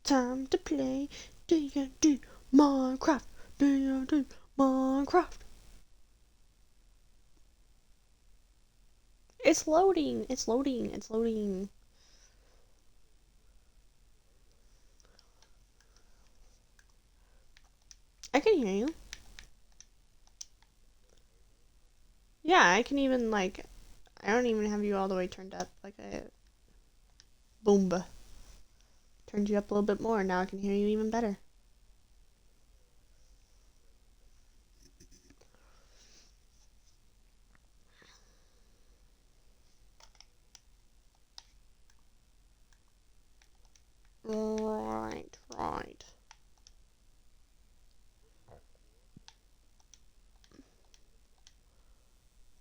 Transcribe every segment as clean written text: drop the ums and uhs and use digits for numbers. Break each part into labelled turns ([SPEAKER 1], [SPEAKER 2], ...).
[SPEAKER 1] Time to play DND Minecraft. DND Minecraft. It's loading. It's loading. It's loading. I can hear you. Yeah, I can even like. I don't even have you all the way turned up. Like I. Boomba. Turned you up a little bit more. Now I can hear you even better. Right, right.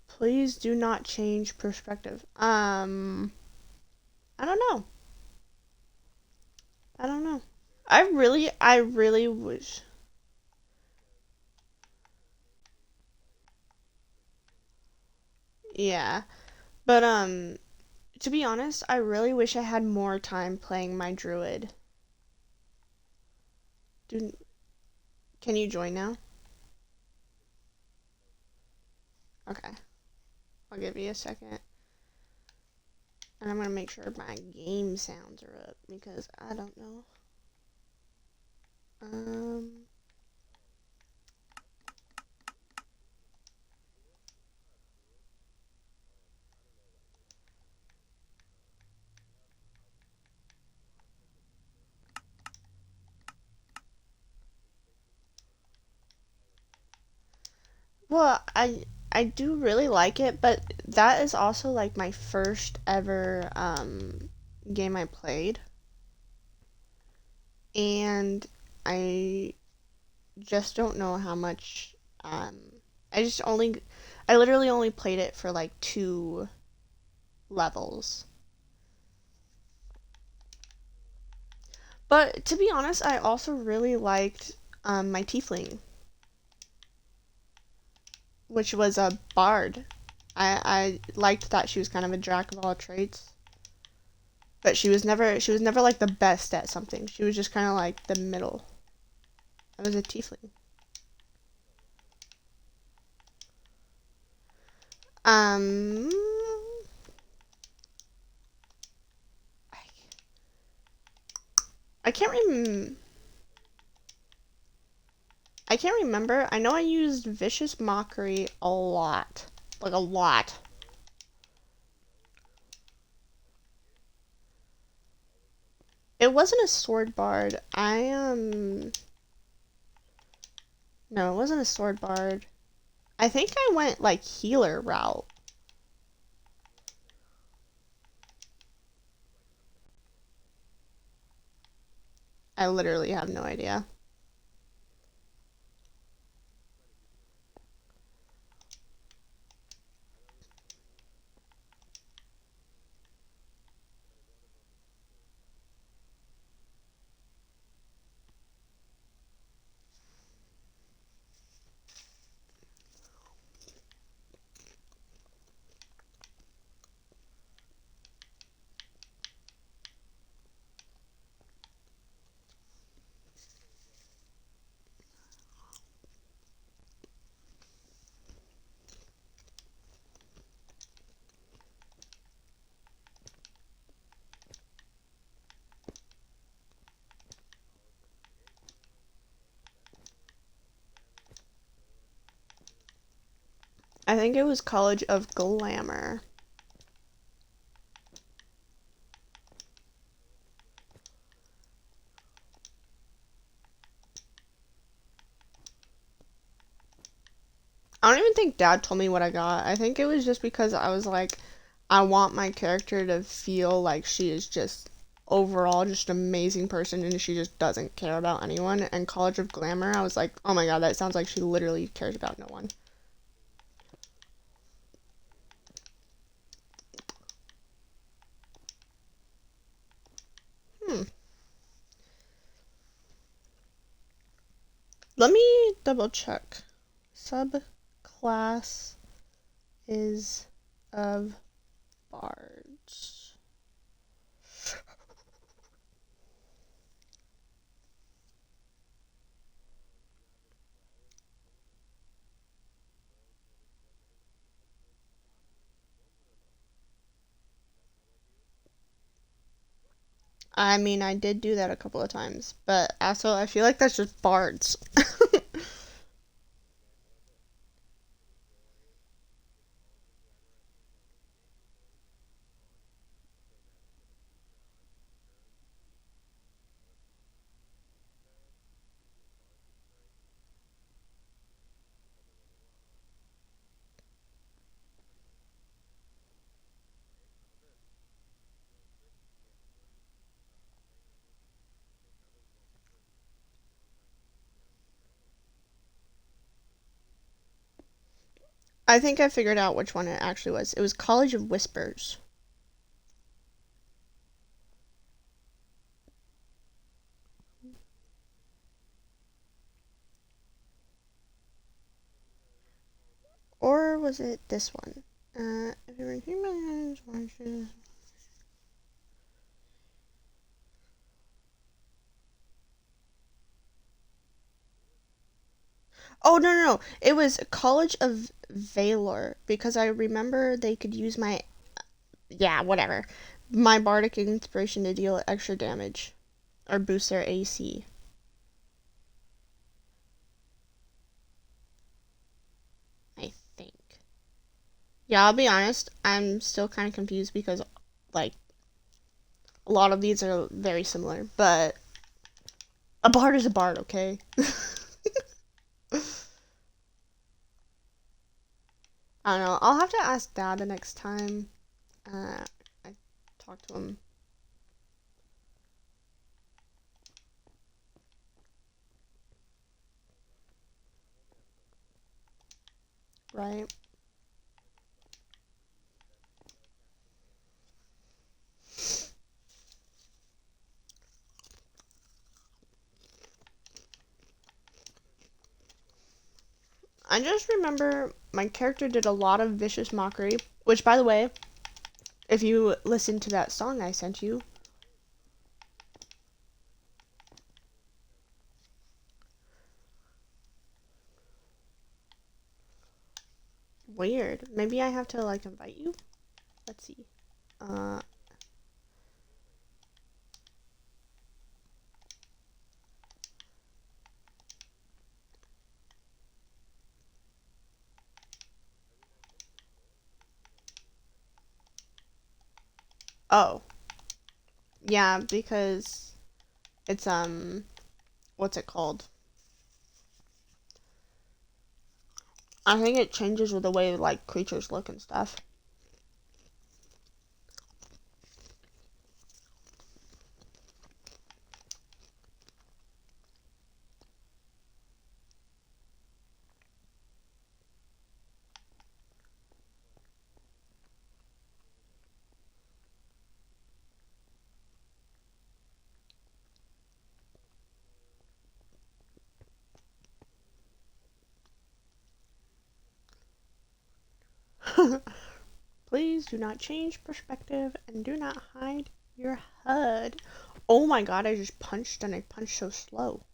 [SPEAKER 1] Please do not change perspective. I don't know. I don't know. I really wish. Yeah. But, to be honest, I really wish I had more time playing my druid. Do, can you join now? Okay. I'll give you a second. And I'm gonna make sure my game sounds are up because I don't know. Um, well, I do really like it, but that is also like my first ever game I played, and I just don't know how much um I just only I literally only played it for like 2 levels. But to be honest, I also really liked my tiefling, which was a bard. I liked that she was kind of a jack of all trades, but she was never like the best at something. She was just kind of like the middle. I was a tiefling. Um, I, I can't rem I can't remember. I know I used vicious mockery a lot, like a lot. It wasn't a sword bard. No, it wasn't a sword bard. I think I went like healer route. I literally have no idea. I think it was College of Glamour. I don't even think Dad told me what I got. I think it was just because I was like, I want my character to feel like she is just overall just an amazing person and she just doesn't care about anyone. And College of Glamour, I was like, oh my god, that sounds like she literally cares about no one. Hmm. Let me double check. Subclass is of bards. I mean, I did do that a couple of times, but also I feel like that's just bards. I think I figured out which one it actually was. It was College of Whispers. Or was it this one? If you were humans, oh, no, no, no. It was College of Valor because I remember they could use my, yeah, whatever. My bardic inspiration to deal extra damage or boost their AC. I think. Yeah, I'll be honest. I'm still kind of confused because, like, a lot of these are very similar, but a bard is a bard, okay? I don't know. I'll have to ask Dad the next time I talk to him. Right? I just remember my character did a lot of vicious mockery, which, by the way, if you listen to that song I sent you, weird. Maybe I have to, like, invite you? Let's see. Uh, oh. Yeah, because it's, what's it called? I think it changes with the way, like, creatures look and stuff. Please do not change perspective and do not hide your HUD. Oh my god, I just punched and I punched so slow.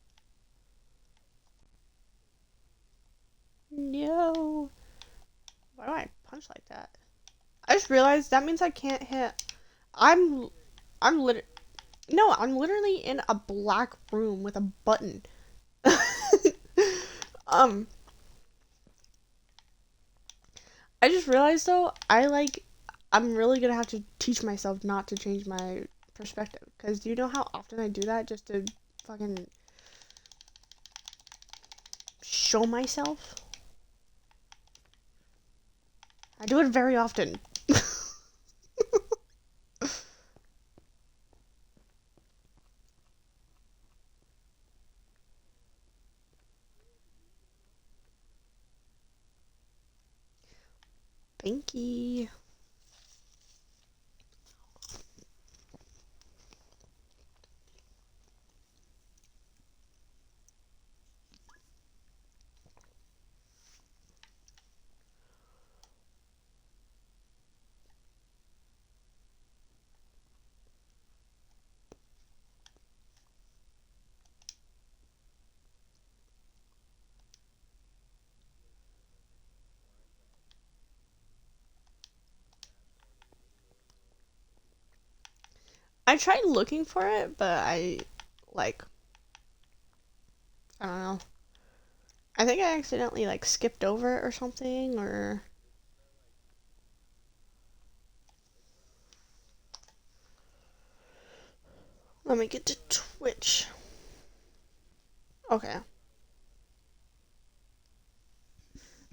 [SPEAKER 1] No. Why do I punch like that? I just realized that means I can't hit. I'm I'm lit No, I'm literally in a black room with a button. um I just realized though, I'm really gonna have to teach myself not to change my perspective. Cause do you know how often I do that just to fucking show myself? I do it very often. Thank you. I tried looking for it, but like, I don't know. I think I accidentally, like, skipped over it or something, or... Let me get to Twitch. Okay.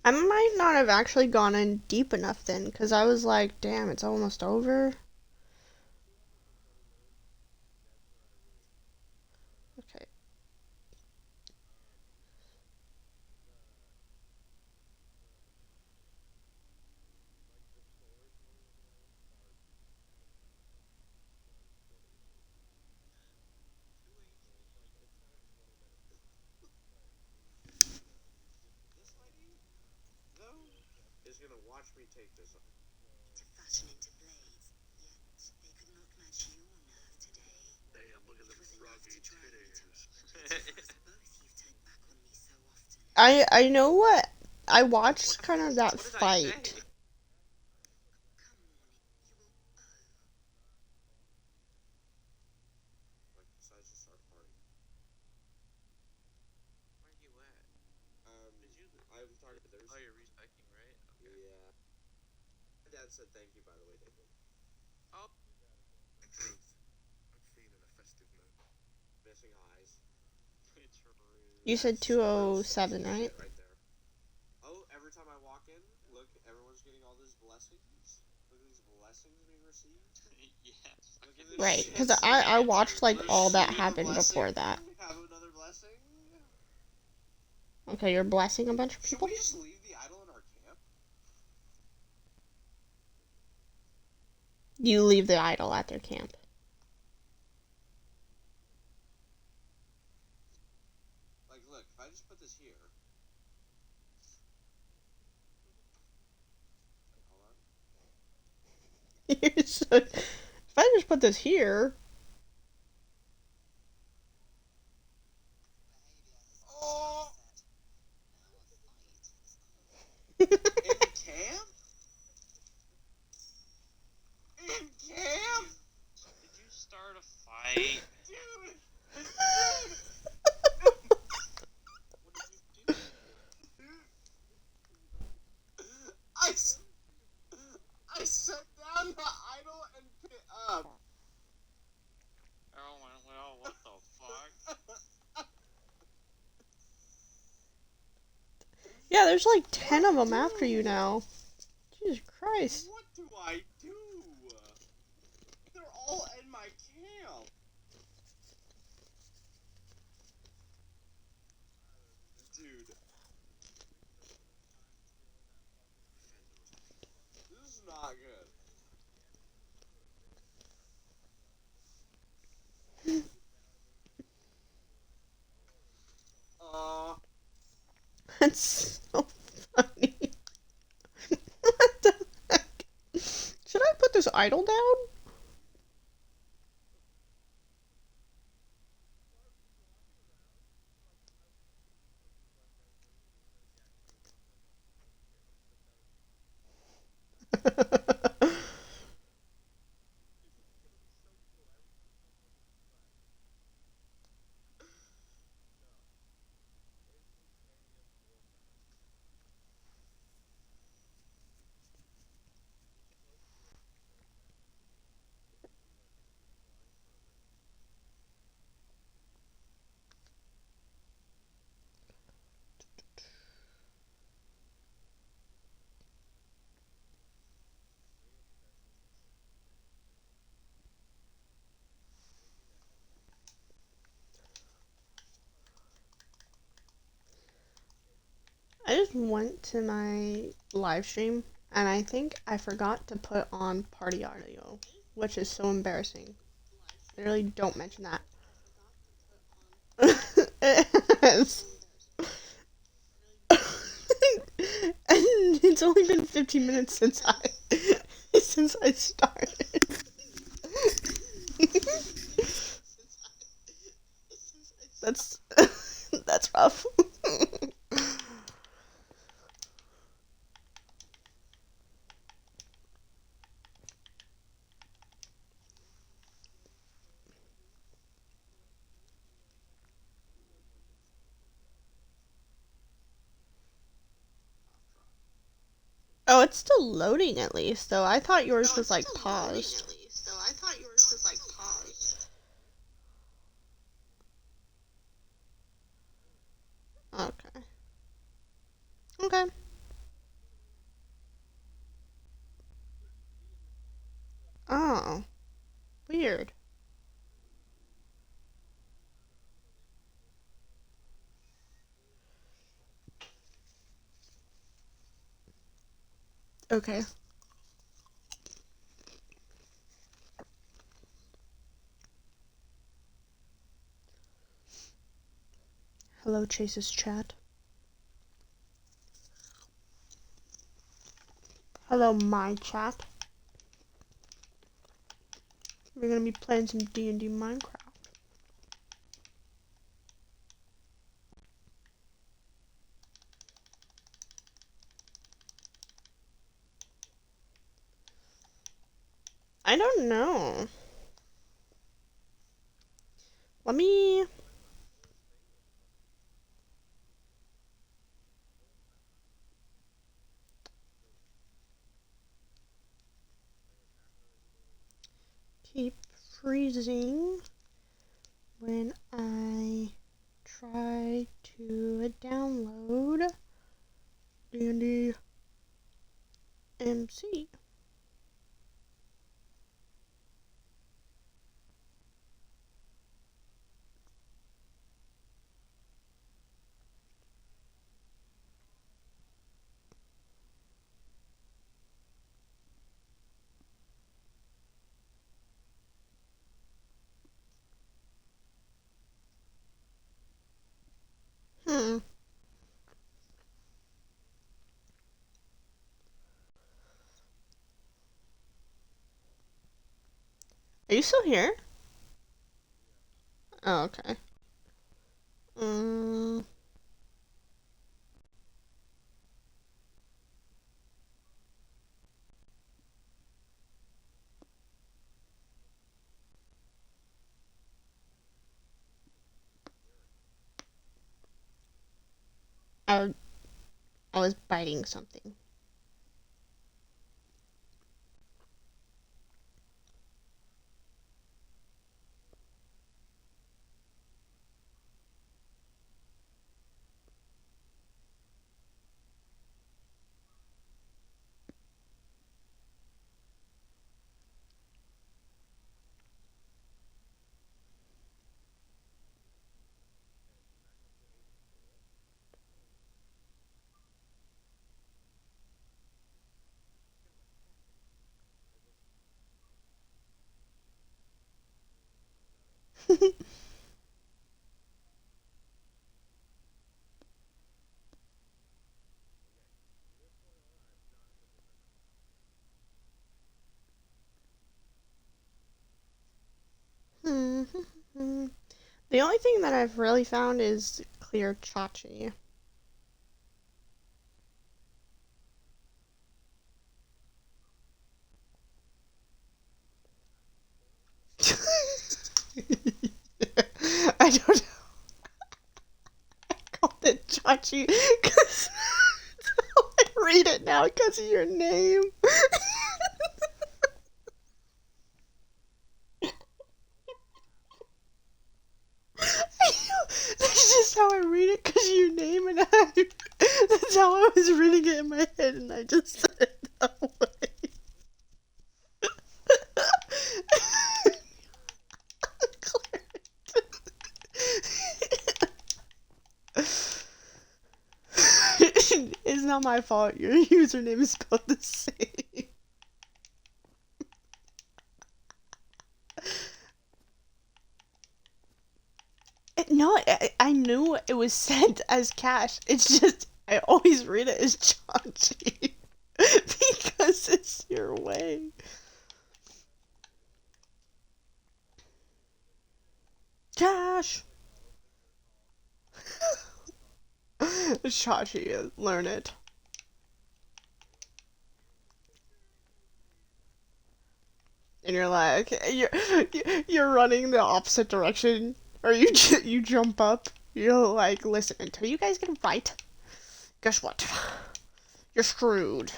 [SPEAKER 1] I might not have actually gone in deep enough then, because I was like, damn, it's almost over. Okay. I know what I watched kind of that fight. You said 207, right? Right, because I watched like all that happen before that. Okay, you're blessing a bunch of people? You leave the idol at their camp. If I just put this here. Yeah, there's like 10 of them after you now. Jesus Christ. That's so funny. What the heck? Should I put this idol down? I just went to my live stream and I think I forgot to put on party audio, which is so embarrassing. Literally, don't mention that. Yes. And it's only been 15 minutes since I since I started. That's that's rough. Oh, it's still loading at least, though. I thought yours was like paused. Okay. Okay. Oh, weird. Okay. Hello, Chase's chat. Hello, my chat. We're gonna be playing some D&D Minecraft. I don't know. Let me... keep freezing when I try to download D&D MC. Hmm. Are you still here? Oh, okay. Um, I, I was biting something. Hmm. The only thing that I've really found is clear chachi. I don't know. I called it chachi because I read it now because of your name. That's just how I read it because of your name, and that's how I was reading it in my head, and I just said it that way. It's not my fault. Your username is spelled the same. No, I knew it was sent as cash. It's just I always read it as Chachi because it's your way. Cash. Chachi, learn it. And you're like you're running the opposite direction, or you jump up. You're like, listen, until you guys get it right, guess what? You're screwed.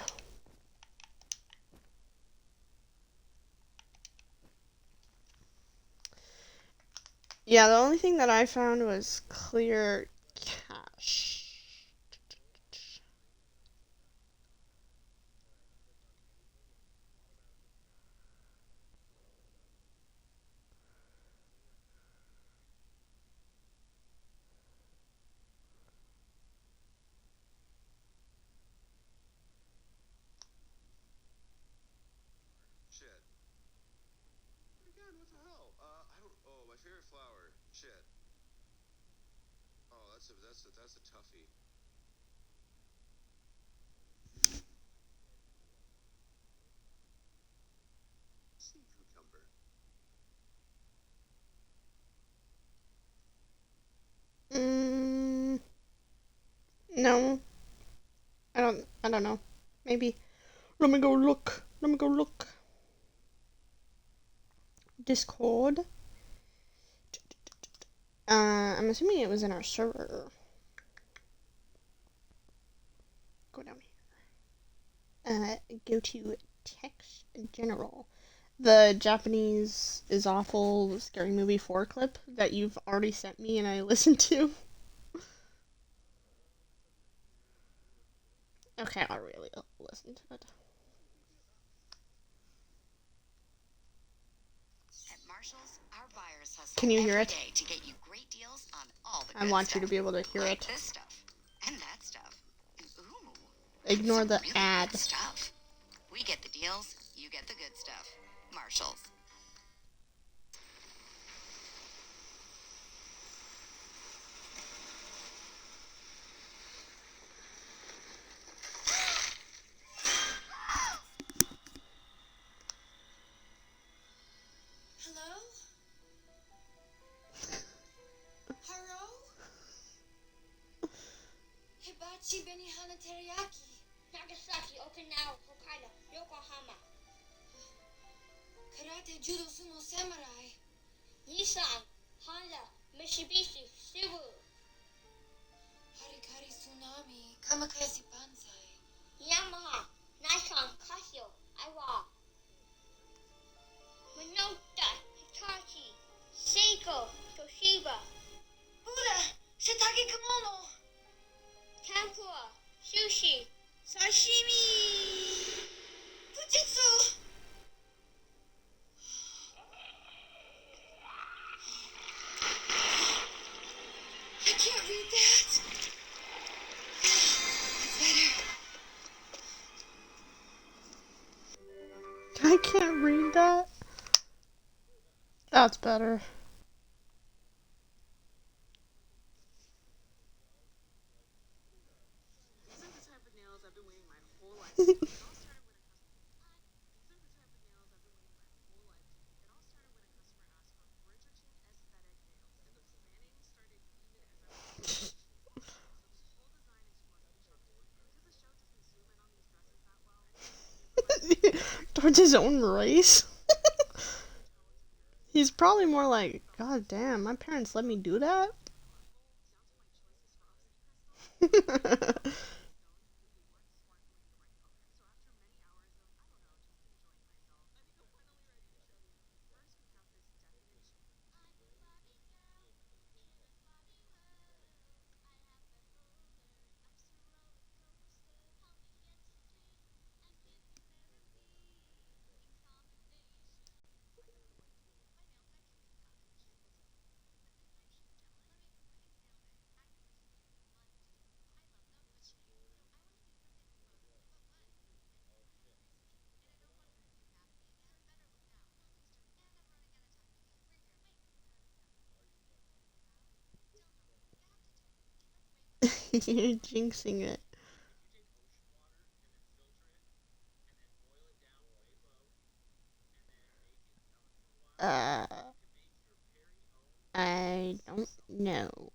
[SPEAKER 1] Yeah, the only thing that I found was clear cache.
[SPEAKER 2] Shit. Again, what the hell? I don't. Oh, my favorite flower. Shit. Oh, that's a toughie. Sea cucumber.
[SPEAKER 1] Mm, no, I don't. I don't know. Maybe. Let me go look. Let me go look. Discord. I'm assuming it was in our server. Go down here. Go to text general. The Japanese is awful scary movie 4 clip that you've already sent me and I listened to. Okay, I'll really listen to it. At Marshall's, our buyers hustle. Can you hear it? To get you great deals on all the I want stuff. You to be able to hear like it. This stuff and that stuff. And ooh, ignore the really ad. Good stuff. We get the deals, you get the good stuff. Marshall's.
[SPEAKER 3] Hello? Haro? Hibachi Benihana Teriyaki. Nagasaki, Okinawa, Hokkaido, Yokohama. Karate Judo Sumo Samurai. Nissan, Honda, Mitsubishi, Subaru. Harikari Tsunami, Kamikaze Banzai. Yamaha, Nikon, Casio, Aiwa. Minolta, Hitachi, Seiko, Toshiba. Buddha, Shiitake Kimono. Tempura, Sushi, Sashimi. Fujitsu. I can't read that. That's better.
[SPEAKER 1] I can't read that. That's better. Towards his own race. He's probably more like, God damn, my parents let me do that? You're jinxing it. Uh, I don't know.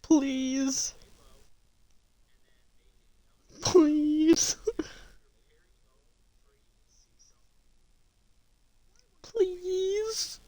[SPEAKER 1] Please. Please. Please.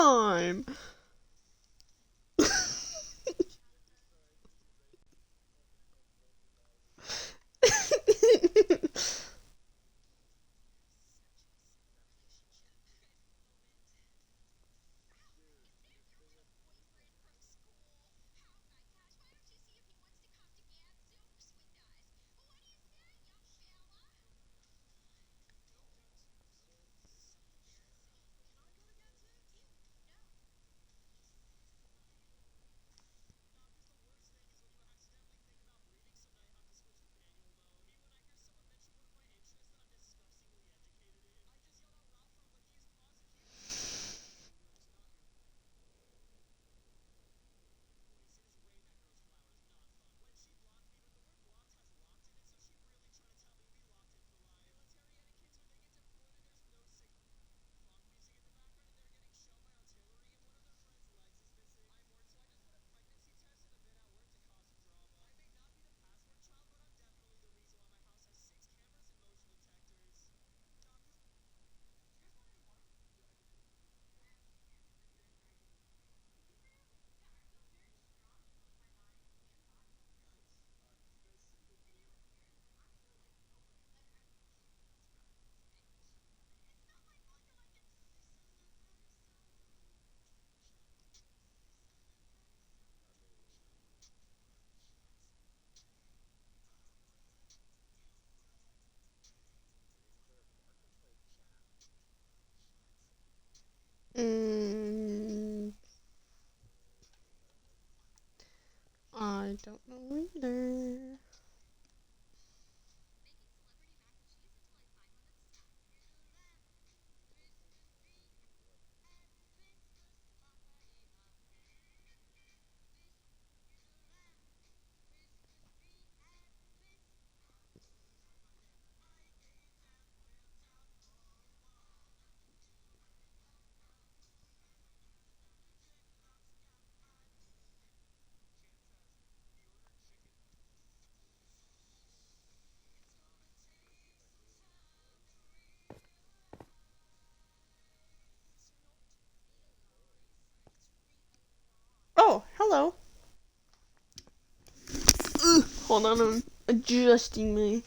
[SPEAKER 1] time. Mm, I don't know either. Oh, hello. Ugh, hold on, I'm adjusting me.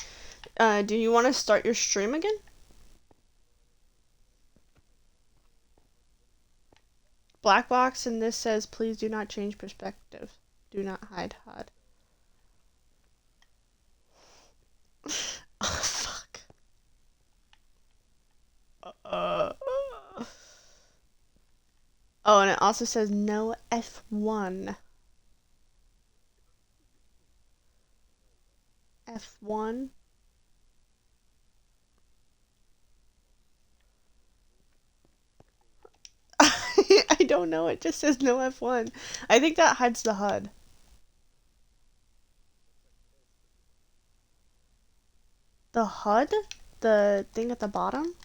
[SPEAKER 1] Do you want to start your stream again? Black box, and this says, please do not change perspective. Do not hide HUD. Oh, fuck. Uh, oh, and it also says no F1. F1? I don't know, it just says no F1. I think that hides the HUD. The HUD? The thing at the bottom?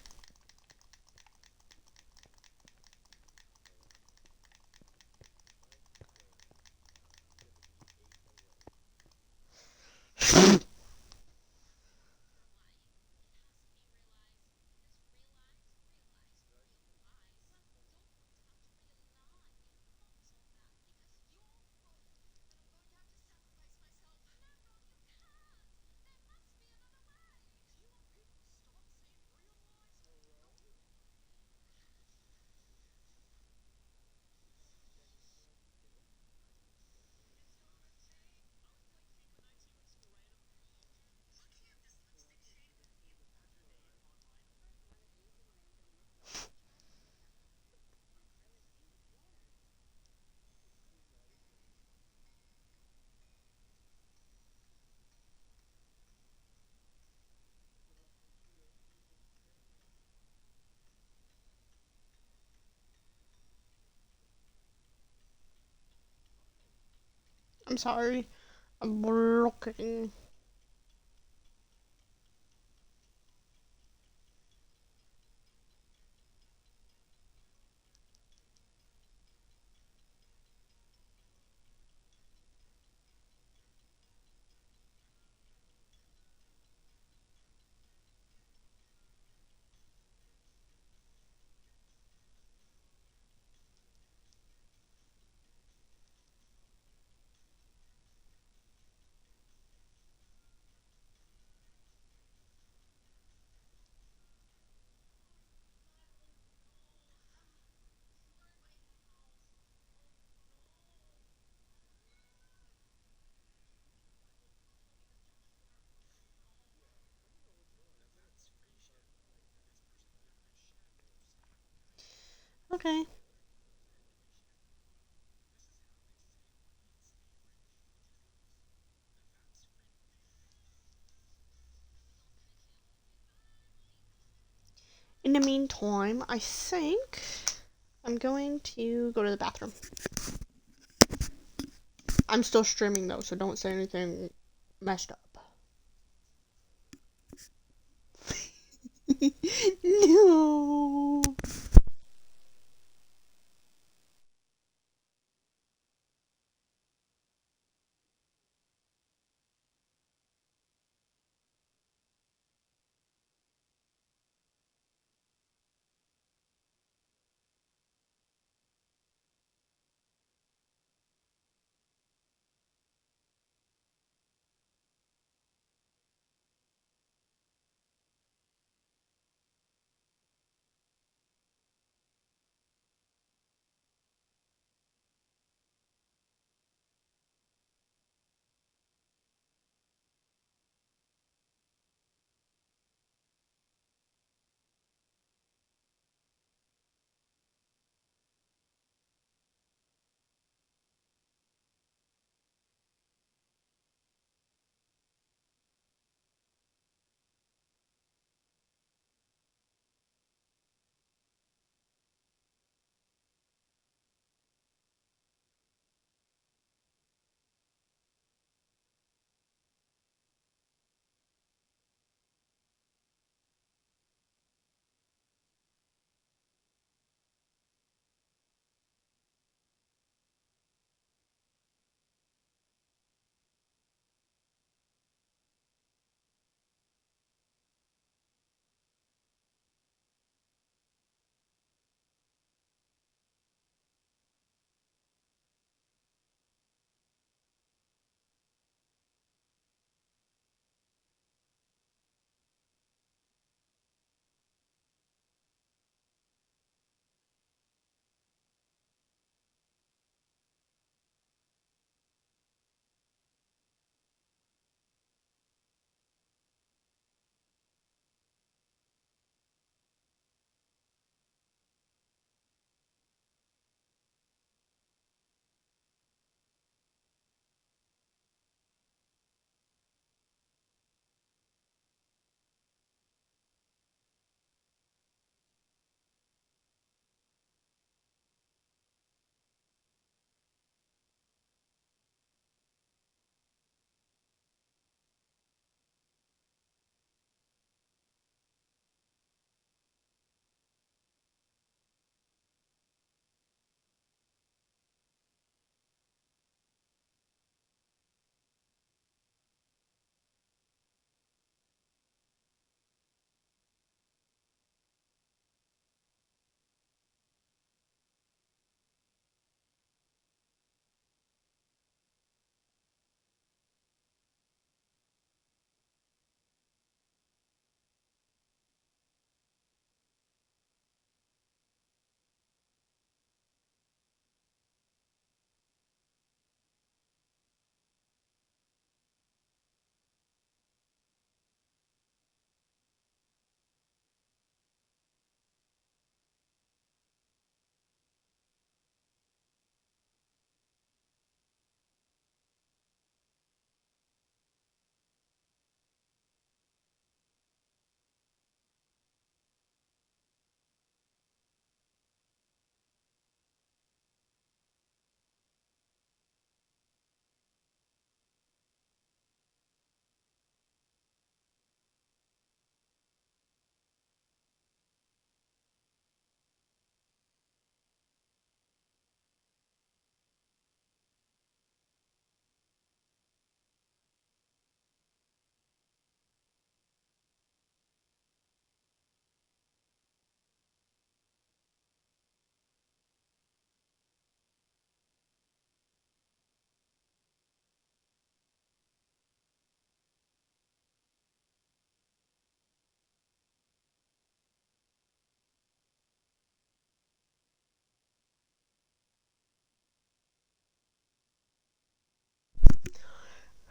[SPEAKER 1] I'm sorry. I'm looking. Okay. In the meantime, I think I'm going to go to the bathroom. I'm still streaming though, so don't say anything messed up. No.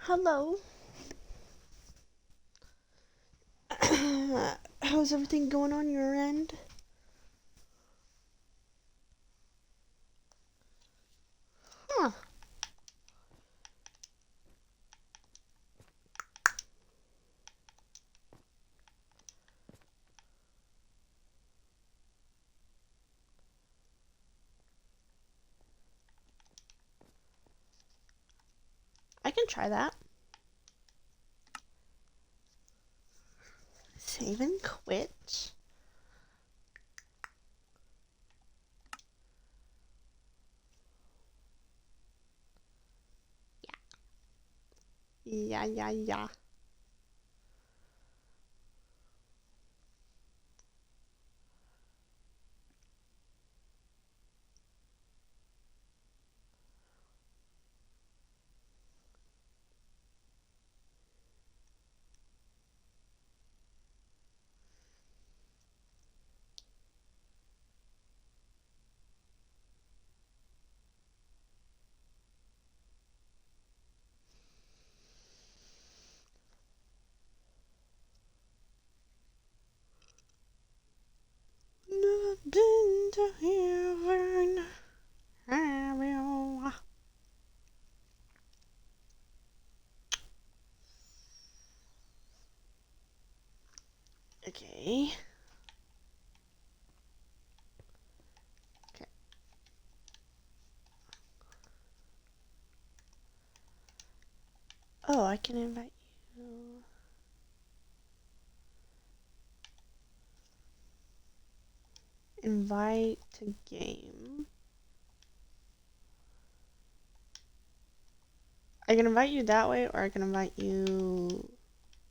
[SPEAKER 1] Hello. How's everything going on your end? can try that. Save and quit. Yeah. Never been to heaven. Have you? Okay. Okay. Oh, I can invite you. Invite to game. I can invite you that way, or I can invite you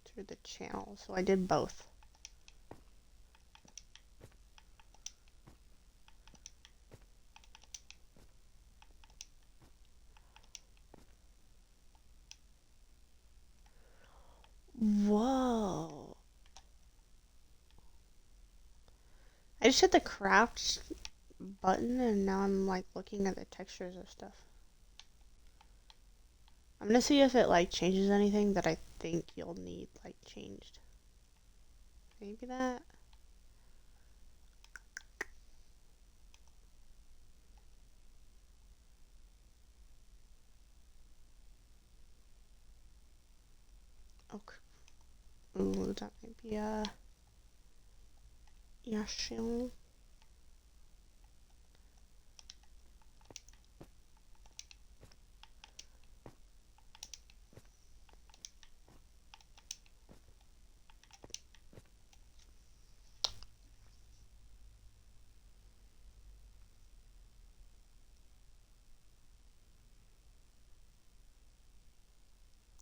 [SPEAKER 1] through the channel. So I did both. Whoa. I just hit the craft button and now I'm like looking at the textures of stuff. I'm gonna see if it like changes anything that I think you'll need like changed. Maybe that. Okay. Ooh, that might be a issue.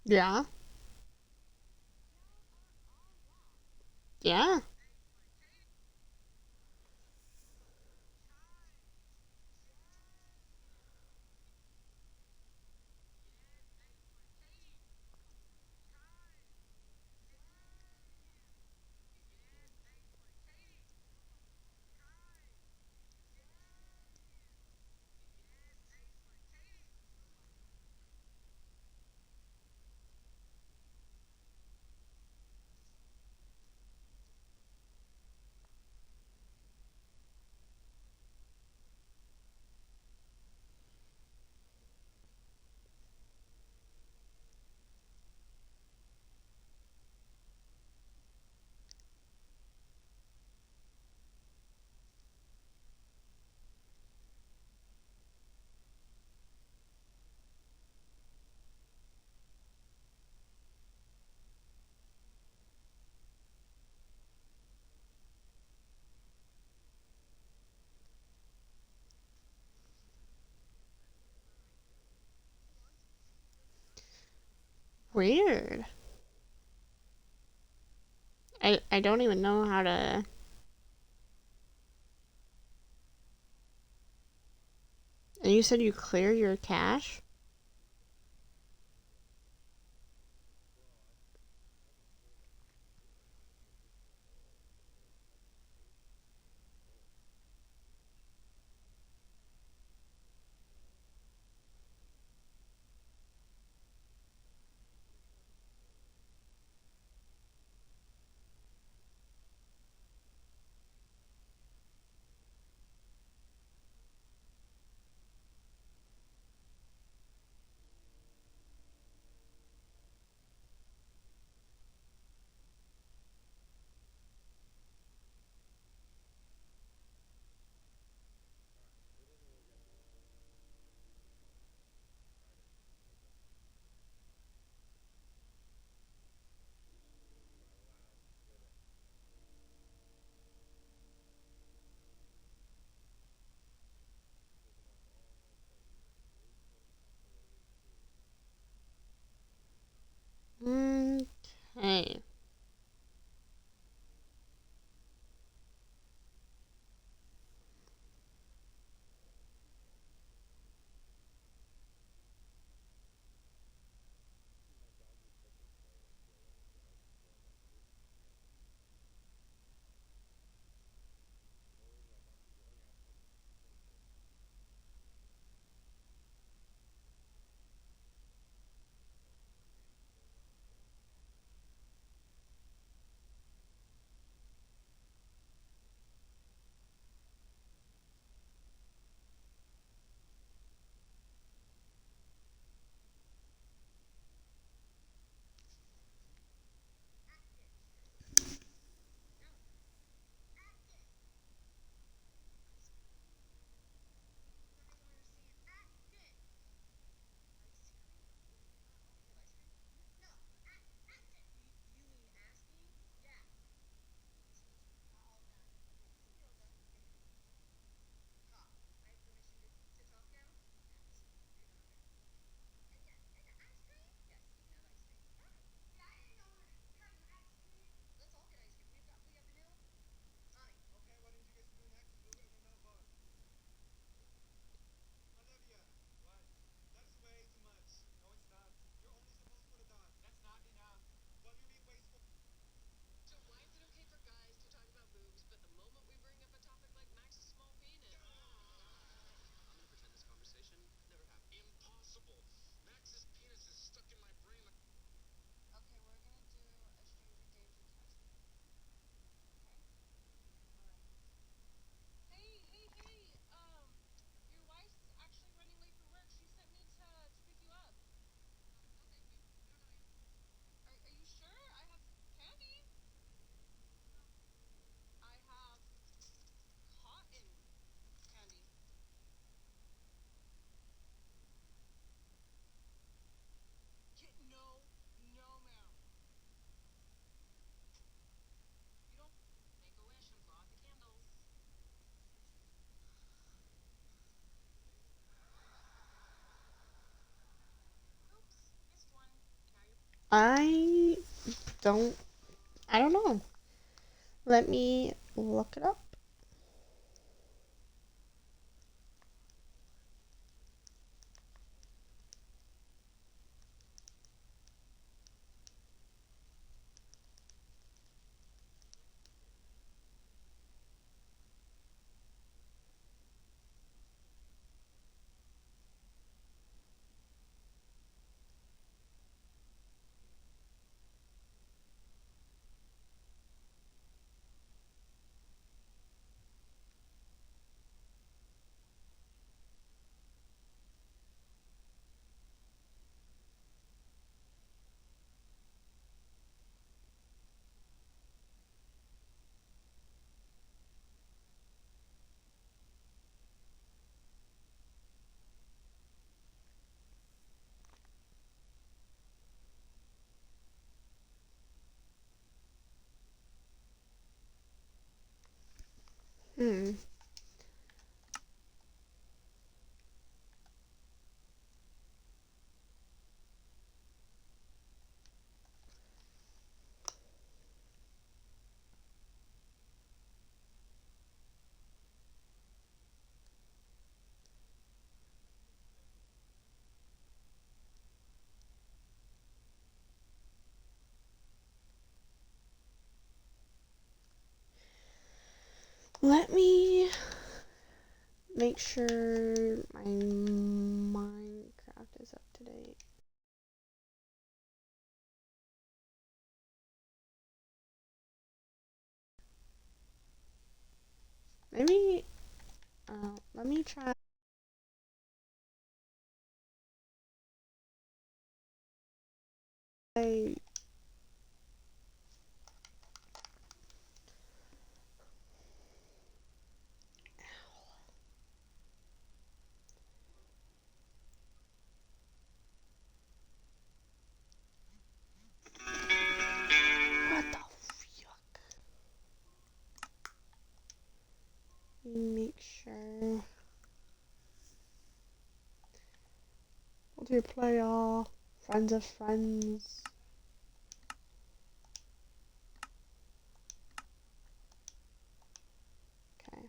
[SPEAKER 1] Yeah. Yeah. Weird. I don't even know how to. And you said you clear your cache? I don't I don't know. Let me look it up. Hmm. Let me make sure my Minecraft is up to date. Maybe let me try. What the fuck? Let me make sure. Multiplayer, friends of friends. Okay.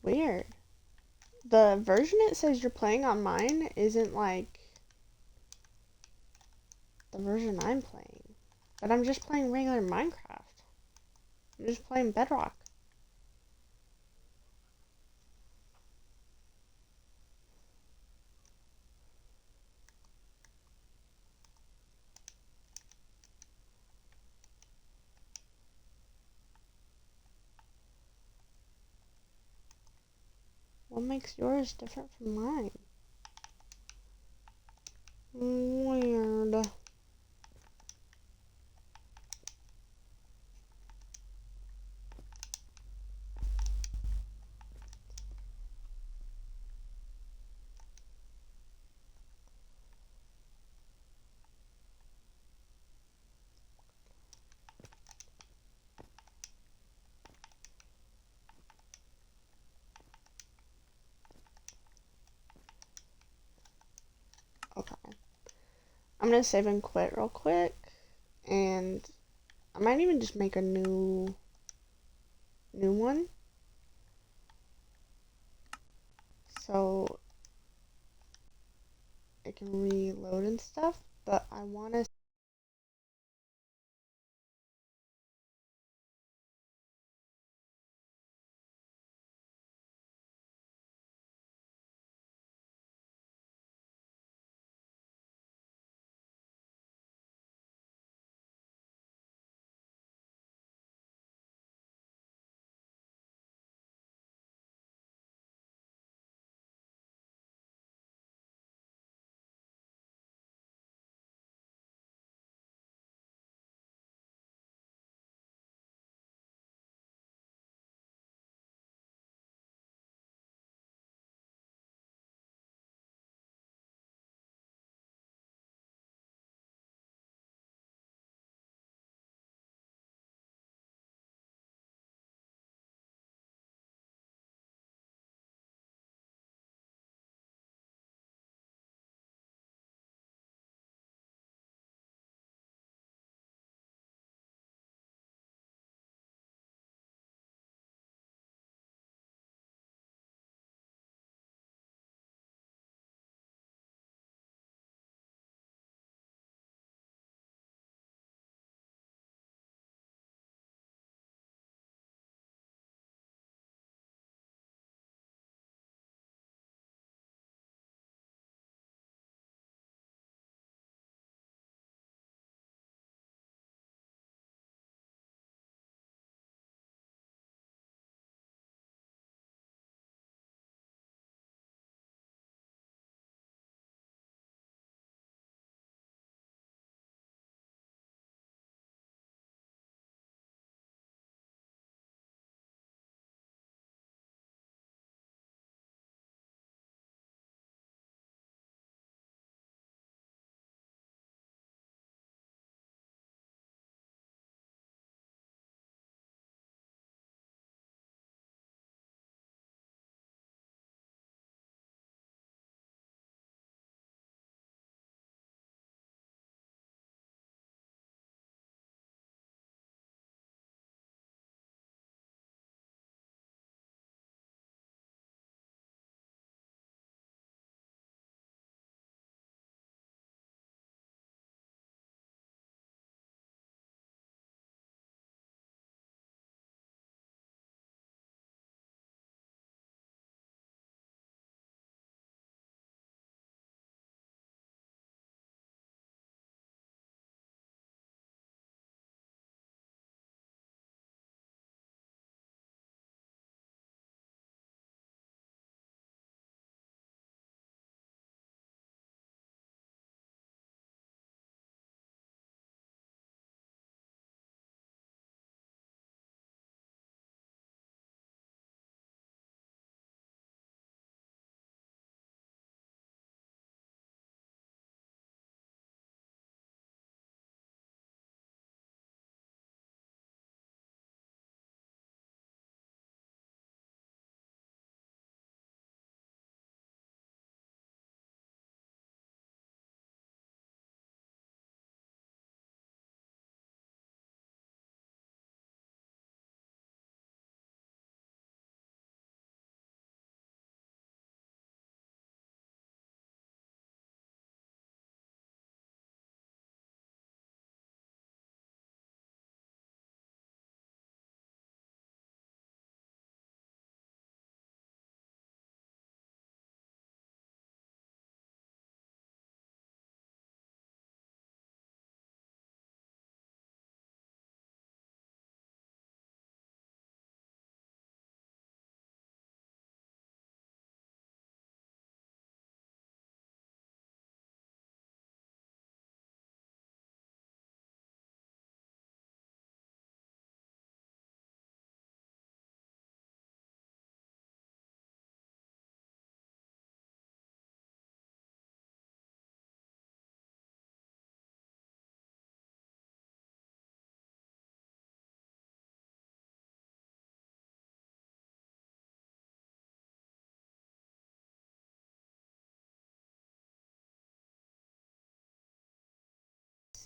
[SPEAKER 1] Weird. The version it says you're playing on mine isn't like the version I'm playing. But I'm just playing regular Minecraft. I'm just playing Bedrock. What makes yours different from mine? Weird. Okay. I'm gonna save and quit real quick, and I might even just make a new one. So it can reload and stuff, but I want to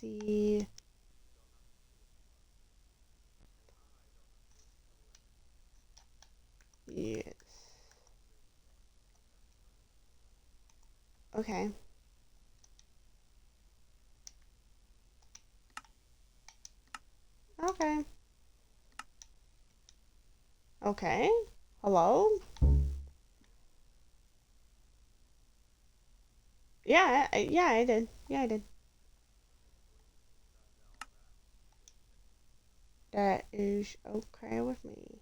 [SPEAKER 1] see. Yes. Okay. Okay. Okay. Hello? Yeah, yeah, I did. Yeah, I did. That is okay with me.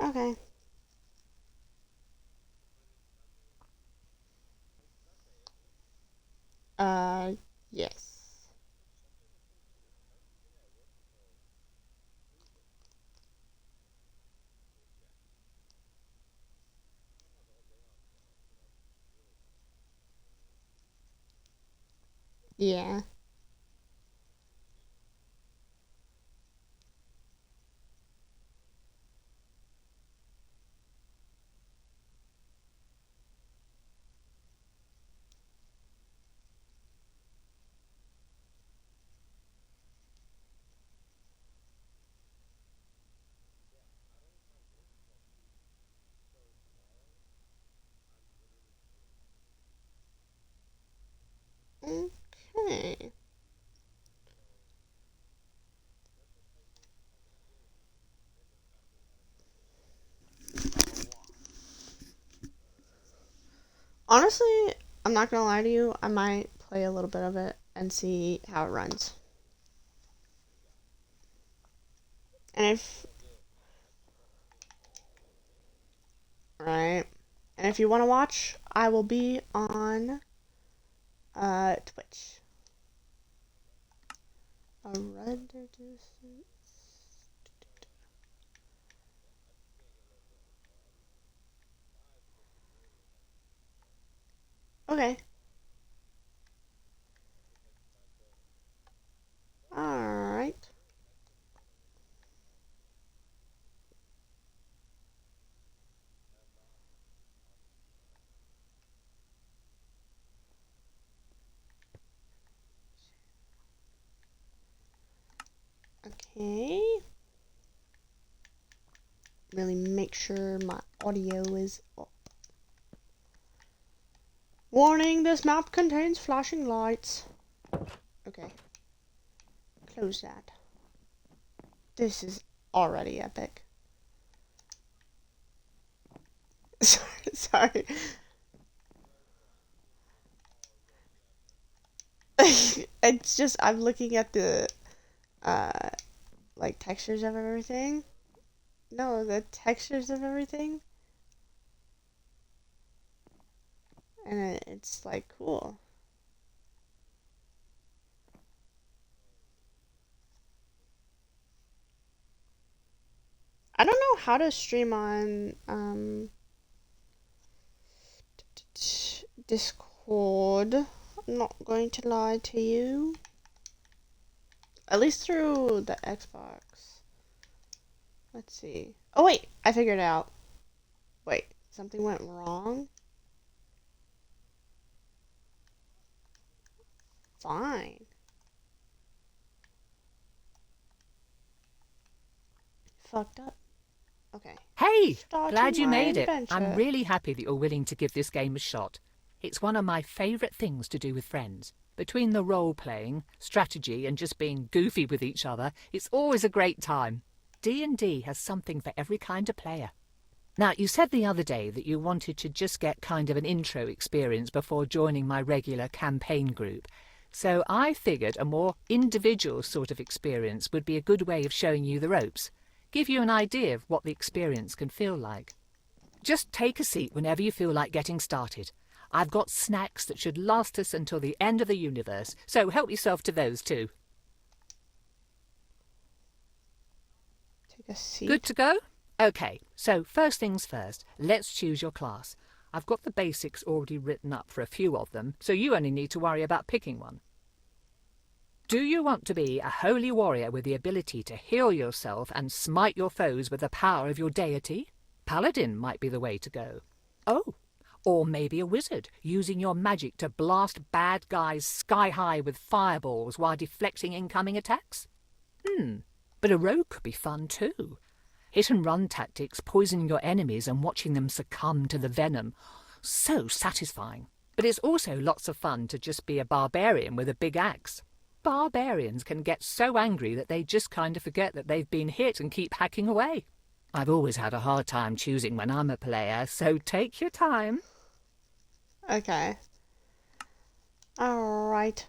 [SPEAKER 1] Okay. Uh, yes. Yeah. Okay. Honestly, I'm not gonna lie to you. I might play a little bit of it and see how it runs. And if right, and if you want to watch, I will be on Twitch. A render distance. Okay. All right. Okay. Really make sure my audio is up. Warning, this map contains flashing lights. Okay. Close that. This is already epic. Sorry. It's just I'm looking at the uh like textures of everything. No, the textures of everything, and it's like cool. I don't know how to stream on Discord. I'm not going to lie to you. At least through the Xbox. Let's see. Oh wait, I figured it out. Wait, something went wrong? Fine. Fucked up. Okay.
[SPEAKER 4] Hey, glad
[SPEAKER 1] Starting
[SPEAKER 4] you
[SPEAKER 1] my
[SPEAKER 4] made it. I'm
[SPEAKER 1] adventure.
[SPEAKER 4] really happy that you're willing to give this game a shot. It's one of my favourite things to do with friends. Between the role-playing, strategy and just being goofy with each other, it's always a great time. D&D has something for every kind of player. Now, you said the other day that you wanted to just get kind of an intro experience before joining my regular campaign group. So I figured a more individual sort of experience would be a good way of showing you the ropes. Give you an idea of what the experience can feel like. Just take a seat whenever you feel like getting started. I've got snacks that should last us until the end of the universe, so help yourself to those too.
[SPEAKER 1] Take a seat.
[SPEAKER 4] Good to go? Okay, so first things first, let's choose your class. I've got the basics already written up for a few of them, so you only need to worry about picking one. Do you want to be a holy warrior with the ability to heal yourself and smite your foes with the power of your deity? Paladin might be the way to go. Oh, or maybe a wizard, using your magic to blast bad guys sky high with fireballs while deflecting incoming attacks? But a rogue could be fun too. Hit and run tactics, poisoning your enemies and watching them succumb to the venom. So satisfying. But it's also lots of fun to just be a barbarian with a big axe. Barbarians can get so angry that they just kind of forget that they've been hit and keep hacking away. I've always had a hard time choosing when I'm a player, so take your time.
[SPEAKER 1] Okay. Alright.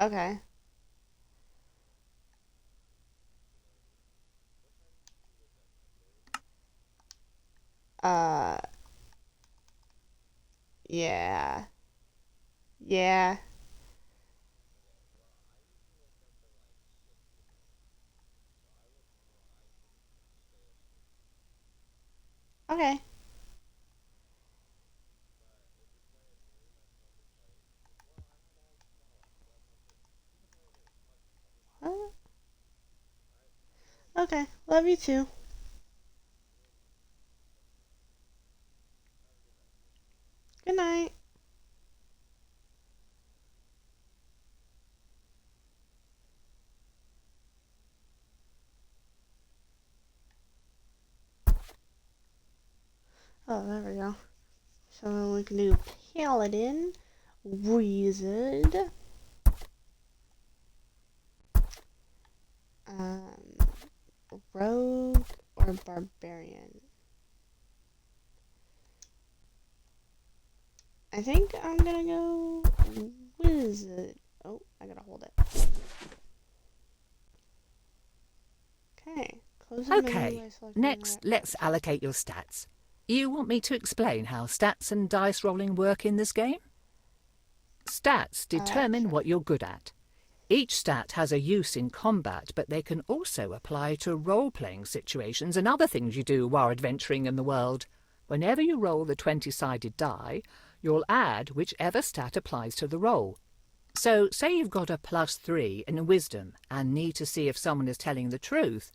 [SPEAKER 1] Okay. Uh, yeah. Yeah. Okay. Uh, okay. Love you too. Good night. Oh, there we go. So we can do Paladin, Wizard, um, Rogue, or Barbarian. I think I'm gonna go Wizard. Oh, I gotta hold it. Okay. Close the menu
[SPEAKER 4] Okay,
[SPEAKER 1] by selecting
[SPEAKER 4] next
[SPEAKER 1] the
[SPEAKER 4] let's
[SPEAKER 1] option.
[SPEAKER 4] allocate your stats. You want me to explain how stats and dice rolling work in this game? Stats determine
[SPEAKER 1] Sure.
[SPEAKER 4] what you're good at. Each stat has a use in combat, but they can also apply to role-playing situations and other things you do while adventuring in the world. Whenever you roll the 20-sided die, you'll add whichever stat applies to the roll. So, say you've got a +3 in wisdom and need to see if someone is telling the truth,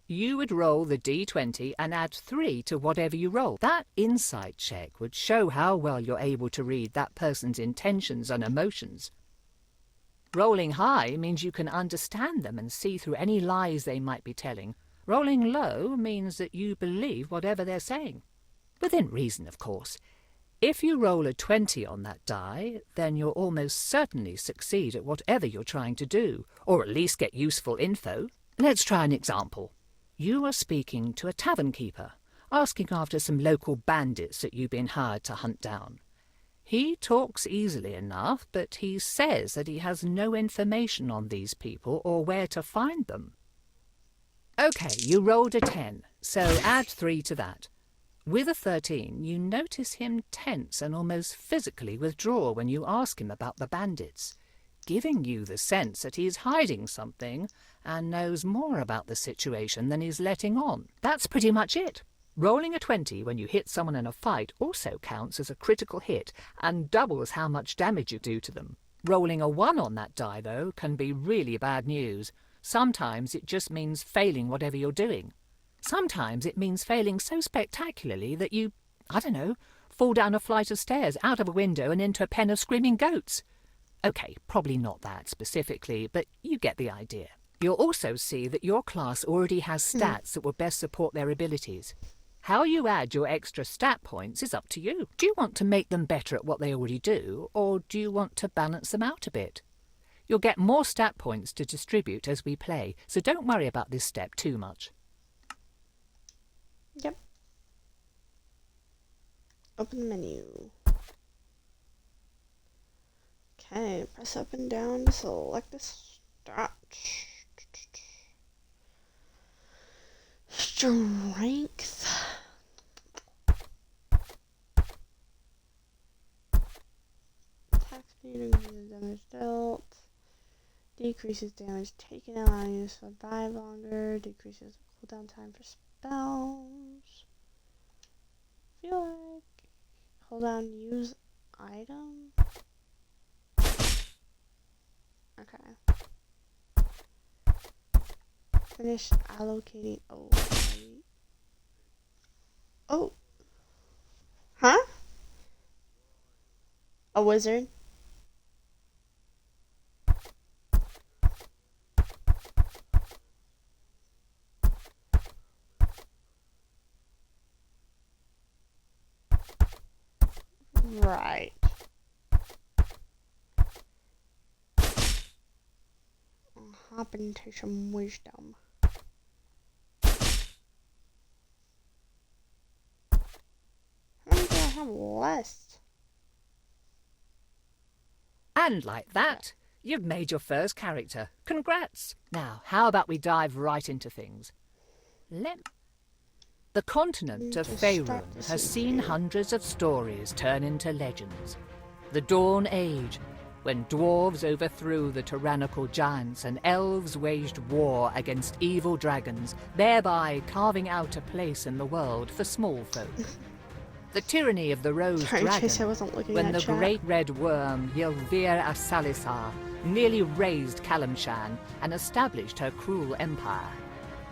[SPEAKER 4] you would roll the d20 and add 3 to whatever you roll. That insight check would show how well you're able to read that person's intentions and emotions. Rolling high means you can understand them and see through any lies they might be telling. Rolling low means that you believe whatever they're saying. Within reason, of course. If you roll a 20 on that die, then you'll almost certainly succeed at whatever you're trying to do, or at least get useful info. Let's try an example. You are speaking to a tavern keeper, asking after some local bandits that you've been hired to hunt down. He talks easily enough, but he says that he has no information on these people or where to find them. Okay, you rolled a 10, so add 3 to that. With a 13, you notice him tense and almost physically withdraw when you ask him about the bandits, giving you the sense that he's hiding something and knows more about the situation than he's letting on. That's pretty much it. Rolling a 20 when you hit someone in a fight also counts as a critical hit and doubles how much damage you do to them. Rolling a 1 on that die, though, can be really bad news. Sometimes it just means failing whatever you're doing. Sometimes it means failing so spectacularly that you, fall down a flight of stairs, out of a window and into a pen of screaming goats. Okay, probably not that specifically, but you get the idea. You'll also see that your class already has stats that will best support their abilities. How you add your extra stat points is up to you. Do you want to make them better at what they already do, or do you want to balance them out a bit? You'll get more stat points to distribute as we play, so don't worry about this step too much.
[SPEAKER 1] Yep. Open the menu. Okay, press up and down to select the stat. Strength. Attack speed increases damage dealt. Decreases damage taken, allowing you to survive longer. Decreases the cooldown time for spells. feel like hold on, use item. Okay. Finish allocating. Oh, wait. Oh, huh? A wizard? Right. I'll hop into some wisdom. How many do I have left?
[SPEAKER 4] And like that, you've made your first character. Congrats! Now, how about we dive right into things? The continent of Faerun has seen hundreds of stories turn into legends. The Dawn Age, when dwarves overthrew the tyrannical giants and elves waged war against evil dragons, thereby carving out a place in the world for small folk. The tyranny of the Rose Dragon, when the great red worm Ylvir Asalisar nearly razed Kalimshan and established her cruel empire.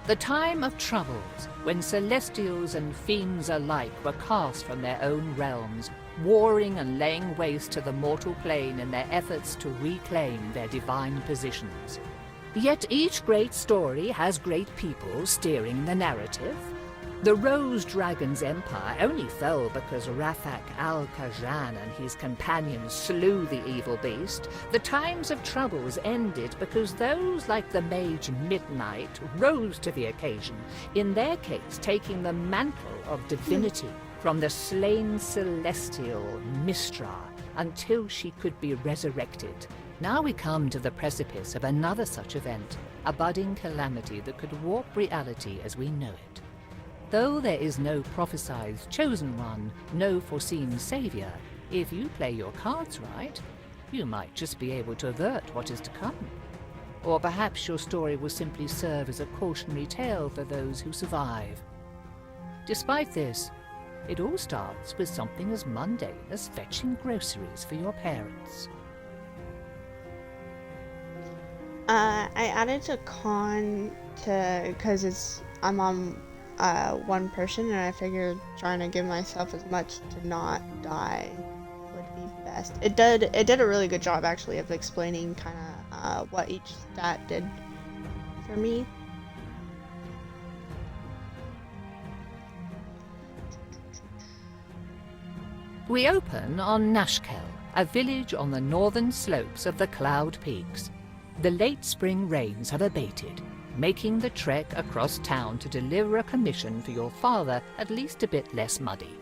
[SPEAKER 4] The time of troubles, when celestials and fiends alike were cast from their own realms, warring and laying waste to the mortal plane in their efforts to reclaim their divine positions. Yet each great story has great people steering the narrative. The Rose Dragon's empire only fell because Rafak al-Khajan and his companions slew the evil beast. The times of troubles ended because those like the mage Midnight rose to the occasion, in their case taking the mantle of divinity from the slain celestial Mistra until she could be resurrected. Now we come to the precipice of another such event, a budding calamity that could warp reality as we know it. Though there is no prophesied chosen one, no foreseen savior, if you play your cards right, you might just be able to avert what is to come. Or perhaps your story will simply serve as a cautionary tale for those who survive. Despite this, it all starts with something as mundane as fetching groceries for your parents.
[SPEAKER 1] I added to con because I'm on one person, and I figured trying to give myself as much to not die would be best. It did a really good job actually of explaining kind of what each stat did for me.
[SPEAKER 4] We open on Nashkel, a village on the northern slopes of the Cloud Peaks. The late spring rains have abated, making the trek across town to deliver a commission for your father at least a bit less muddy.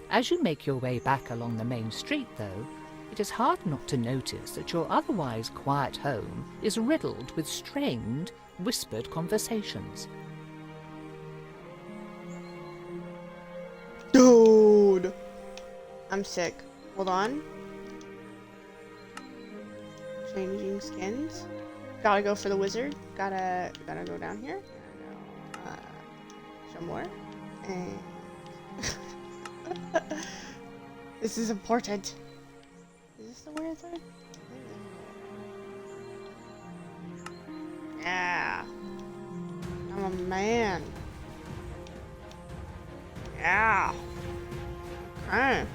[SPEAKER 4] As you make your way back along the main street, though, it is hard not to notice that your otherwise quiet home is riddled with strained, whispered conversations.
[SPEAKER 1] Dude! I'm sick. Hold on. Changing skins. Gotta go for the wizard. Gotta go down here. Gotta go, some more. And this is important. Is this the wizard? Yeah. I'm a man. Yeah. Okay.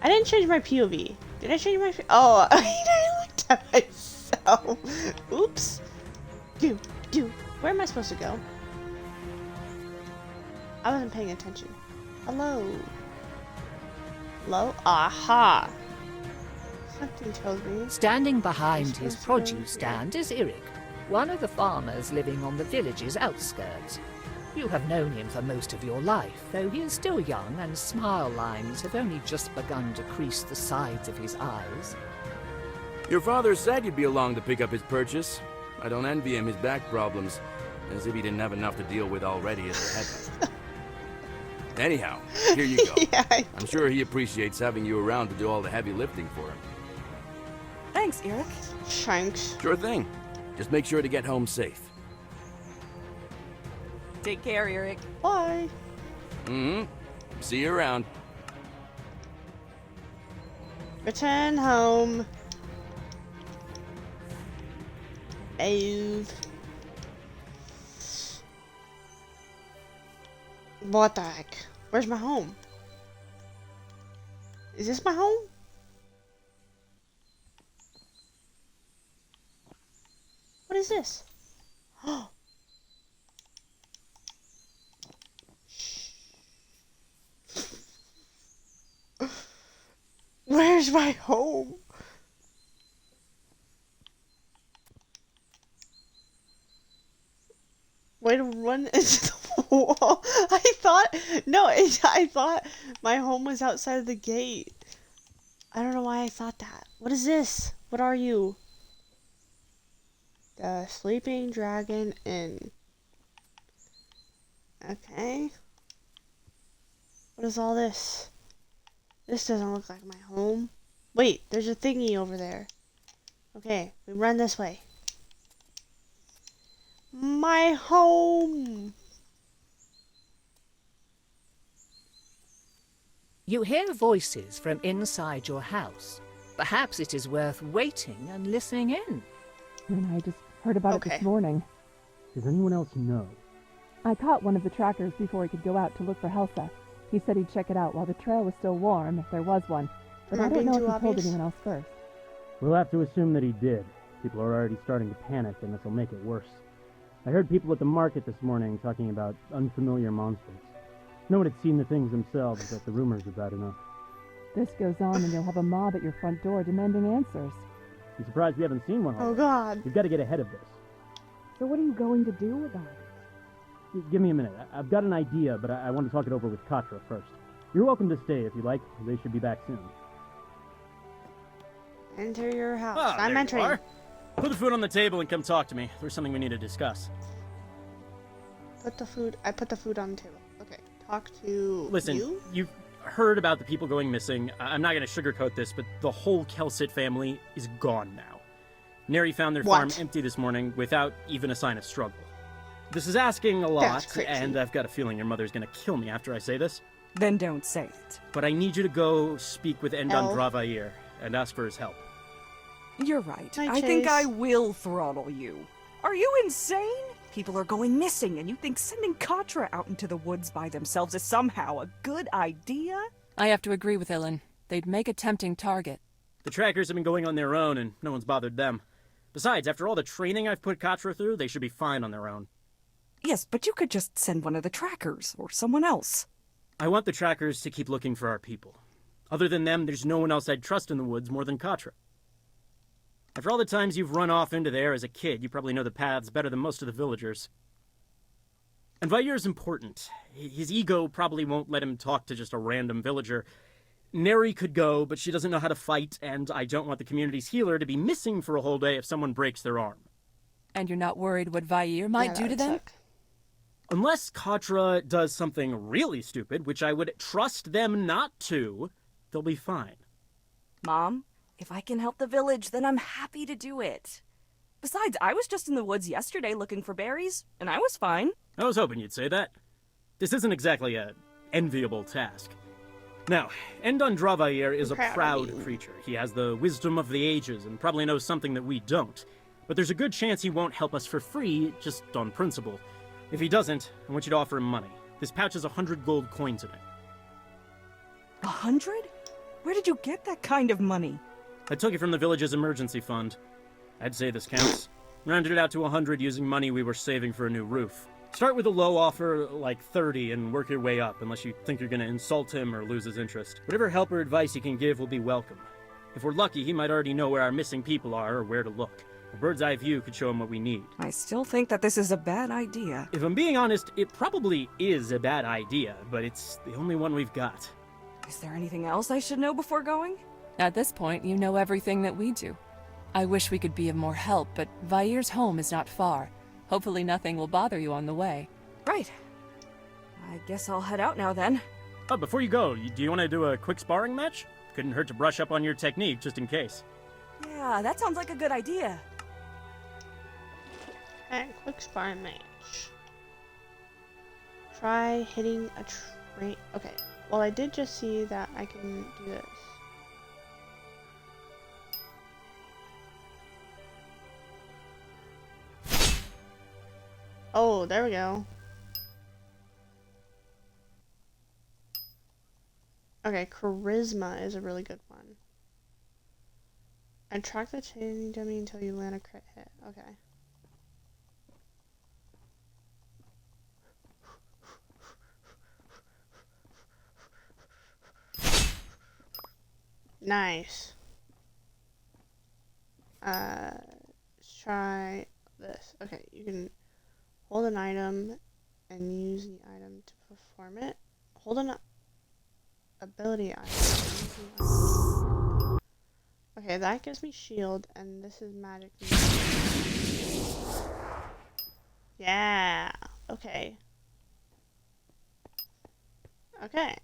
[SPEAKER 1] I didn't change my POV. Did I change my Oh, I looked at myself. Oops. Dude. Where am I supposed to go? I wasn't paying attention. Hello. Aha. Something tells me.
[SPEAKER 4] Standing behind his produce stand is Eric, one of the farmers living on the village's outskirts. You have known him for most of your life, though he is still young and smile lines have only just begun to crease the sides of his eyes.
[SPEAKER 5] Your father said you'd be along to pick up his purchase. I don't envy him his back problems, as if he didn't have enough to deal with already as a head. Anyhow, here you go.
[SPEAKER 1] Yeah,
[SPEAKER 5] I'm sure he appreciates having you around to do all the heavy lifting for him.
[SPEAKER 6] Thanks, Eric.
[SPEAKER 1] Shanks.
[SPEAKER 5] Sure thing. Just make sure to get home safe.
[SPEAKER 6] Take care, Eric.
[SPEAKER 1] Bye.
[SPEAKER 5] See you around.
[SPEAKER 1] Return home. Ave. What the heck? Where's my home? Is this my home? What is this? Where's my home? Way to run into the wall. I thought my home was outside of the gate. I don't know why I thought that. What is this? What are you? The Sleeping Dragon Inn. Okay. What is all this? This doesn't look like my home. Wait, there's a thingy over there. Okay, we run this way. My home!
[SPEAKER 4] You hear voices from inside your house. Perhaps it is worth waiting and listening in.
[SPEAKER 7] And I just heard about it
[SPEAKER 1] Okay.
[SPEAKER 7] this morning.
[SPEAKER 8] Does anyone else know?
[SPEAKER 7] I caught one of the trackers before he could go out to look for Helsa. He said he'd check it out while the trail was still warm, if there was one. But
[SPEAKER 1] Am I
[SPEAKER 7] I don't
[SPEAKER 1] being
[SPEAKER 7] know if
[SPEAKER 1] too
[SPEAKER 7] he told
[SPEAKER 1] obvious?
[SPEAKER 7] anyone else first.
[SPEAKER 8] We'll have to assume that he did. People are already starting to panic, and this will make it worse. I heard people at the market this morning talking about unfamiliar monsters. No one had seen the things themselves, but the rumors are bad enough.
[SPEAKER 7] This goes on and you'll have a mob at your front door demanding answers.
[SPEAKER 8] Be surprised we haven't seen one
[SPEAKER 1] Oh
[SPEAKER 8] already.
[SPEAKER 1] god.
[SPEAKER 8] We've got to get ahead of this.
[SPEAKER 7] So what are you going to do about it?
[SPEAKER 8] Give me a minute. I've got an idea, but I want to talk it over with Katra first. You're welcome to stay if you like. They should be back soon.
[SPEAKER 1] Enter your house.
[SPEAKER 9] Ah,
[SPEAKER 1] I'm
[SPEAKER 9] there
[SPEAKER 1] entering.
[SPEAKER 9] you are. Put the food on the table and come talk to me. There's something we need to discuss.
[SPEAKER 1] I put the food on the table. Okay. Talk to
[SPEAKER 9] Listen,
[SPEAKER 1] you?
[SPEAKER 9] you've heard about the people going missing. I'm not going to sugarcoat this, but the whole Kelsit family is gone now. Neri found their farm
[SPEAKER 1] What?
[SPEAKER 9] empty this morning without even a sign of struggle. This is asking a lot,
[SPEAKER 1] That's crazy.
[SPEAKER 9] and I've got a feeling your mother's going to kill me after I say this.
[SPEAKER 6] Then don't say it.
[SPEAKER 9] But I need you to go speak with Endon
[SPEAKER 1] Elle.
[SPEAKER 9] Dravair and ask for his help.
[SPEAKER 6] You're right.
[SPEAKER 1] Hi,
[SPEAKER 6] I think
[SPEAKER 1] Chase.
[SPEAKER 6] I will throttle you. Are you insane? People are going missing, and you think sending Katra out into the woods by themselves is somehow a good idea?
[SPEAKER 10] I have to agree with Ilan. They'd make a tempting target.
[SPEAKER 9] The trackers have been going on their own, and no one's bothered them. Besides, after all the training I've put Katra through, they should be fine on their own.
[SPEAKER 6] Yes, but you could just send one of the trackers, or someone else.
[SPEAKER 9] I want the trackers to keep looking for our people. Other than them, there's no one else I'd trust in the woods more than Katra. After all the times you've run off into there as a kid, you probably know the paths better than most of the villagers. And Vair's important. His ego probably won't let him talk to just a random villager. Neri could go, but she doesn't know how to fight, and I don't want the community's healer to be missing for a whole day if someone breaks their arm.
[SPEAKER 10] And you're not worried what Vair might
[SPEAKER 1] Yeah,
[SPEAKER 10] do
[SPEAKER 1] that
[SPEAKER 10] to
[SPEAKER 1] would
[SPEAKER 10] them?
[SPEAKER 1] suck.
[SPEAKER 9] Unless Katra does something really stupid, which I would trust them not to, they'll be fine.
[SPEAKER 6] Mom, if I can help the village, then I'm happy to do it. Besides, I was just in the woods yesterday looking for berries, and I was fine.
[SPEAKER 9] I was hoping you'd say that. This isn't exactly a enviable task. Now, Endon Dravair is a
[SPEAKER 1] Proud of
[SPEAKER 9] proud
[SPEAKER 1] you.
[SPEAKER 9] creature. He has the wisdom of the ages and probably knows something that we don't. But there's a good chance he won't help us for free, just on principle. If he doesn't, I want you to offer him money. This pouch has 100 gold coins in it.
[SPEAKER 6] 100? Where did you get that kind of money?
[SPEAKER 9] I took it from the village's emergency fund. I'd say this counts. Rounded it out to 100 using money we were saving for a new roof. Start with a low offer, like 30, and work your way up, unless you think you're gonna insult him or lose his interest. Whatever help or advice he can give will be welcome. If we're lucky, he might already know where our missing people are or where to look. A bird's eye view could show him what we need.
[SPEAKER 6] I still think that this is a bad idea.
[SPEAKER 9] If I'm being honest, it probably is a bad idea, but it's the only one we've got.
[SPEAKER 6] Is there anything else I should know before going?
[SPEAKER 10] At this point, you know everything that we do. I wish we could be of more help, but Vair's home is not far. Hopefully nothing will bother you on the way.
[SPEAKER 6] Right. I guess I'll head out now then.
[SPEAKER 9] Oh, before you go, do you want to do a quick sparring match? Couldn't hurt to brush up on your technique, just in case.
[SPEAKER 6] Yeah, that sounds like a good idea.
[SPEAKER 1] Okay, quick sparring match. Try hitting a train. Okay, well I did just see that I can do this. Oh, there we go. Okay, charisma is a really good one. Attract the training dummy until you land a crit hit. Okay. Nice. Let's try this. Okay, you can hold an item and use the item to perform it. Hold an ability item. Okay, that gives me shield, and this is magic. Yeah. Okay. Okay.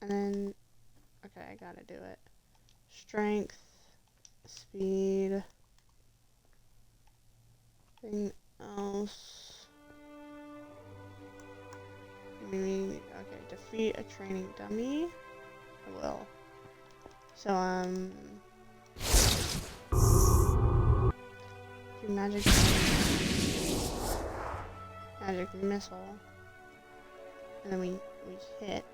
[SPEAKER 1] And then, okay, I gotta do it. Strength, speed, thing else. Maybe, okay, defeat a training dummy. I will. So, do magic missile. And then we hit.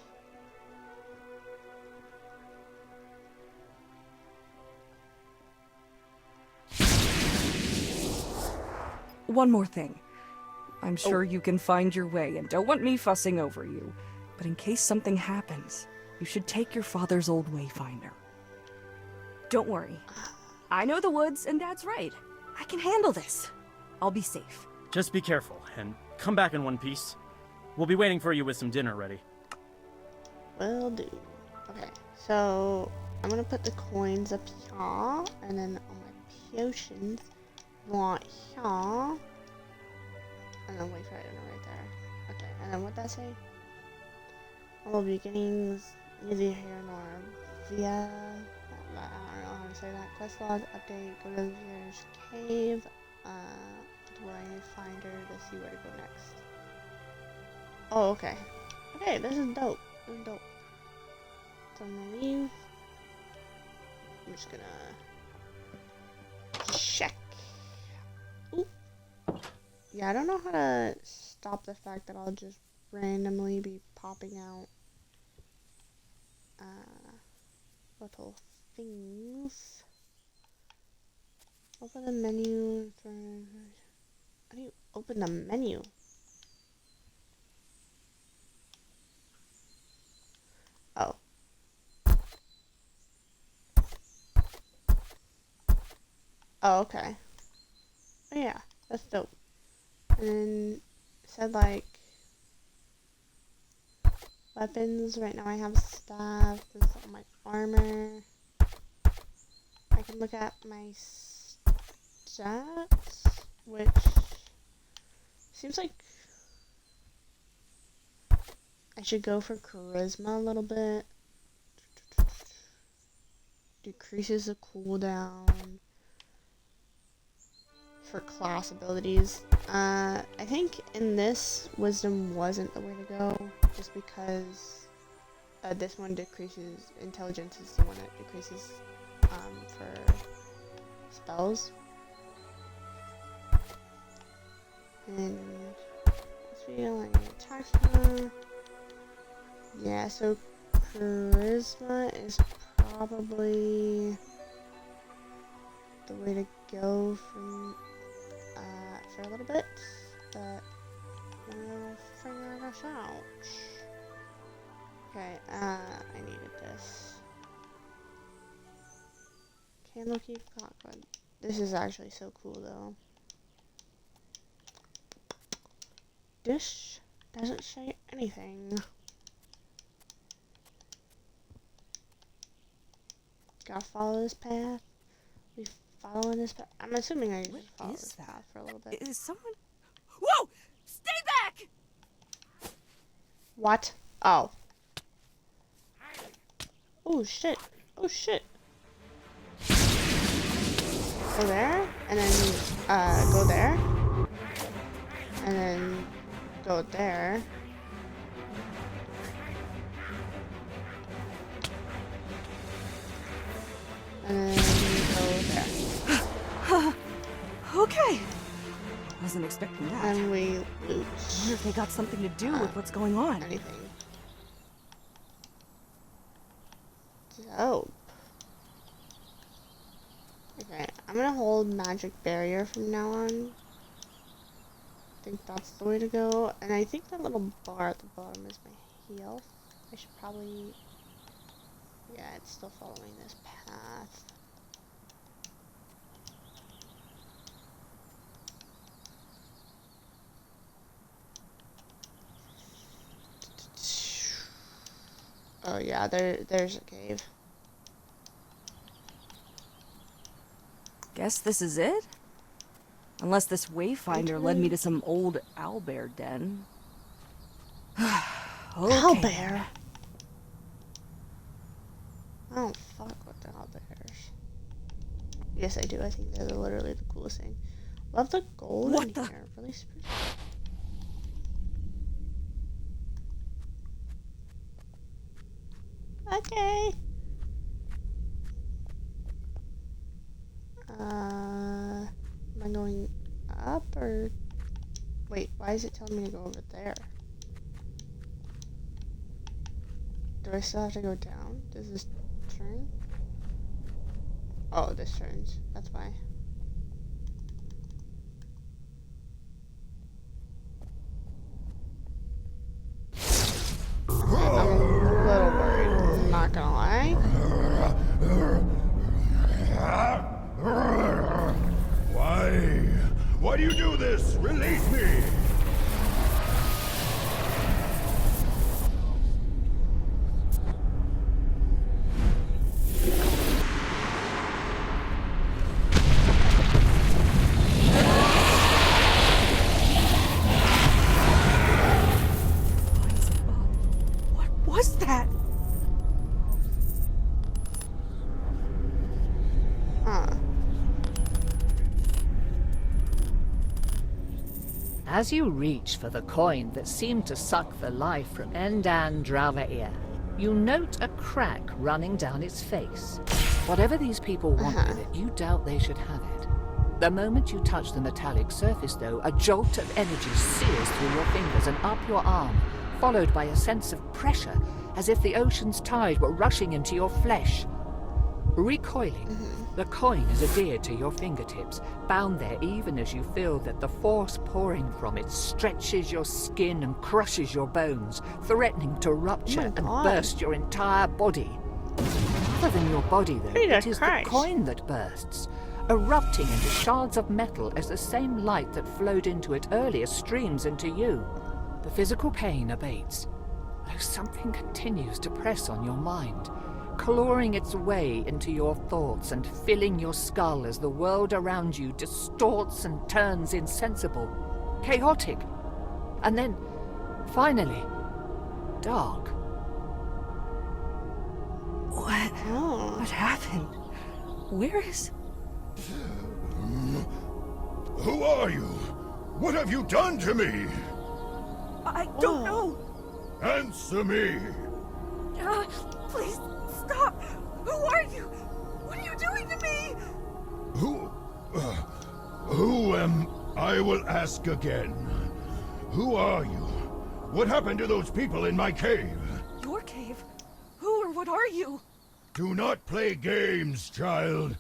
[SPEAKER 6] One more thing. I'm sure you can find your way and don't want me fussing over you. But in case something happens, you should take your father's old wayfinder. Don't worry. I know the woods, and Dad's right. I can handle this. I'll be safe.
[SPEAKER 9] Just be careful, and come back in one piece. We'll be waiting for you with some dinner ready.
[SPEAKER 1] Will do. Okay, so I'm gonna put the coins up here, and then all my potions right here. And then wait for it right there. Okay, and then what'd that say? All beginnings, neither here nor via. I don't know how to say that. Quest log update. Go to the Villager's cave. Do I find her to see where to go next? Oh, okay. Okay, this is dope. This is dope. So I'm gonna leave. I'm just gonna check. Ooh. Yeah, I don't know how to stop the fact that I'll just randomly be popping out little things. Open the menu for. How do you open the menu? Oh. Oh, okay. Oh, yeah, that's dope. And then it said like weapons. Right now I have staff. This is all my armor. I can look at my stats, which seems like I should go for charisma a little bit. Decreases the cooldown for class abilities. I think in this, wisdom wasn't the way to go, just because this one decreases, intelligence is the one that decreases for spells. And let's see, like attack. Yeah, so charisma is probably the way to go for a little bit, but we'll figure this out. Okay, I needed this. Candle key clockwood. This is actually so cool though. This doesn't say anything. Gotta follow this path. We following this path. I'm assuming I just follow this path for a little bit.
[SPEAKER 6] Is someone... Whoa! Stay back!
[SPEAKER 1] What? Oh. Oh shit. Oh shit. Go there, and then go there, and then go there. And then go there.
[SPEAKER 6] Okay. Wasn't expecting that.
[SPEAKER 1] And we loot.
[SPEAKER 6] I wonder if they got something to do with what's going on.
[SPEAKER 1] Anything. Dope. Okay, I'm gonna hold magic barrier from now on. I think that's the way to go. And I think that little bar at the bottom is my heal. I should probably... Yeah, it's still following this path. Oh yeah, there's a cave.
[SPEAKER 6] Guess this is it? Unless this wayfinder led me to some old owlbear den. Okay.
[SPEAKER 1] Owlbear? I don't fuck with the owlbears. Yes, I do. I think they're literally the coolest thing. Love the gold in here. Really super. Okay. Am I going up or... Wait, why is it telling me to go over there? Do I still have to go down? Does this turn? Oh, this turns. That's why. I'm a little worried, I'm not gonna lie.
[SPEAKER 2] Why do you do this? Release me!
[SPEAKER 6] What was that?
[SPEAKER 1] Huh.
[SPEAKER 4] As you reach for the coin that seemed to suck the life from Endan Dravair, you note a crack running down its face. Whatever these people want with it, you doubt they should have it. The moment you touch the metallic surface, though, a jolt of energy sears through your fingers and up your arm, followed by a sense of pressure, as if the ocean's tide were rushing into your flesh. Recoiling, the coin is adhered to your fingertips, bound there even as you feel that the force pouring from it stretches your skin and crushes your bones, threatening to rupture and burst your entire body. Other than your body, though, it is the coin that bursts, erupting into shards of metal as the same light that flowed into it earlier streams into you. The physical pain abates, though something continues to press on your mind, clawing its way into your thoughts and filling your skull as the world around you distorts and turns insensible, chaotic, and then, finally, dark.
[SPEAKER 6] What happened? Where is...
[SPEAKER 2] Who are you? What have you done to me?
[SPEAKER 6] I don't know.
[SPEAKER 2] Answer me!
[SPEAKER 6] Please, stop! Who are you? What are you doing to me?
[SPEAKER 2] Who am... I will ask again. Who are you? What happened to those people in my cave?
[SPEAKER 6] Your cave? Who or what are you?
[SPEAKER 2] Do not play games, child.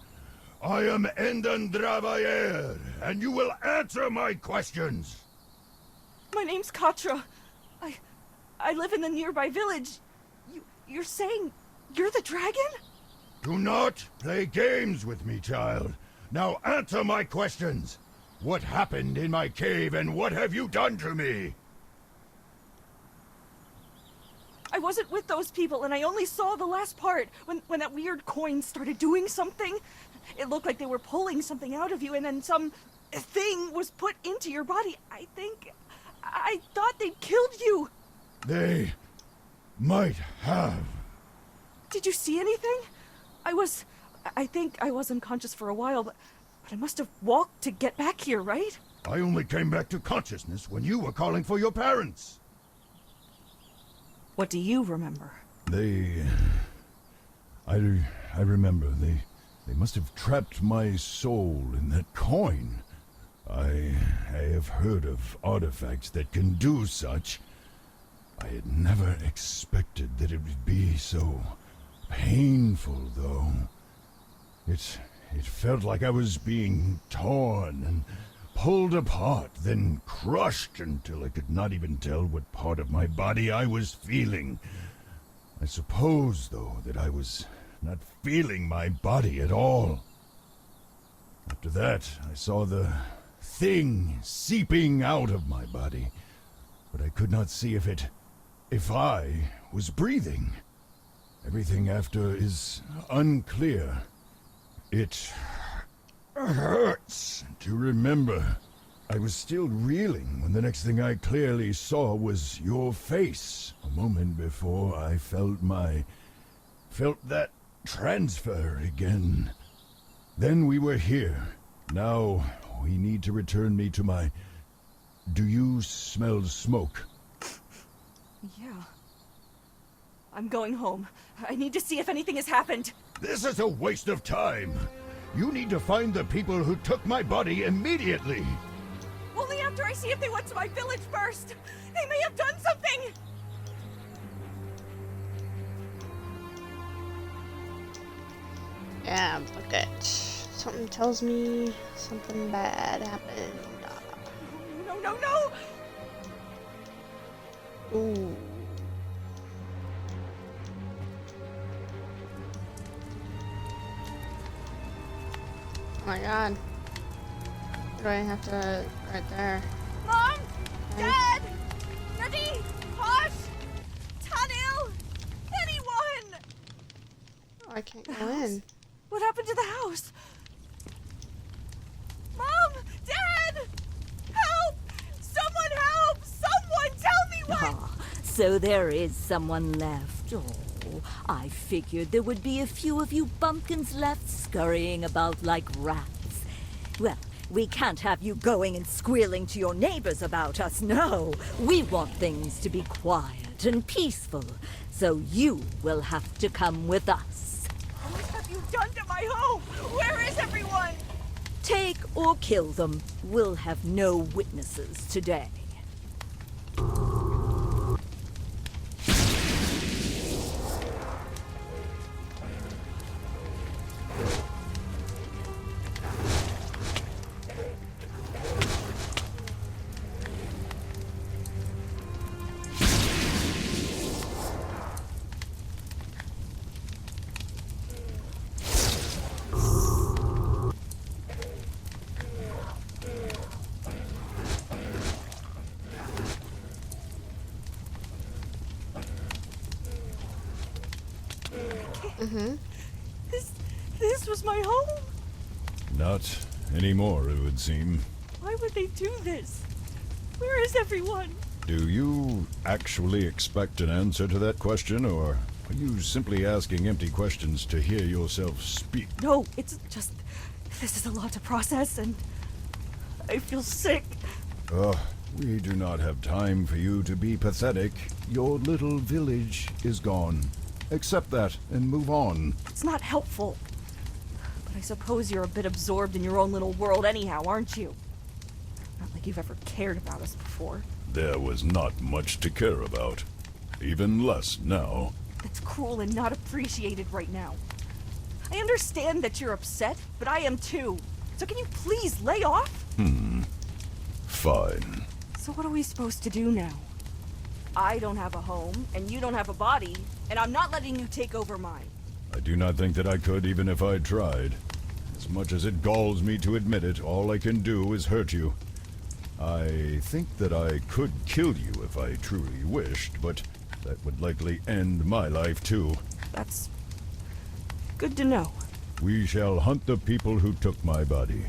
[SPEAKER 2] I am Endan Dravair, and you will answer my questions.
[SPEAKER 6] My name's Katra. I live in the nearby village. You're saying you're the dragon?
[SPEAKER 2] Do not play games with me, child. Now answer my questions. What happened in my cave, and what have you done to me?
[SPEAKER 6] I wasn't with those people, and I only saw the last part, when that weird coin started doing something. It looked like they were pulling something out of you, and then some thing was put into your body. I thought they'd killed you.
[SPEAKER 2] They might have.
[SPEAKER 6] Did you see anything? I think I was unconscious for a while, But I must have walked to get back here, right?
[SPEAKER 11] I only came back to consciousness when you were calling for your parents.
[SPEAKER 6] What do you remember?
[SPEAKER 11] I remember. They must have trapped my soul in that coin. I have heard of artifacts that can do such. I had never expected that it would be so painful, though. It felt like I was being torn and pulled apart, then crushed until I could not even tell what part of my body I was feeling. I suppose, though, that I was not feeling my body at all. After that, I saw the thing seeping out of my body, but I could not see if I was breathing. Everything after is unclear. It hurts to remember. I was still reeling when the next thing I clearly saw was your face. A moment before I felt that transfer again. Then we were here. Now we need to return me to my... Do you smell smoke?
[SPEAKER 6] Yeah. I'm going home. I need to see if anything has happened.
[SPEAKER 11] This is a waste of time. You need to find the people who took my body immediately.
[SPEAKER 6] Only after I see if they went to my village first. They may have done something.
[SPEAKER 1] Yeah, look at. Something tells me something bad happened.
[SPEAKER 6] No, no, no!
[SPEAKER 1] Ooh. Oh my god. What do I have to... right there?
[SPEAKER 6] Mom!
[SPEAKER 1] Okay.
[SPEAKER 6] Dad! Nadi! Posh! Tanil! Anyone!
[SPEAKER 1] Oh, I can't go in.
[SPEAKER 6] What happened to the house? Mom! Dad! Help! Someone help! Someone tell me what!
[SPEAKER 12] Ah, so there is someone left. Oh, I figured there would be a few of you bumpkins left scurrying about like rats. Well, we can't have you going and squealing to your neighbors about us, no. We want things to be quiet and peaceful, so you will have to come with us.
[SPEAKER 6] What have you done to my home? Where is everyone?
[SPEAKER 12] Take or kill them. We'll have no witnesses today.
[SPEAKER 6] This was my home.
[SPEAKER 11] Not anymore, it would seem.
[SPEAKER 6] Why would they do this? Where is everyone?
[SPEAKER 11] Do you actually expect an answer to that question, or are you simply asking empty questions to hear yourself speak?
[SPEAKER 6] No, it's just... This is a lot to process, and... I feel sick.
[SPEAKER 11] We do not have time for you to be pathetic. Your little village is gone. Accept that and move on.
[SPEAKER 6] It's not helpful. But I suppose you're a bit absorbed in your own little world anyhow, aren't you? Not like you've ever cared about us before.
[SPEAKER 11] There was not much to care about. Even less now.
[SPEAKER 6] That's cruel and not appreciated right now. I understand that you're upset, but I am too. So can you please lay off?
[SPEAKER 11] Fine.
[SPEAKER 6] So what are we supposed to do now? I don't have a home, and you don't have a body, and I'm not letting you take over mine.
[SPEAKER 11] I do not think that I could, even if I tried. As much as it galls me to admit it, all I can do is hurt you. I think that I could kill you if I truly wished, but that would likely end my life too.
[SPEAKER 6] That's good to know.
[SPEAKER 11] We shall hunt the people who took my body.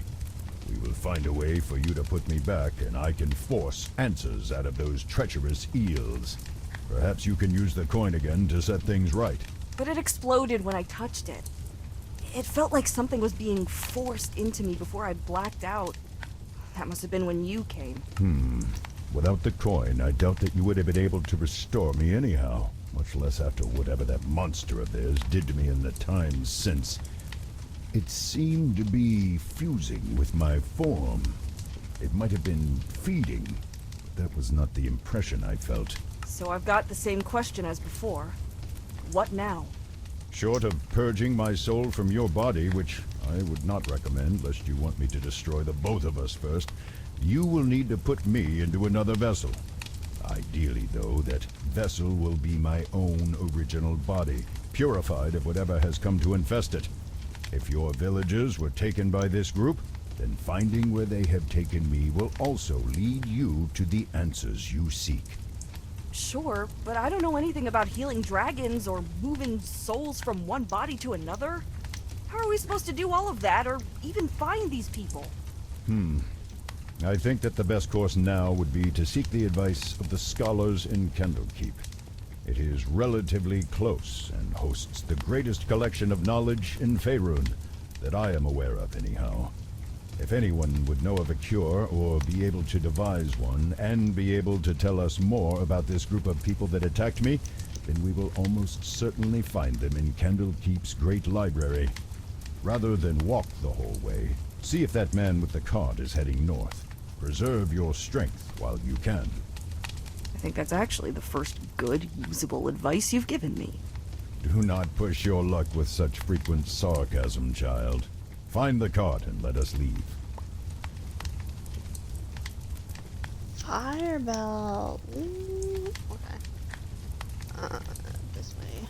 [SPEAKER 11] We will find a way for you to put me back, and I can force answers out of those treacherous eels. Perhaps you can use the coin again to set things right.
[SPEAKER 6] But it exploded when I touched it. It felt like something was being forced into me before I blacked out. That must have been when you came.
[SPEAKER 11] Without the coin, I doubt that you would have been able to restore me anyhow, much less after whatever that monster of theirs did to me in the times since. It seemed to be fusing with my form. It might have been feeding, but that was not the impression I felt.
[SPEAKER 6] So I've got the same question as before. What now?
[SPEAKER 11] Short of purging my soul from your body, which I would not recommend lest you want me to destroy the both of us first, you will need to put me into another vessel. Ideally, though, that vessel will be my own original body, purified of whatever has come to infest it. If your villagers were taken by this group, then finding where they have taken me will also lead you to the answers you seek.
[SPEAKER 6] Sure, but I don't know anything about healing dragons or moving souls from one body to another. How are we supposed to do all of that, or even find these people?
[SPEAKER 11] I think that the best course now would be to seek the advice of the scholars in Candlekeep. It is relatively close and hosts the greatest collection of knowledge in Faerun that I am aware of anyhow. If anyone would know of a cure or be able to devise one and be able to tell us more about this group of people that attacked me, then we will almost certainly find them in Candlekeep's great library. Rather than walk the whole way, see if that man with the cart is heading north. Preserve your strength while you can.
[SPEAKER 6] I think that's actually the first good, usable advice you've given me.
[SPEAKER 11] Do not push your luck with such frequent sarcasm, child. Find the cart and let us leave.
[SPEAKER 1] Firebell. Okay. This way.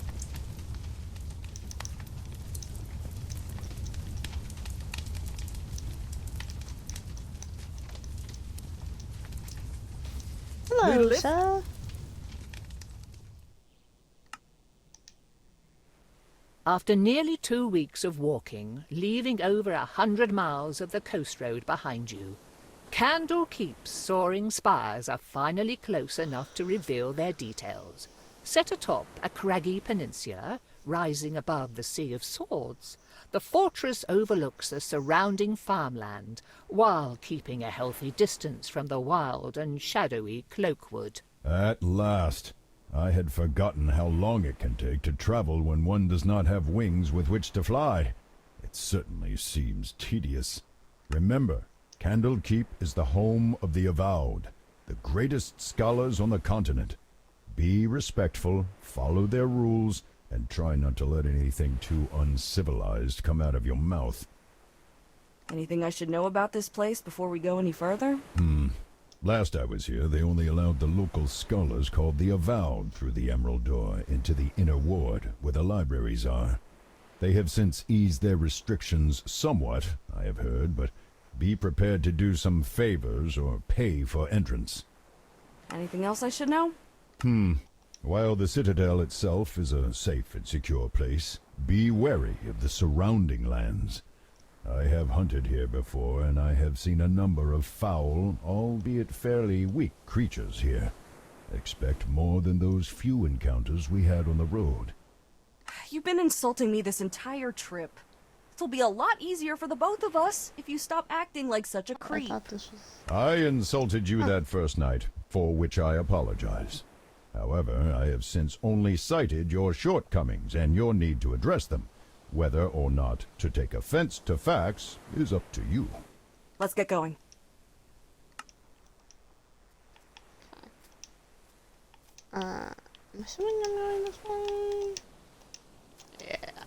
[SPEAKER 1] Hello, sir.
[SPEAKER 4] After nearly 2 weeks of walking, leaving over 100 miles of the coast road behind you, Candlekeep's soaring spires are finally close enough to reveal their details. Set atop a craggy peninsula, rising above the Sea of Swords, the fortress overlooks the surrounding farmland, while keeping a healthy distance from the wild and shadowy Cloakwood.
[SPEAKER 11] At last. I had forgotten how long it can take to travel when one does not have wings with which to fly. It certainly seems tedious. Remember, Candlekeep is the home of the Avowed, the greatest scholars on the continent. Be respectful, follow their rules, and try not to let anything too uncivilized come out of your mouth.
[SPEAKER 6] Anything I should know about this place before we go any further?
[SPEAKER 11] Last I was here, they only allowed the local scholars called the Avowed through the Emerald Door into the inner ward, where the libraries are. They have since eased their restrictions somewhat, I have heard, but be prepared to do some favors or pay for entrance.
[SPEAKER 6] Anything else I should know?
[SPEAKER 11] While the Citadel itself is a safe and secure place, be wary of the surrounding lands. I have hunted here before, and I have seen a number of foul, albeit fairly weak creatures here. Expect more than those few encounters we had on the road.
[SPEAKER 6] You've been insulting me this entire trip. It'll be a lot easier for the both of us if you stop acting like such a
[SPEAKER 1] I
[SPEAKER 6] creep.
[SPEAKER 1] thought this was...
[SPEAKER 11] I insulted you that first night, for which I apologize. However, I have since only cited your shortcomings and your need to address them. Whether or not to take offense to facts is up to you.
[SPEAKER 6] Let's get going.
[SPEAKER 1] I'm assuming I'm going this way. Yeah.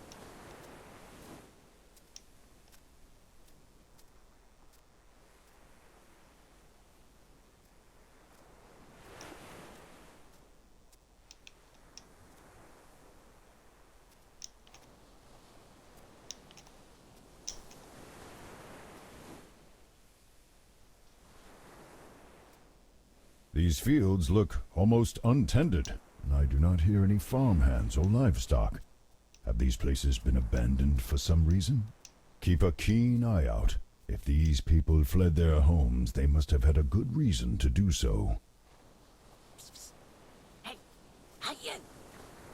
[SPEAKER 11] These fields look almost untended, and I do not hear any farmhands or livestock. Have these places been abandoned for some reason? Keep a keen eye out. If these people fled their homes, they must have had a good reason to do so.
[SPEAKER 12] Hey, you!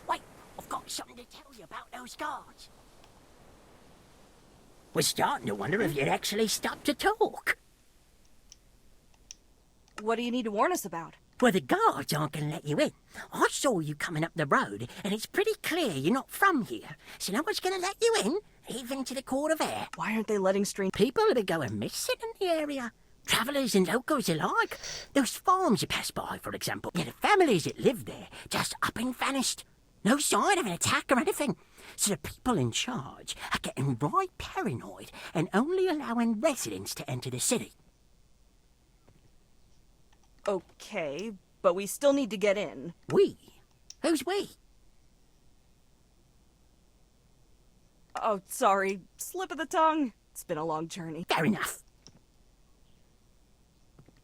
[SPEAKER 12] Wait, I've got something to tell you about those guards.
[SPEAKER 13] We're starting to wonder if you'd actually stop to talk.
[SPEAKER 6] What do you need to warn us about?
[SPEAKER 13] Well, the guards aren't going to let you in. I saw you coming up the road, and it's pretty clear you're not from here. So no one's going to let you in, even to the Court of Air.
[SPEAKER 6] Why aren't they letting strange
[SPEAKER 13] people that are going missing in the area? Travellers and locals alike. Those farms you pass by, for example. Yeah, the families that live there just up and vanished. No sign of an attack or anything. So the people in charge are getting right paranoid and only allowing residents to enter the city.
[SPEAKER 6] Okay, but we still need to get in.
[SPEAKER 13] We? Who's we?
[SPEAKER 6] Oh, sorry. Slip of the tongue. It's been a long journey.
[SPEAKER 13] Fair enough.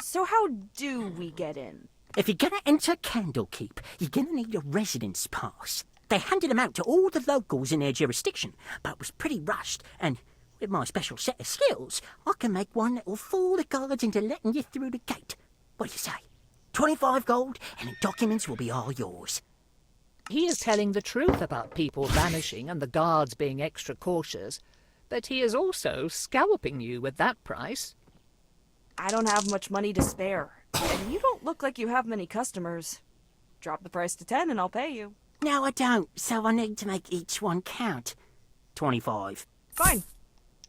[SPEAKER 6] So how do we get in?
[SPEAKER 13] If you're gonna enter Candlekeep, you're gonna need a residence pass. They handed them out to all the locals in their jurisdiction, but it was pretty rushed, and with my special set of skills, I can make one that will fool the guards into letting you through the gate. What do you say? 25 gold, and the documents will be all yours.
[SPEAKER 4] He is telling the truth about people vanishing and the guards being extra cautious, but he is also scalping you with that price.
[SPEAKER 6] I don't have much money to spare, and you don't look like you have many customers. Drop the price to 10 and I'll pay you.
[SPEAKER 13] No, I don't, so I need to make each one count. 25.
[SPEAKER 6] Fine.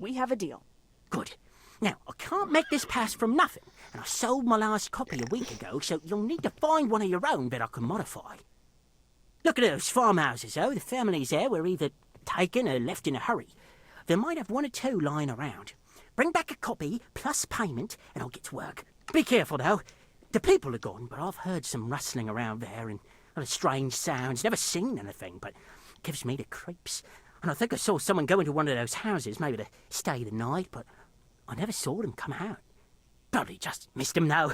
[SPEAKER 6] We have a deal.
[SPEAKER 13] Good. Now, I can't make this pass from nothing, and I sold my last copy a week ago, so you'll need to find one of your own that I can modify. Look at those farmhouses, though. The families there were either taken or left in a hurry. There might have one or two lying around. Bring back a copy, plus payment, and I'll get to work. Be careful, though. The people are gone, but I've heard some rustling around there and other strange sounds. Never seen anything, but it gives me the creeps. And I think I saw someone go into one of those houses, maybe to stay the night, but I never saw them come out. Probably just missed them, though.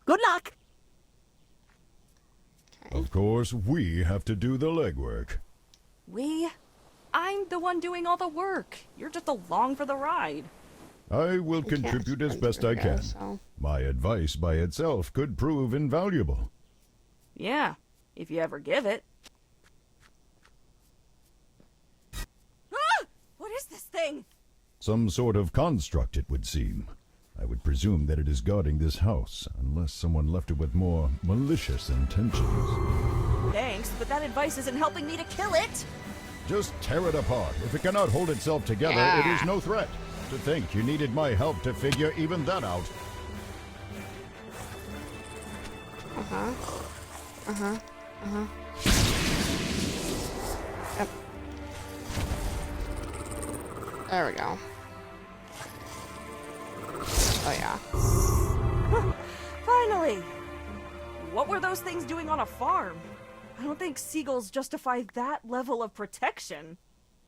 [SPEAKER 13] Good luck!
[SPEAKER 11] Of course, we have to do the legwork.
[SPEAKER 6] We? I'm the one doing all the work. You're just along for the ride.
[SPEAKER 11] I will contribute as best I can. My advice by itself could prove invaluable.
[SPEAKER 6] Yeah, if you ever give it. Ah! What is this thing?
[SPEAKER 11] Some sort of construct, it would seem. I would presume that it is guarding this house, unless someone left it with more malicious intentions.
[SPEAKER 6] Thanks, but that advice isn't helping me to kill it.
[SPEAKER 11] Just tear it apart. If it cannot hold itself together, it is no threat. To think you needed my help to figure even that out.
[SPEAKER 1] Yep. There we go. Oh yeah.
[SPEAKER 6] Finally! What were those things doing on a farm? I don't think seagulls justify that level of protection.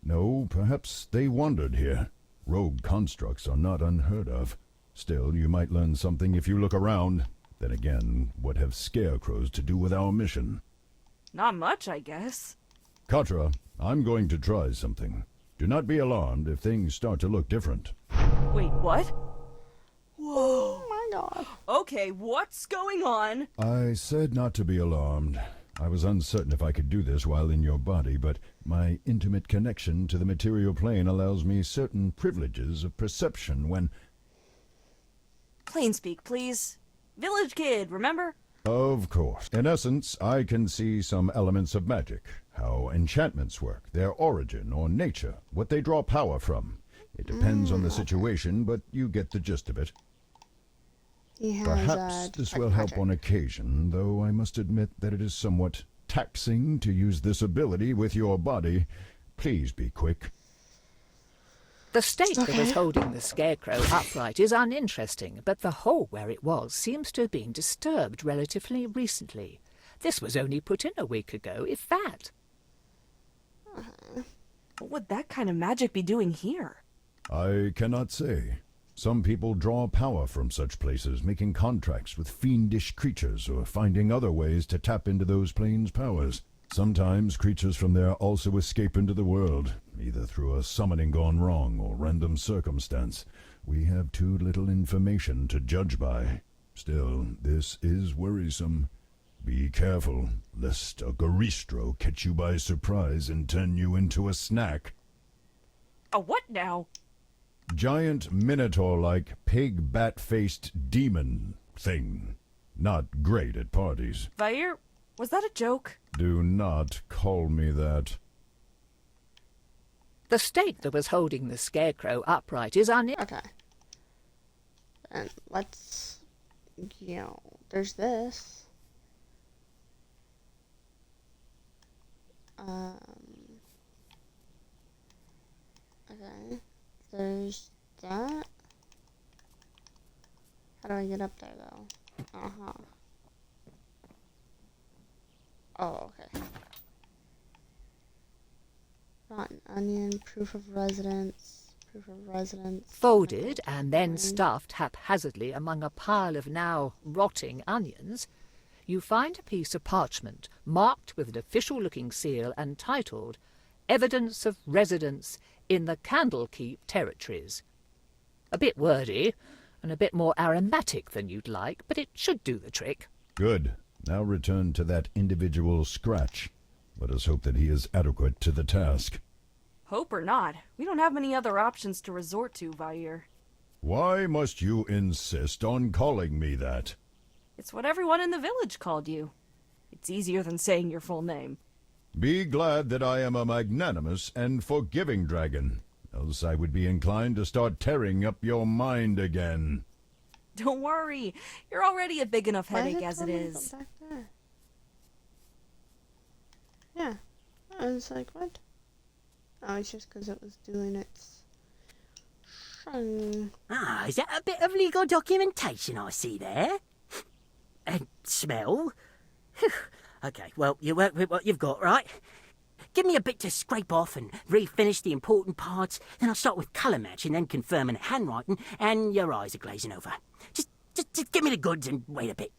[SPEAKER 11] No, perhaps they wandered here. Rogue constructs are not unheard of. Still, you might learn something if you look around. Then again, what have scarecrows to do with our mission?
[SPEAKER 6] Not much, I guess.
[SPEAKER 11] Katra, I'm going to try something. Do not be alarmed if things start to look different.
[SPEAKER 6] Wait, what? Whoa.
[SPEAKER 1] Oh my god.
[SPEAKER 6] Okay, what's going on?
[SPEAKER 11] I said not to be alarmed. I was uncertain if I could do this while in your body, but my intimate connection to the material plane allows me certain privileges of perception when...
[SPEAKER 6] Plain speak, please. Village kid, remember?
[SPEAKER 11] Of course. In essence, I can see some elements of magic, how enchantments work, their origin or nature, what they draw power from. It depends on the situation, but you get the gist of it. Perhaps this will help on occasion, though I must admit that it is somewhat taxing to use this ability with your body. Please be quick.
[SPEAKER 4] The stake that is holding the scarecrow upright is uninteresting, but the hole where it was seems to have been disturbed relatively recently. This was only put in a week ago, if that.
[SPEAKER 6] What would that kind of magic be doing here?
[SPEAKER 11] I cannot say. Some people draw power from such places, making contracts with fiendish creatures or finding other ways to tap into those planes' powers. Sometimes creatures from there also escape into the world, either through a summoning gone wrong or random circumstance. We have too little information to judge by. Still, this is worrisome. Be careful, lest a Garistro catch you by surprise and turn you into a snack.
[SPEAKER 6] A what now?
[SPEAKER 11] Giant minotaur-like pig bat-faced demon thing. Not great at parties.
[SPEAKER 6] Vair, was that a joke?
[SPEAKER 11] Do not call me that.
[SPEAKER 4] The stake that was holding the scarecrow upright is
[SPEAKER 1] Okay. And let's, there's this. Okay. There's that. How do I get up there, though? Uh-huh. Oh, okay. Rotten onion, proof of residence,
[SPEAKER 4] folded and then stuffed haphazardly among a pile of now rotting onions, you find a piece of parchment marked with an official-looking seal and titled Evidence of Residence in the Candlekeep Territories. A bit wordy and a bit more aromatic than you'd like, but it should do the trick.
[SPEAKER 11] Good. Now return to that individual Scratch. Let us hope that he is adequate to the task.
[SPEAKER 6] Hope or not, we don't have many other options to resort to, Vair.
[SPEAKER 11] Why must you insist on calling me that?
[SPEAKER 6] It's what everyone in the village called you. It's easier than saying your full name.
[SPEAKER 11] Be glad that I am a magnanimous and forgiving dragon, else I would be inclined to start tearing up your mind again.
[SPEAKER 6] Don't worry, you're already a big enough headache as it is.
[SPEAKER 1] Back there? Yeah. I was like, what? Oh, it's just because it was doing its shung.
[SPEAKER 13] Ah, is that a bit of legal documentation I see there? And smell? Whew. Okay, well, you work with what you've got, right? Give me a bit to scrape off and refinish the important parts, then I'll start with colour matching, then confirming the handwriting, and your eyes are glazing over. Just give me the goods and wait a bit.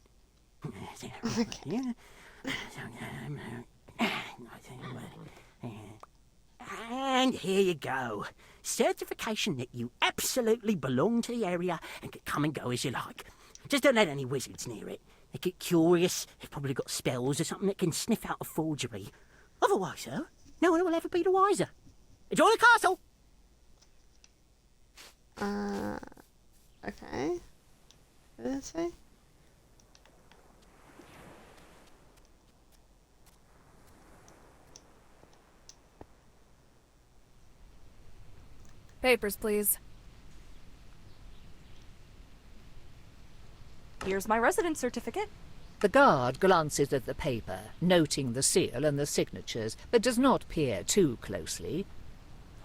[SPEAKER 13] And here you go. Certification that you absolutely belong to the area and can come and go as you like. Just don't let any wizards near it. They get curious. They've probably got spells or something that can sniff out a forgery. Otherwise, though, no one will ever be the wiser. Enjoy the castle!
[SPEAKER 1] Okay. What did it say?
[SPEAKER 10] Papers, please.
[SPEAKER 6] Here's my residence certificate.
[SPEAKER 4] The guard glances at the paper, noting the seal and the signatures, but does not peer too closely.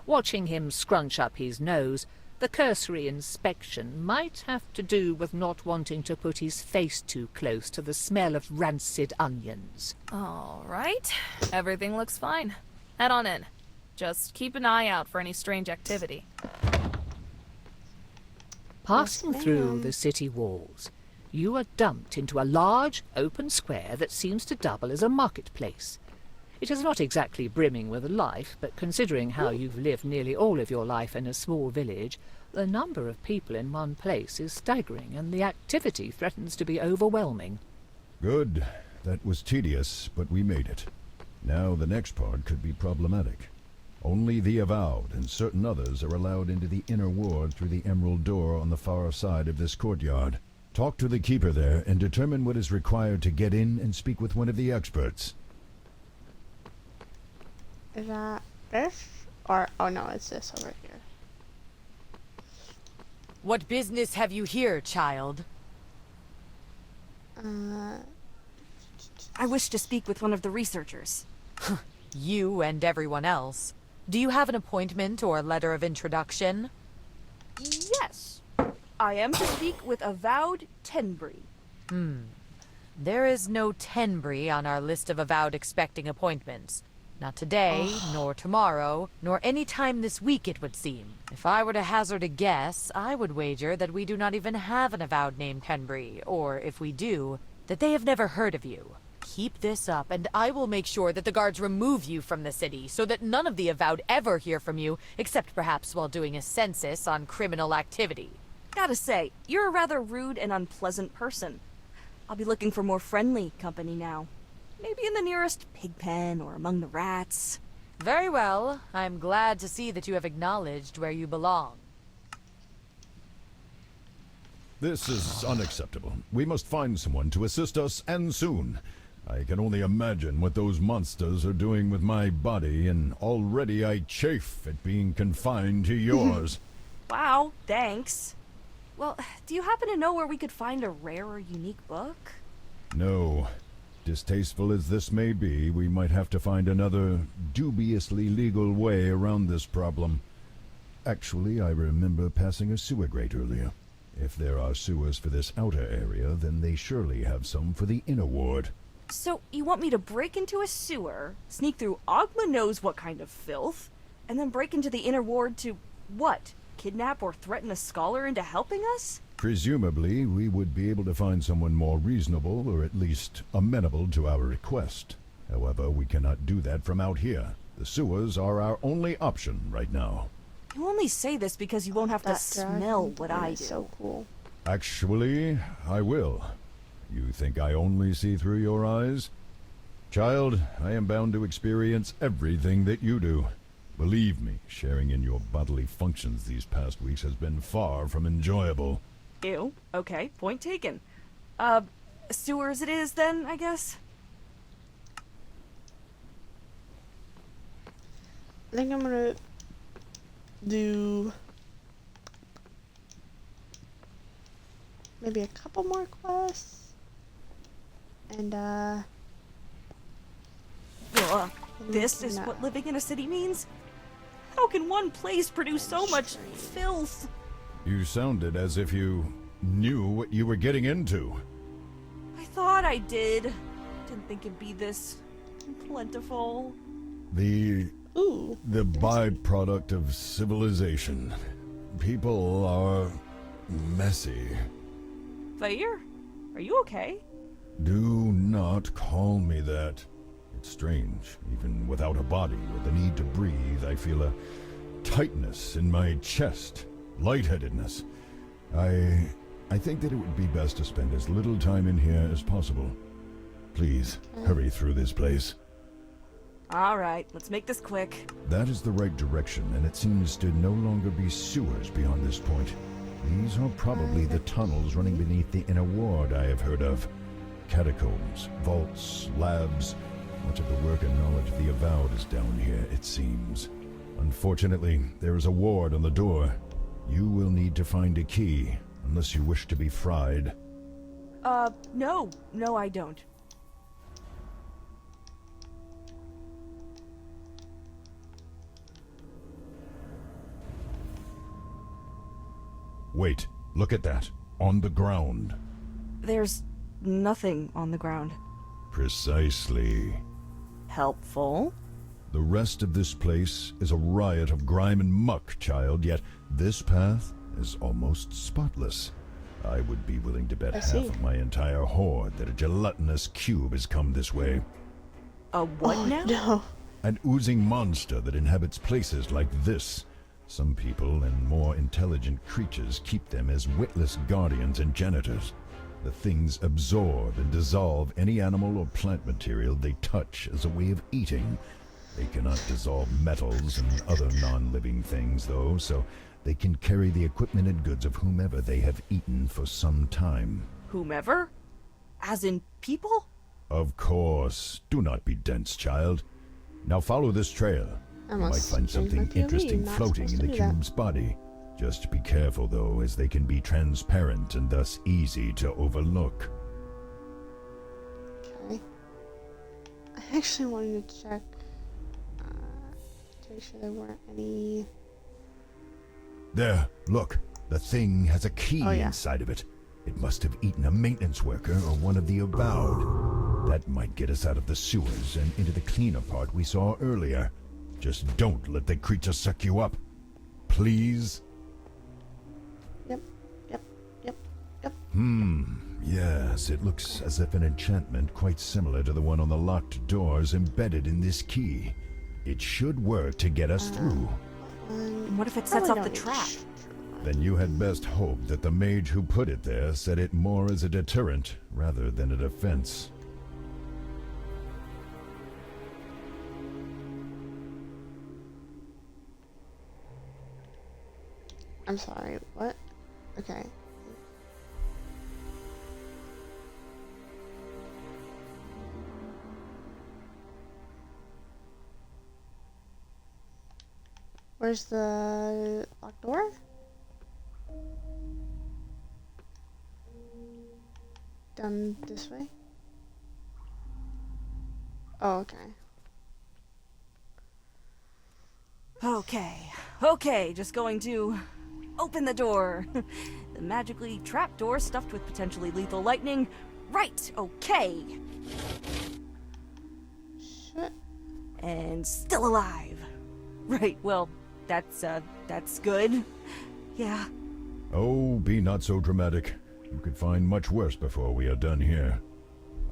[SPEAKER 4] Watching him scrunch up his nose, the cursory inspection might have to do with not wanting to put his face too close to the smell of rancid onions.
[SPEAKER 10] All right. Everything looks fine. Head on in. Just keep an eye out for any strange activity.
[SPEAKER 4] Passing through the city walls, you are dumped into a large, open square that seems to double as a marketplace. It is not exactly brimming with life, but considering how you've lived nearly all of your life in a small village, the number of people in one place is staggering, and the activity threatens to be overwhelming.
[SPEAKER 11] Good. That was tedious, but we made it. Now the next part could be problematic. Only the Avowed and certain others are allowed into the inner ward through the emerald door on the far side of this courtyard. Talk to the keeper there and determine what is required to get in and speak with one of the experts.
[SPEAKER 1] Is that this? Or, oh no, it's this over here.
[SPEAKER 14] What business have you here, child?
[SPEAKER 6] I wish to speak with one of the researchers.
[SPEAKER 14] You and everyone else. Do you have an appointment or letter of introduction?
[SPEAKER 6] Yes. I am to speak with Avowed Tenbury.
[SPEAKER 14] There is no Tenbury on our list of Avowed expecting appointments. Not today, nor tomorrow, nor any time this week, it would seem. If I were to hazard a guess, I would wager that we do not even have an Avowed named Tenbury, or if we do, that they have never heard of you. Keep this up, and I will make sure that the guards remove you from the city, so that none of the Avowed ever hear from you, except perhaps while doing a census on criminal activity.
[SPEAKER 6] Gotta say, you're a rather rude and unpleasant person. I'll be looking for more friendly company now. Maybe in the nearest pig pen or among the rats.
[SPEAKER 14] Very well. I'm glad to see that you have acknowledged where you belong.
[SPEAKER 11] This is unacceptable. We must find someone to assist us, and soon. I can only imagine what those monsters are doing with my body, and already I chafe at being confined to yours.
[SPEAKER 6] Wow, thanks. Well, do you happen to know where we could find a rare or unique book?
[SPEAKER 11] No. Distasteful as this may be, we might have to find another dubiously legal way around this problem. Actually, I remember passing a sewer grate earlier. If there are sewers for this outer area, then they surely have some for the inner ward.
[SPEAKER 6] So, you want me to break into a sewer, sneak through Ogma knows what kind of filth, and then break into the inner ward to, what? Kidnap or threaten a scholar into helping us?
[SPEAKER 11] Presumably, we would be able to find someone more reasonable, or at least amenable to our request. However, we cannot do that from out here. The sewers are our only option right now.
[SPEAKER 6] You only say this because you won't have to
[SPEAKER 1] That
[SPEAKER 6] smell
[SPEAKER 1] dragon
[SPEAKER 6] what I do.
[SPEAKER 1] is so cool.
[SPEAKER 11] Actually, I will. You think I only see through your eyes? Child, I am bound to experience everything that you do. Believe me, sharing in your bodily functions these past weeks has been far from enjoyable.
[SPEAKER 6] Ew. Okay, point taken. Sewers it is then, I guess?
[SPEAKER 1] I think I'm gonna do maybe a couple more quests. And,
[SPEAKER 6] Ugh. This is what living in a city means? How can one place produce so much filth?
[SPEAKER 11] You sounded as if you knew what you were getting into.
[SPEAKER 6] I thought I did. Didn't think it'd be this plentiful.
[SPEAKER 11] The byproduct of civilization. People are messy.
[SPEAKER 6] Vair, are you okay?
[SPEAKER 11] Do not call me that. It's strange. Even without a body or the need to breathe, I feel a tightness in my chest. Lightheadedness. I think that it would be best to spend as little time in here as possible. Please, hurry through this place.
[SPEAKER 6] Alright, let's make this quick.
[SPEAKER 11] That is the right direction, and it seems to no longer be sewers beyond this point. These are probably the tunnels running beneath the inner ward I have heard of. Catacombs, vaults, labs. Much of the work and knowledge of the Avowed is down here, it seems. Unfortunately, there is a ward on the door. You will need to find a key, unless you wish to be fried.
[SPEAKER 6] No, I don't.
[SPEAKER 11] Wait, look at that. On the ground.
[SPEAKER 6] There's nothing on the ground.
[SPEAKER 11] Precisely.
[SPEAKER 6] Helpful?
[SPEAKER 11] The rest of this place is a riot of grime and muck, child, yet this path is almost spotless. I would be willing to bet half of my entire horde that a gelatinous cube has come this way.
[SPEAKER 6] A what now?
[SPEAKER 1] No.
[SPEAKER 11] An oozing monster that inhabits places like this. Some people and more intelligent creatures keep them as witless guardians and janitors. The things absorb and dissolve any animal or plant material they touch as a way of eating. They cannot dissolve metals and other non-living things, though, so they can carry the equipment and goods of whomever they have eaten for some time.
[SPEAKER 6] Whomever? As in people?
[SPEAKER 11] Of course. Do not be dense, child. Now follow this trail. You might find something interesting floating in the cube's body. Just be careful, though, as they can be transparent and thus easy to overlook.
[SPEAKER 1] Okay. I actually wanted to check to make sure there weren't any...
[SPEAKER 11] There, look. The thing has a key
[SPEAKER 1] yeah.
[SPEAKER 11] inside of it. It must have eaten a maintenance worker or one of the Avowed. That might get us out of the sewers and into the cleaner part we saw earlier. Just don't let the creature suck you up. Please?
[SPEAKER 1] Yep.
[SPEAKER 11] Yes, it looks as if an enchantment quite similar to the one on the locked door is embedded in this key. It should work to get us through.
[SPEAKER 6] What if it sets off the trap?
[SPEAKER 11] Then you had best hope that the mage who put it there set it more as a deterrent rather than a defense.
[SPEAKER 1] I'm sorry, what? Okay. Where's the locked door? Down this way? Oh, okay.
[SPEAKER 6] Okay, just going to open the door. The magically trapped door stuffed with potentially lethal lightning. Right, okay.
[SPEAKER 1] Shit.
[SPEAKER 6] And still alive. Right, well, that's good. Yeah.
[SPEAKER 11] Oh, be not so dramatic. You could find much worse before we are done here.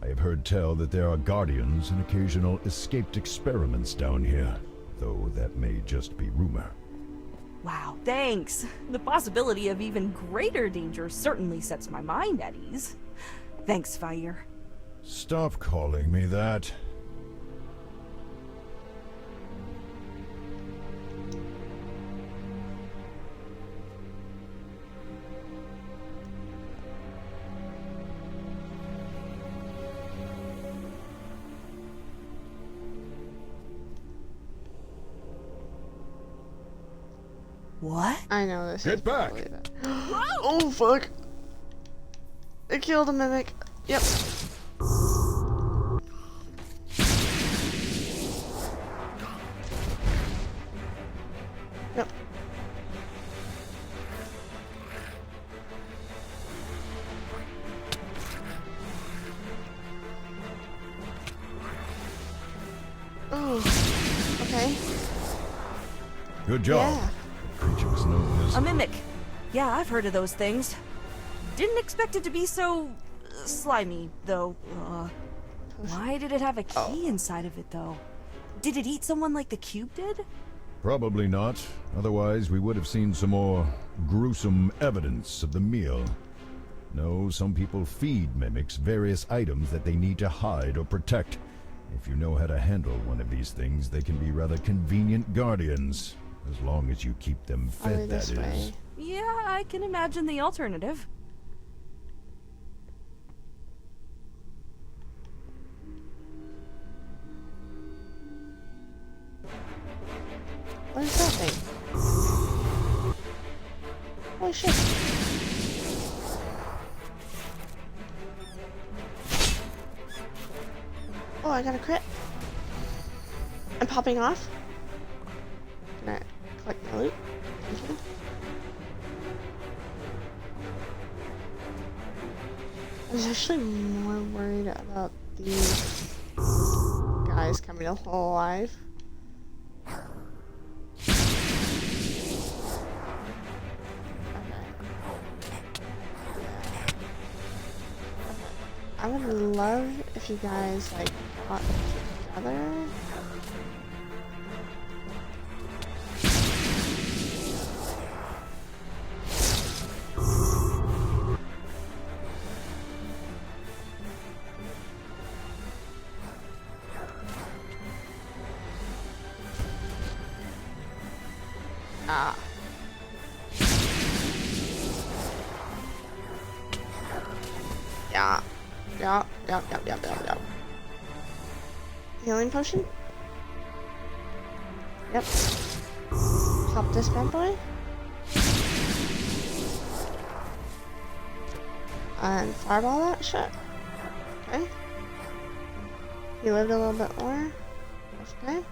[SPEAKER 11] I have heard tell that there are guardians and occasional escaped experiments down here, though that may just be rumor.
[SPEAKER 6] Wow, thanks. The possibility of even greater danger certainly sets my mind at ease. Thanks, Fire.
[SPEAKER 11] Stop calling me that.
[SPEAKER 6] What?
[SPEAKER 1] I know this.
[SPEAKER 11] Get back!
[SPEAKER 1] Oh, fuck. I killed a mimic. Yep. Yep. Oh, okay.
[SPEAKER 11] Good job.
[SPEAKER 1] Yeah.
[SPEAKER 11] Creature was known as
[SPEAKER 6] A mimic. Yeah, I've heard of those things. Didn't expect it to be so slimy, though. Why did it have a key inside of it, though? Did it eat someone like the cube did?
[SPEAKER 11] Probably not. Otherwise, we would have seen some more gruesome evidence of the meal. No, some people feed mimics various items that they need to hide or protect. If you know how to handle one of these things, they can be rather convenient guardians. As long as you keep them fed, that is.
[SPEAKER 6] Yeah, I can imagine the alternative.
[SPEAKER 1] What is that thing? Holy shit. Oh, I got a crit. I'm popping off. Can I collect my loot? Thank you. I was actually more worried about these guys coming alive. I would love if you guys like got together. Ah. Yeah. Yep. Healing potion? Yep. Pop this bad boy. And fireball that shit. Okay. He lived a little bit more. That's okay.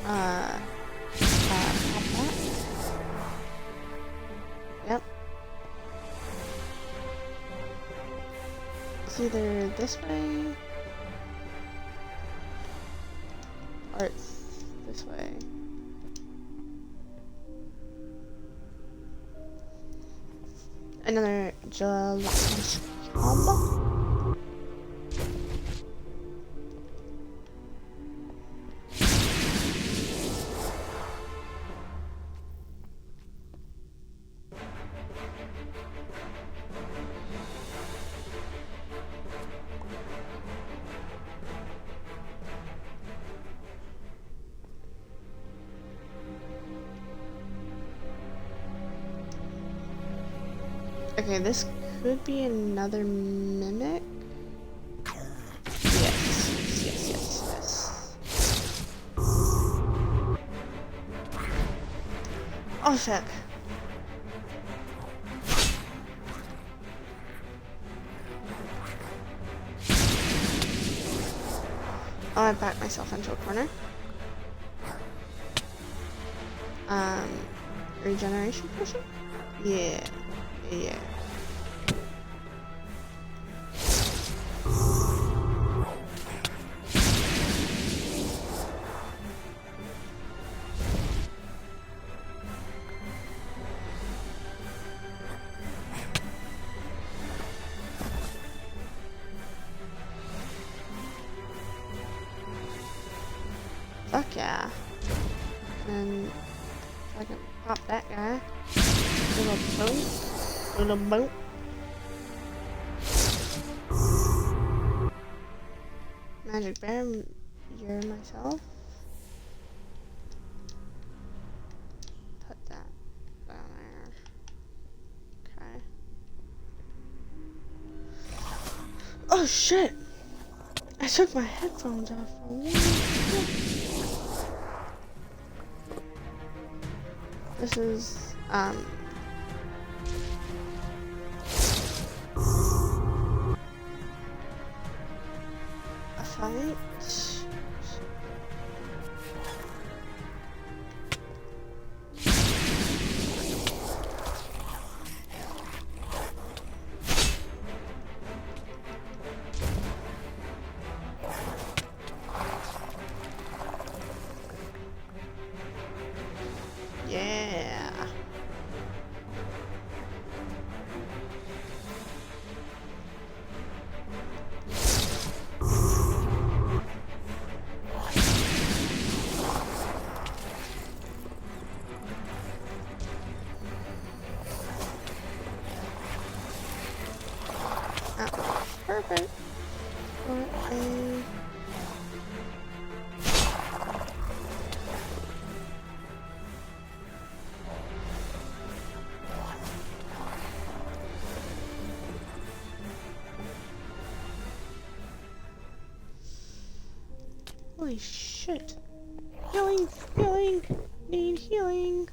[SPEAKER 1] Pop that. Yep. It's either this way or it's this way. Another gelatinous combo. Okay, this could be another mimic. Yes. Oh, sick. Oh, I backed myself into a corner. Regeneration potion? Yeah. Yeah. Fuck yeah. And I can pop that guy. Little boom. Little boom. Magic bear, you're myself. Put that down there. Okay. Oh shit! I took my headphones off for one second. This is, a fight. Yeah. Perfect. Holy shit. Healing, healing, need healing.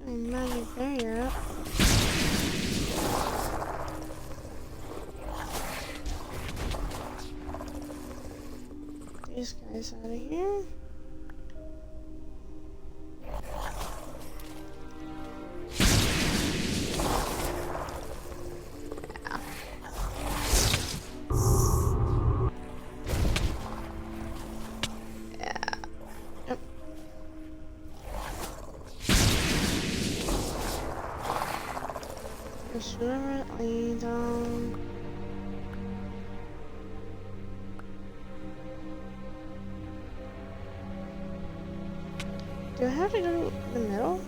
[SPEAKER 1] Magic barrier up. These guys out of here. Yeah. Yep. Just wherever it leads on. Do I have to go to the middle?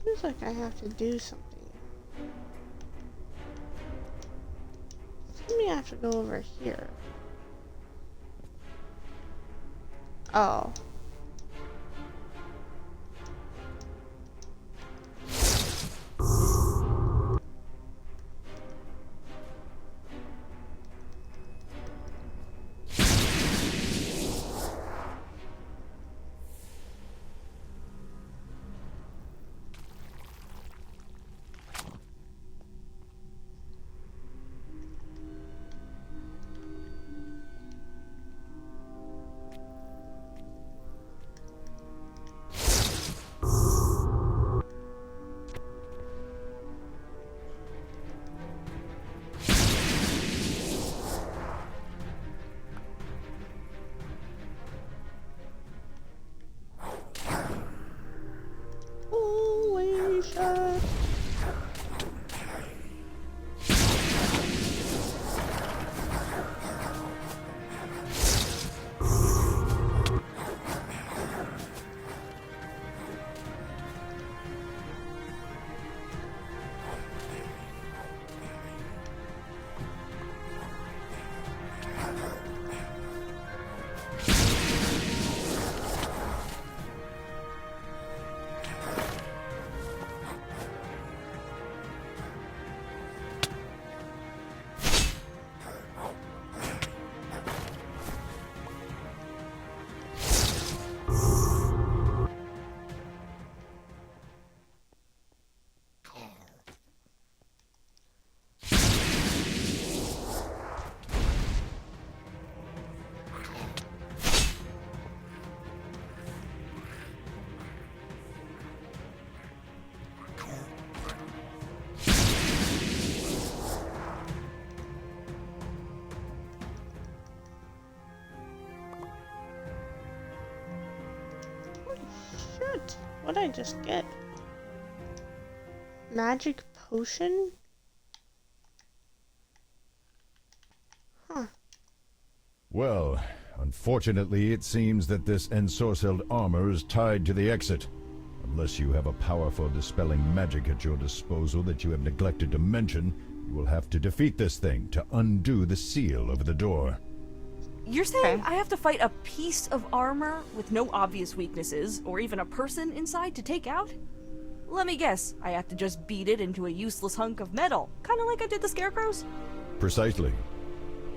[SPEAKER 1] Seems like I have to do something. Maybe I have to go over here. Oh. What? What'd I just get? Magic potion? Huh.
[SPEAKER 11] Well, unfortunately, it seems that this ensorcelled armor is tied to the exit. Unless you have a powerful dispelling magic at your disposal that you have neglected to mention, you will have to defeat this thing to undo the seal over the door.
[SPEAKER 6] You're saying I have to fight a piece of armor with no obvious weaknesses, or even a person inside to take out? Let me guess, I have to just beat it into a useless hunk of metal, kinda like I did the scarecrows?
[SPEAKER 11] Precisely.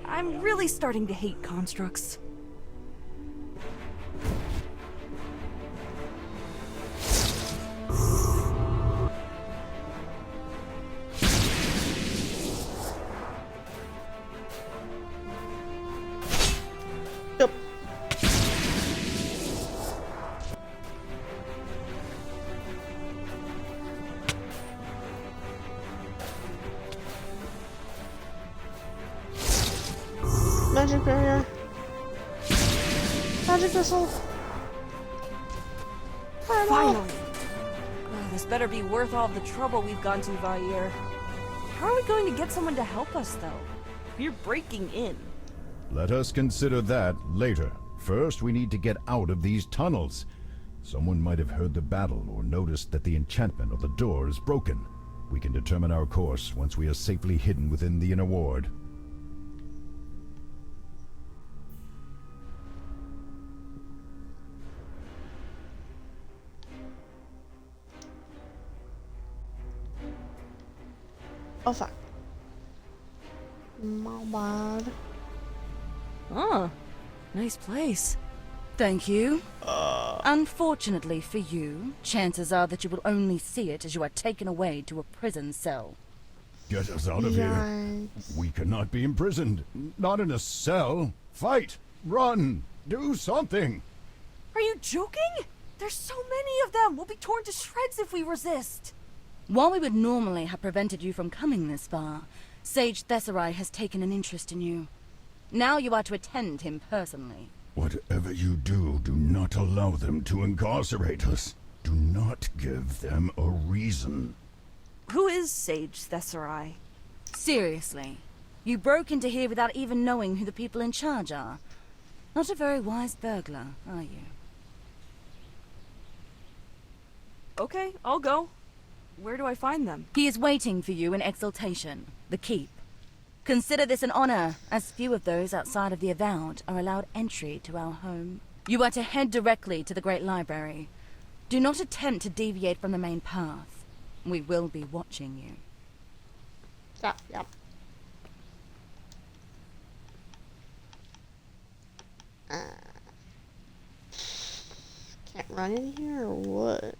[SPEAKER 6] I'm really starting to hate constructs.
[SPEAKER 1] Yep. Magic barrier. Magic missile.
[SPEAKER 6] Finally! Oh, this better be worth all the trouble we've gone to, Vair. How are we going to get someone to help us, though? We're breaking in.
[SPEAKER 11] Let us consider that later. First, we need to get out of these tunnels. Someone might have heard the battle or noticed that the enchantment of the door is broken. We can determine our course once we are safely hidden within the inner ward.
[SPEAKER 1] Oh fuck. My bad.
[SPEAKER 6] Ah, nice place. Thank you. Unfortunately for you, chances are that you will only see it as you are taken away to a prison cell.
[SPEAKER 11] Get us out of here. We cannot be imprisoned. Not in a cell. Fight! Run! Do something!
[SPEAKER 6] Are you joking? There's so many of them. We'll be torn to shreds if we resist. While we would normally have prevented you from coming this far, Sage Thesserai has taken an interest in you. Now you are to attend him personally.
[SPEAKER 11] Whatever you do, do not allow them to incarcerate us. Do not give them a reason.
[SPEAKER 6] Who is Sage Thesserai? Seriously, you broke into here without even knowing who the people in charge are. Not a very wise burglar, are you? Okay, I'll go. Where do I find them? He is waiting for you in Exaltation, the Keep. Consider this an honor, as few of those outside of the Avowed are allowed entry to our home. You are to head directly to the Great Library. Do not attempt to deviate from the main path. We will be watching you.
[SPEAKER 1] Yep. Can't run in here or what?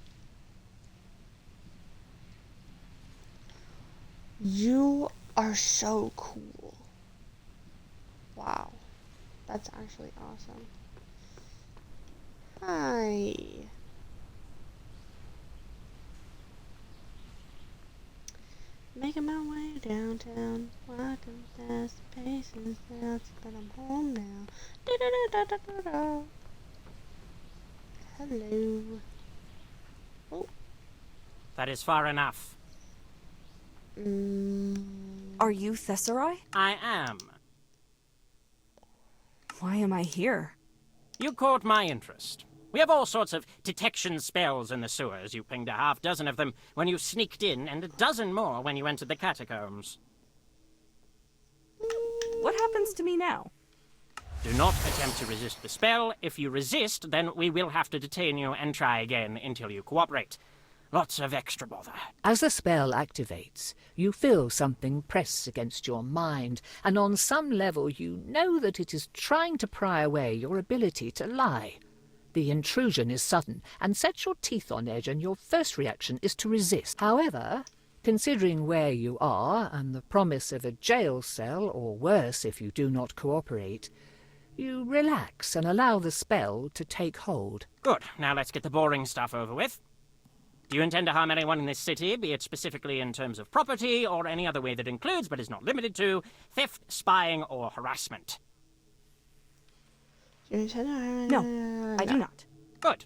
[SPEAKER 1] You are so cool. Wow. That's actually awesome. Hi. Making my way downtown, walking fast, pacing fast, but I'm home now. Da-da-da-da-da-da. Hello. Oh.
[SPEAKER 13] That is far enough.
[SPEAKER 6] Are you Thesserai?
[SPEAKER 13] I am.
[SPEAKER 6] Why am I here?
[SPEAKER 13] You caught my interest. We have all sorts of detection spells in the sewers. You pinged a half-dozen of them when you sneaked in, and a dozen more when you entered the catacombs.
[SPEAKER 6] What happens to me now?
[SPEAKER 13] Do not attempt to resist the spell. If you resist, then we will have to detain you and try again until you cooperate. Lots of extra bother.
[SPEAKER 4] As the spell activates, you feel something press against your mind, and on some level you know that it is trying to pry away your ability to lie. The intrusion is sudden and sets your teeth on edge, and your first reaction is to resist. However, considering where you are and the promise of a jail cell, or worse if you do not cooperate, you relax and allow the spell to take hold.
[SPEAKER 13] Good. Now let's get the boring stuff over with. Do you intend to harm anyone in this city, be it specifically in terms of property or any other way that includes, but is not limited to, theft, spying, or harassment?
[SPEAKER 6] No, I do not.
[SPEAKER 13] Good.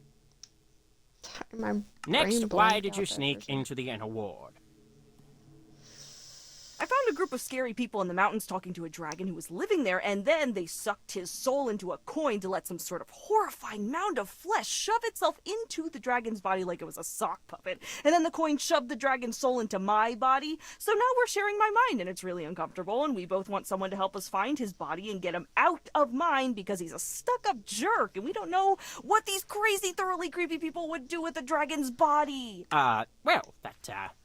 [SPEAKER 1] my
[SPEAKER 13] Next,
[SPEAKER 1] brain
[SPEAKER 13] why
[SPEAKER 1] blanked
[SPEAKER 13] did
[SPEAKER 1] out
[SPEAKER 13] you
[SPEAKER 1] there for a
[SPEAKER 13] sneak
[SPEAKER 1] second.
[SPEAKER 13] into the inner ward?
[SPEAKER 6] I found a group of scary people in the mountains talking to a dragon who was living there, and then they sucked his soul into a coin to let some sort of horrifying mound of flesh shove itself into the dragon's body like it was a sock puppet. And then the coin shoved the dragon's soul into my body, so now we're sharing my mind, and it's really uncomfortable, and we both want someone to help us find his body and get him out of mine because he's a stuck-up jerk, and we don't know what these crazy, thoroughly creepy people would do with the dragon's body.
[SPEAKER 13] Well, that,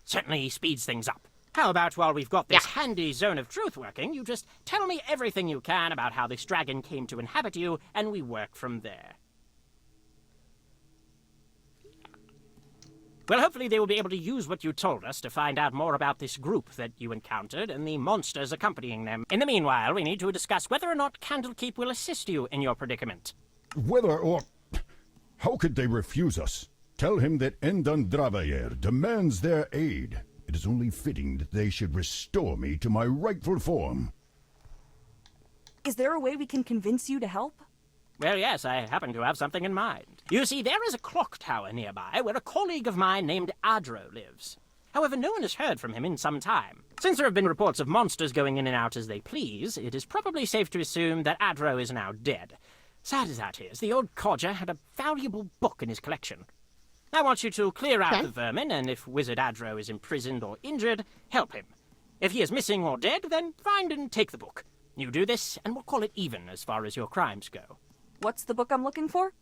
[SPEAKER 13] certainly speeds things up. How about while we've got this handy zone of truth working, you just tell me everything you can about how this dragon came to inhabit you, and we work from there. Well, hopefully they will be able to use what you told us to find out more about this group that you encountered and the monsters accompanying them. In the meanwhile, we need to discuss whether or not Candlekeep will assist you in your predicament.
[SPEAKER 11] Whether or... How could they refuse us? Tell him that Endandravayer demands their aid. It is only fitting that they should restore me to my rightful form.
[SPEAKER 6] Is there a way we can convince you to help?
[SPEAKER 13] Well, yes, I happen to have something in mind. You see, there is a clock tower nearby where a colleague of mine named Adro lives. However, no one has heard from him in some time. Since there have been reports of monsters going in and out as they please, it is probably safe to assume that Adro is now dead. Sad as that is, the old codger had a valuable book in his collection. I want you to clear out the vermin, and if Wizard Adro is imprisoned or injured, help him. If he is missing or dead, then find and take the book. You do this, and we'll call it even as far as your crimes go.
[SPEAKER 6] What's the book I'm looking for?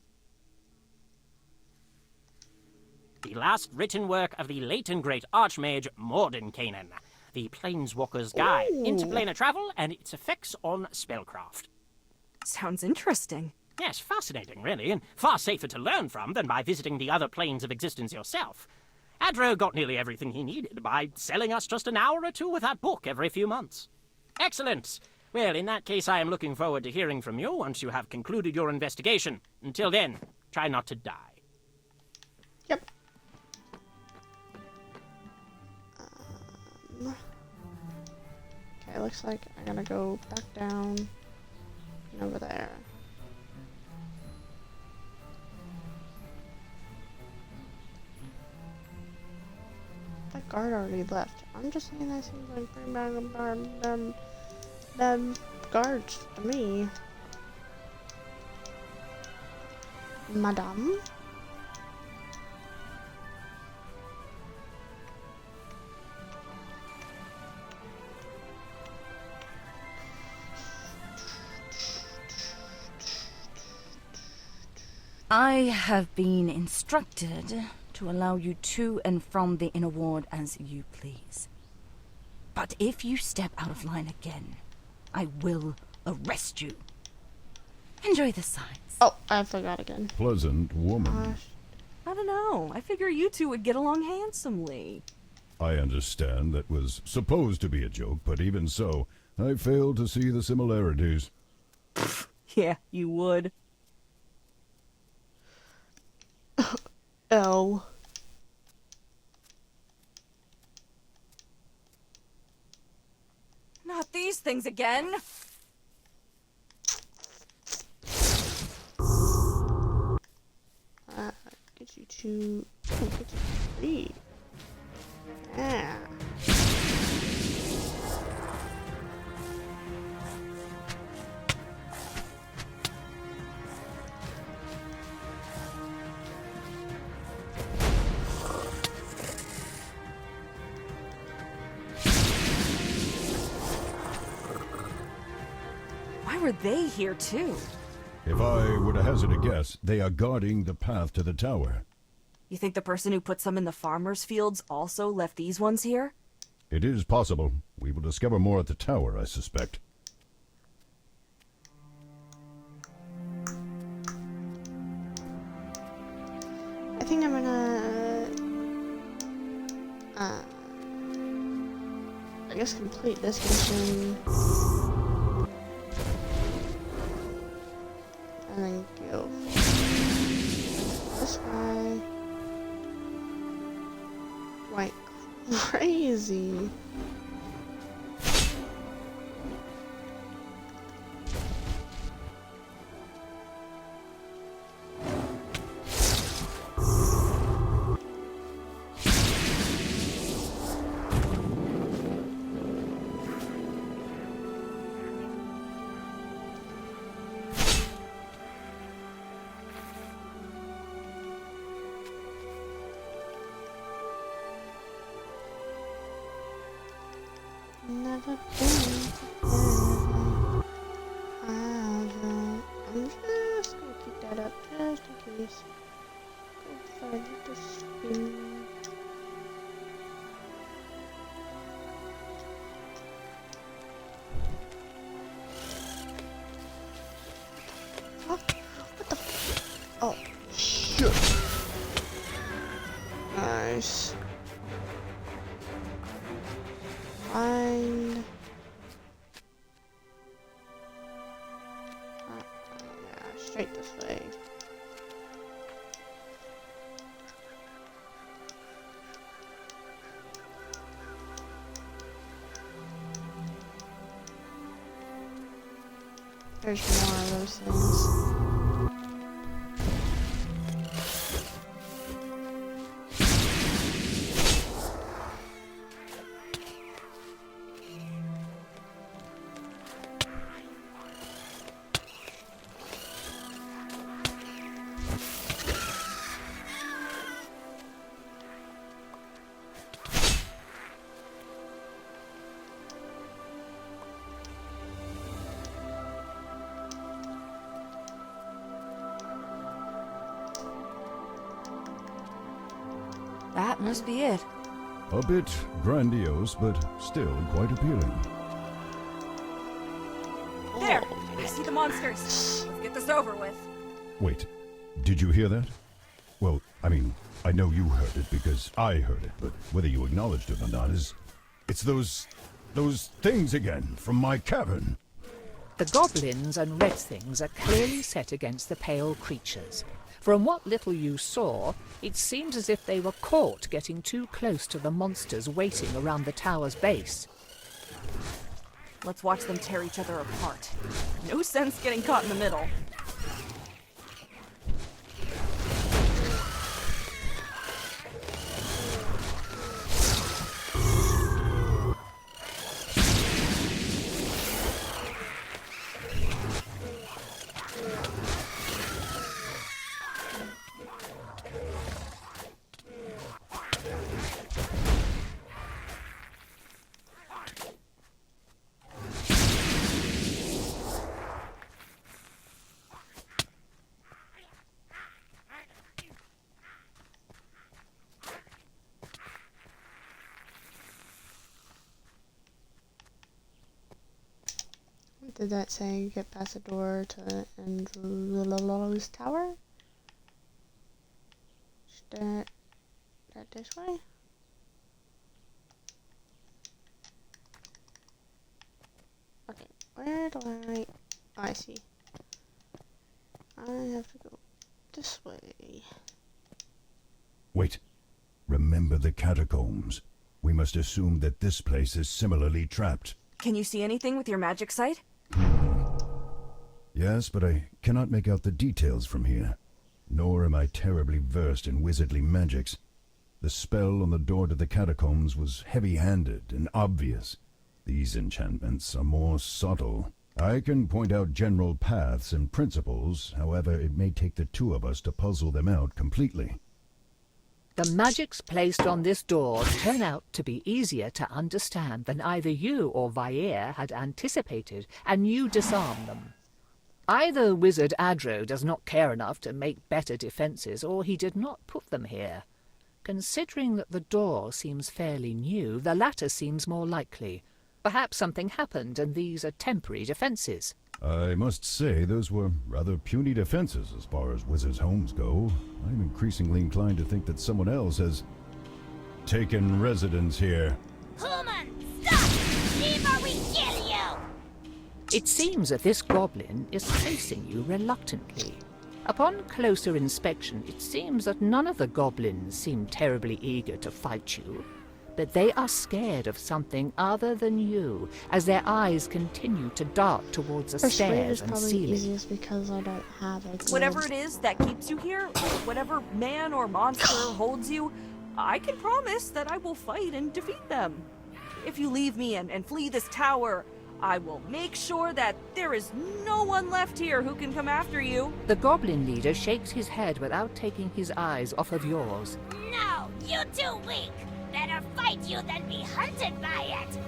[SPEAKER 13] The last written work of the late and great Archmage Mordenkainen, the Planeswalker's Guide, Interplanar Travel and its Effects on Spellcraft.
[SPEAKER 6] Sounds interesting.
[SPEAKER 13] Yes, fascinating, really, and far safer to learn from than by visiting the other planes of existence yourself. Adro got nearly everything he needed by selling us just an hour or two with that book every few months. Excellent! Well, in that case, I am looking forward to hearing from you once you have concluded your investigation. Until then, try not to die.
[SPEAKER 1] Yep. Okay, looks like I gotta go back down and over there. That guard already left. I'm just saying that seems like pretty bad guards to me. Madame?
[SPEAKER 12] I have been instructed to allow you to and from the inner ward as you please. But if you step out of line again, I will arrest you. Enjoy the signs.
[SPEAKER 1] Oh, I forgot again.
[SPEAKER 11] Pleasant woman.
[SPEAKER 6] I don't know. I figure you two would get along handsomely.
[SPEAKER 11] I understand that was supposed to be a joke, but even so, I fail to see the similarities.
[SPEAKER 6] Yeah, you would.
[SPEAKER 1] Oh.
[SPEAKER 6] Not these things again.
[SPEAKER 1] Get you to... Oh, get you to 3. Yeah.
[SPEAKER 6] Why were they here too?
[SPEAKER 11] If I were to hazard a guess, they are guarding the path to the tower.
[SPEAKER 6] You think the person who put some in the farmers' fields also left these ones here?
[SPEAKER 11] It is possible. We will discover more at the tower, I suspect.
[SPEAKER 1] I think I'm gonna... I guess complete this mission. And then go this way. Like crazy. Never been together. I'm just gonna keep that up just in case. Go further to spin. Huh? What the? Oh, shit. Nice. Find. Yeah, straight this way. There's more of those things.
[SPEAKER 6] That must be it.
[SPEAKER 11] A bit grandiose, but still quite appealing.
[SPEAKER 6] There! I see the monsters. Let's get this over with.
[SPEAKER 11] Wait, did you hear that? Well, I mean, I know you heard it because I heard it, but whether you acknowledged it or not is... It's those things again from my cavern.
[SPEAKER 4] The goblins and red things are clearly set against the pale creatures. From what little you saw, it seems as if they were caught getting too close to the monsters waiting around the tower's base.
[SPEAKER 6] Let's watch them tear each other apart. No sense getting caught in the middle.
[SPEAKER 1] Did that say get past the door to Andrew's tower? That this way? Okay, where do I... Oh, I see. I have to go this way.
[SPEAKER 11] Wait. Remember the catacombs. We must assume that this place is similarly trapped.
[SPEAKER 6] Can you see anything with your magic sight?
[SPEAKER 11] Yes, but I cannot make out the details from here. Nor am I terribly versed in wizardly magics. The spell on the door to the catacombs was heavy-handed and obvious. These enchantments are more subtle. I can point out general paths and principles, however, it may take the two of us to puzzle them out completely.
[SPEAKER 4] The magics placed on this door turn out to be easier to understand than either you or Vair had anticipated, and you disarm them. Either Wizard Adro does not care enough to make better defences, or he did not put them here. Considering that the door seems fairly new, the latter seems more likely. Perhaps something happened and these are temporary defences.
[SPEAKER 11] I must say those were rather puny defenses as far as wizards' homes go. I'm increasingly inclined to think that someone else has taken residence here.
[SPEAKER 3] Human, stop! Leave or we kill you!
[SPEAKER 4] It seems that this goblin is facing you reluctantly. Upon closer inspection, it seems that none of the goblins seem terribly eager to fight you, but they are scared of something other than you, as their eyes continue to dart towards the stairs and ceiling.
[SPEAKER 1] Easiest because I don't have a
[SPEAKER 6] Whatever it is that keeps you here, whatever man or monster holds you, I can promise that I will fight and defeat them. If you leave me and flee this tower, I will make sure that there is no one left here who can come after you.
[SPEAKER 4] The goblin leader shakes his head without taking his eyes off of yours.
[SPEAKER 3] No, you too weak. Better fight you than be hunted by it.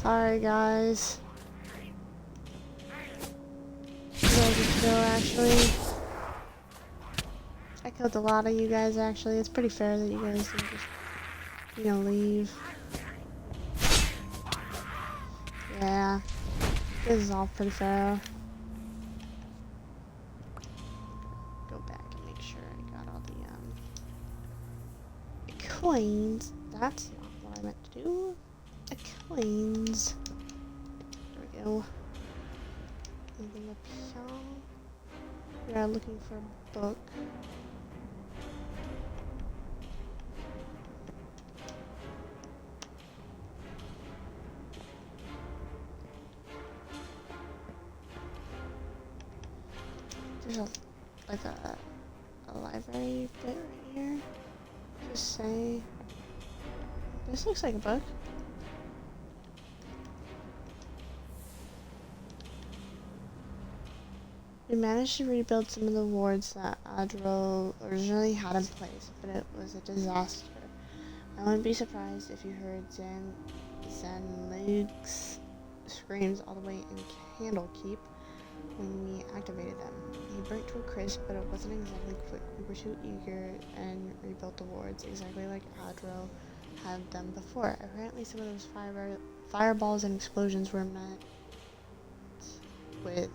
[SPEAKER 1] Sorry, guys. You guys are chill, actually. I killed a lot of you guys, actually. It's pretty fair that you guys didn't just, you know, leave. Yeah. This is all pretty fair. Go back and make sure I got all the coins. That's not what I meant to do. Coins. There we go. Anything up here? We are looking for a book. There's like a library bit right here. Just say, this looks like a book. We managed to rebuild some of the wards that Adro originally had in place, but it was a disaster. I wouldn't be surprised if you heard Zanlig's screams all the way in Candlekeep when we activated them. He burnt to a crisp, but it wasn't exactly quick. We were too eager and rebuilt the wards exactly like Adro had them before. Apparently some of those fireballs and explosions were met with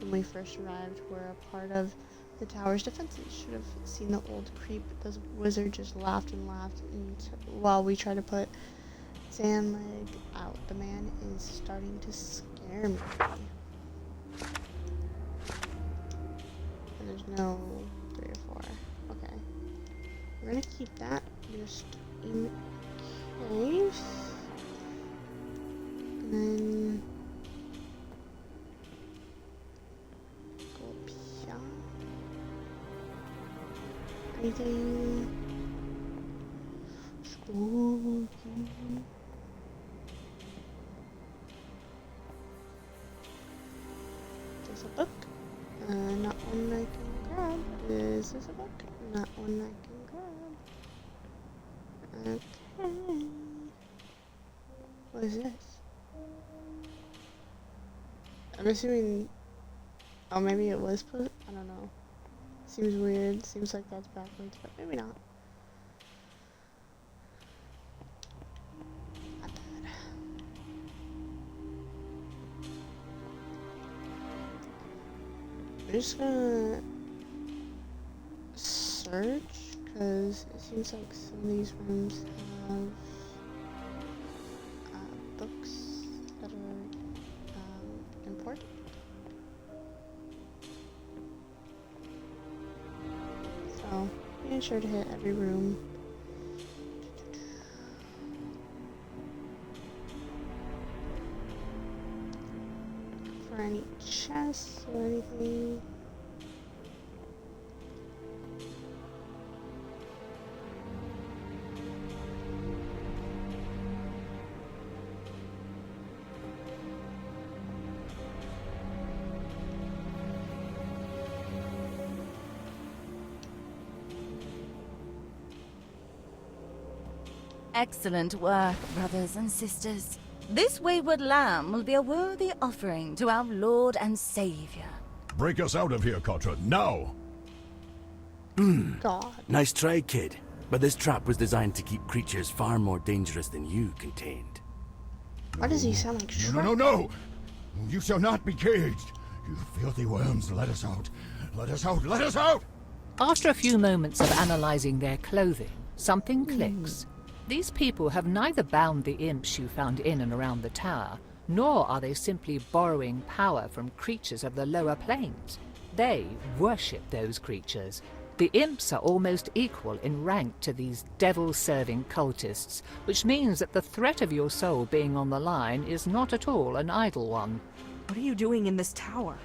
[SPEAKER 1] when we first arrived were a part of the tower's defenses. Should have seen the old creep. The wizard just laughed and laughed while we tried to put Zanlig out. The man is starting to scare me. And there's no 3 or 4. Okay. We're gonna keep that just in case. And then anything spooky? There's a book. Not one I can grab. Is this a book? Not one I can grab. Okay. What is this? I'm assuming. Oh, maybe it was put. I don't know. Seems weird. Seems like that's backwards, but maybe not. Not bad. I'm just gonna search because it seems like some of these rooms have books that are important. So, being sure to hit every room. For any chests or anything.
[SPEAKER 12] Excellent work, brothers and sisters. This wayward lamb will be a worthy offering to our Lord and Savior.
[SPEAKER 11] Break us out of here, Katra, now!
[SPEAKER 1] God.
[SPEAKER 5] Nice try, kid. But this trap was designed to keep creatures far more dangerous than you contained.
[SPEAKER 1] Why does he sound like Shrek?
[SPEAKER 11] No! You shall not be caged! You filthy worms, let us out! Let us out! Let us out!
[SPEAKER 4] After a few moments of analysing their clothing, something clicks. These people have neither bound the imps you found in and around the tower, nor are they simply borrowing power from creatures of the lower planes. They worship those creatures. The imps are almost equal in rank to these devil-serving cultists, which means that the threat of your soul being on the line is not at all an idle one.
[SPEAKER 6] What are you doing in this tower?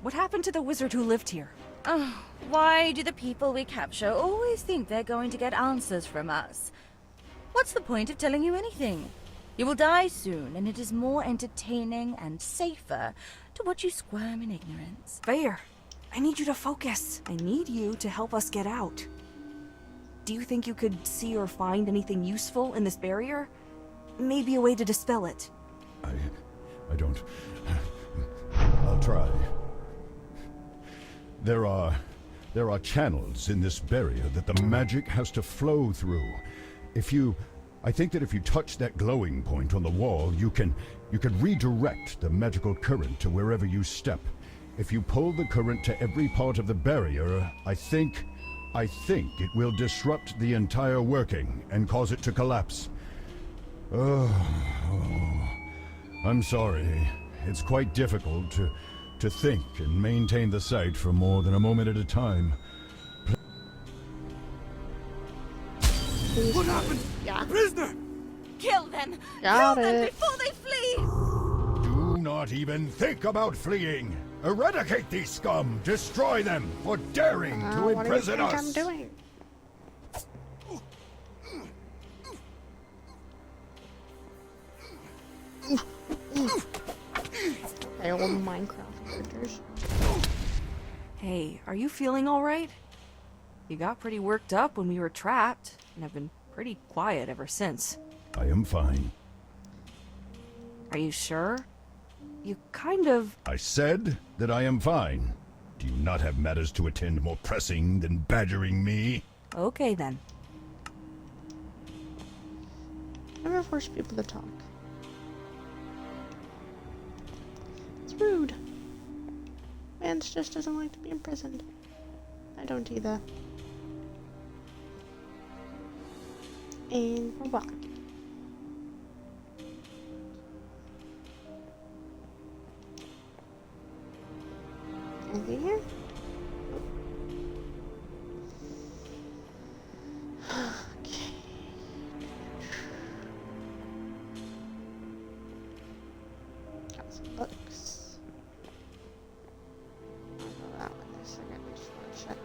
[SPEAKER 6] What happened to the wizard who lived here?
[SPEAKER 12] Oh, why do the people we capture always think they're going to get answers from us? What's the point of telling you anything? You will die soon, and it is more entertaining and safer to watch you squirm in ignorance.
[SPEAKER 6] Bayer, I need you to focus. I need you to help us get out. Do you think you could see or find anything useful in this barrier? Maybe a way to dispel it.
[SPEAKER 11] I don't... I'll try. There are channels in this barrier that the magic has to flow through. I think that if you touch that glowing point on the wall, you can redirect the magical current to wherever you step. If you pull the current to every part of the barrier, I think it will disrupt the entire working and cause it to collapse. Oh, I'm sorry. It's quite difficult to think and maintain the sight for more than a moment at a time.
[SPEAKER 2] What happened?
[SPEAKER 1] Yeah.
[SPEAKER 2] Prisoner!
[SPEAKER 12] Kill them!
[SPEAKER 1] Got
[SPEAKER 12] Kill them
[SPEAKER 1] it.
[SPEAKER 12] before they flee!
[SPEAKER 11] Do not even think about fleeing. Eradicate these scum. Destroy them for daring to
[SPEAKER 1] What do you
[SPEAKER 11] imprison
[SPEAKER 1] think
[SPEAKER 11] us.
[SPEAKER 1] I'm doing? Hey, old Minecraft characters.
[SPEAKER 6] Hey, are you feeling alright? You got pretty worked up when we were trapped, and have been pretty quiet ever since.
[SPEAKER 11] I am fine.
[SPEAKER 6] Are you sure? You kind of...
[SPEAKER 11] I said that I am fine. Do you not have matters to attend more pressing than badgering me?
[SPEAKER 6] Okay then.
[SPEAKER 1] Never force people to talk. It's rude. Vance just doesn't like to be imprisoned. I don't either. And we're back. Over here? Okay. Got some books. I'll go that one in a second. I just want to check.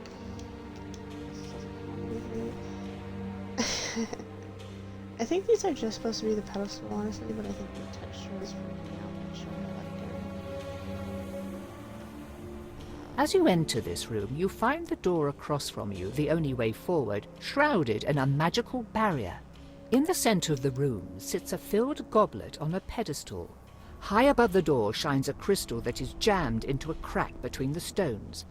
[SPEAKER 1] I think these are just supposed to be the pedestal, honestly, but I think the texture is freaking out. So I like it.
[SPEAKER 4] As you enter this room, you find the door across from you, the only way forward, shrouded in a magical barrier. In the center of the room sits a filled goblet on a pedestal. High above the door shines a crystal that is jammed into a crack between the stones.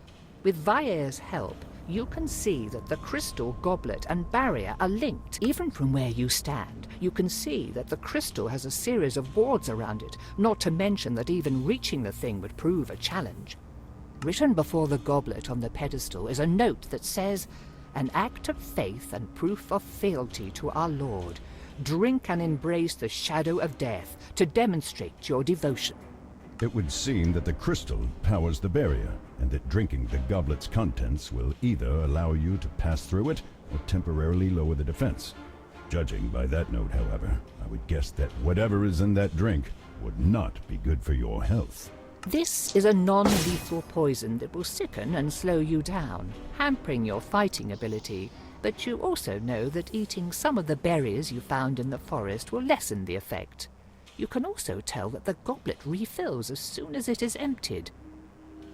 [SPEAKER 4] With Vair's help, you can see that the crystal, goblet, and barrier are linked. Even from where you stand, you can see that the crystal has a series of wards around it, not to mention that even reaching the thing would prove a challenge. Written before the goblet on the pedestal is a note that says, "An act of faith and proof of fealty to our Lord. Drink and embrace the shadow of death to demonstrate your devotion."
[SPEAKER 11] It would seem that the crystal powers the barrier, and that drinking the goblet's contents will either allow you to pass through it or temporarily lower the defense. Judging by that note, however, I would guess that whatever is in that drink would not be good for your health.
[SPEAKER 4] This is a non-lethal poison that will sicken and slow you down, hampering your fighting ability, but you also know that eating some of the berries you found in the forest will lessen the effect. You can also tell that the goblet refills as soon as it is emptied.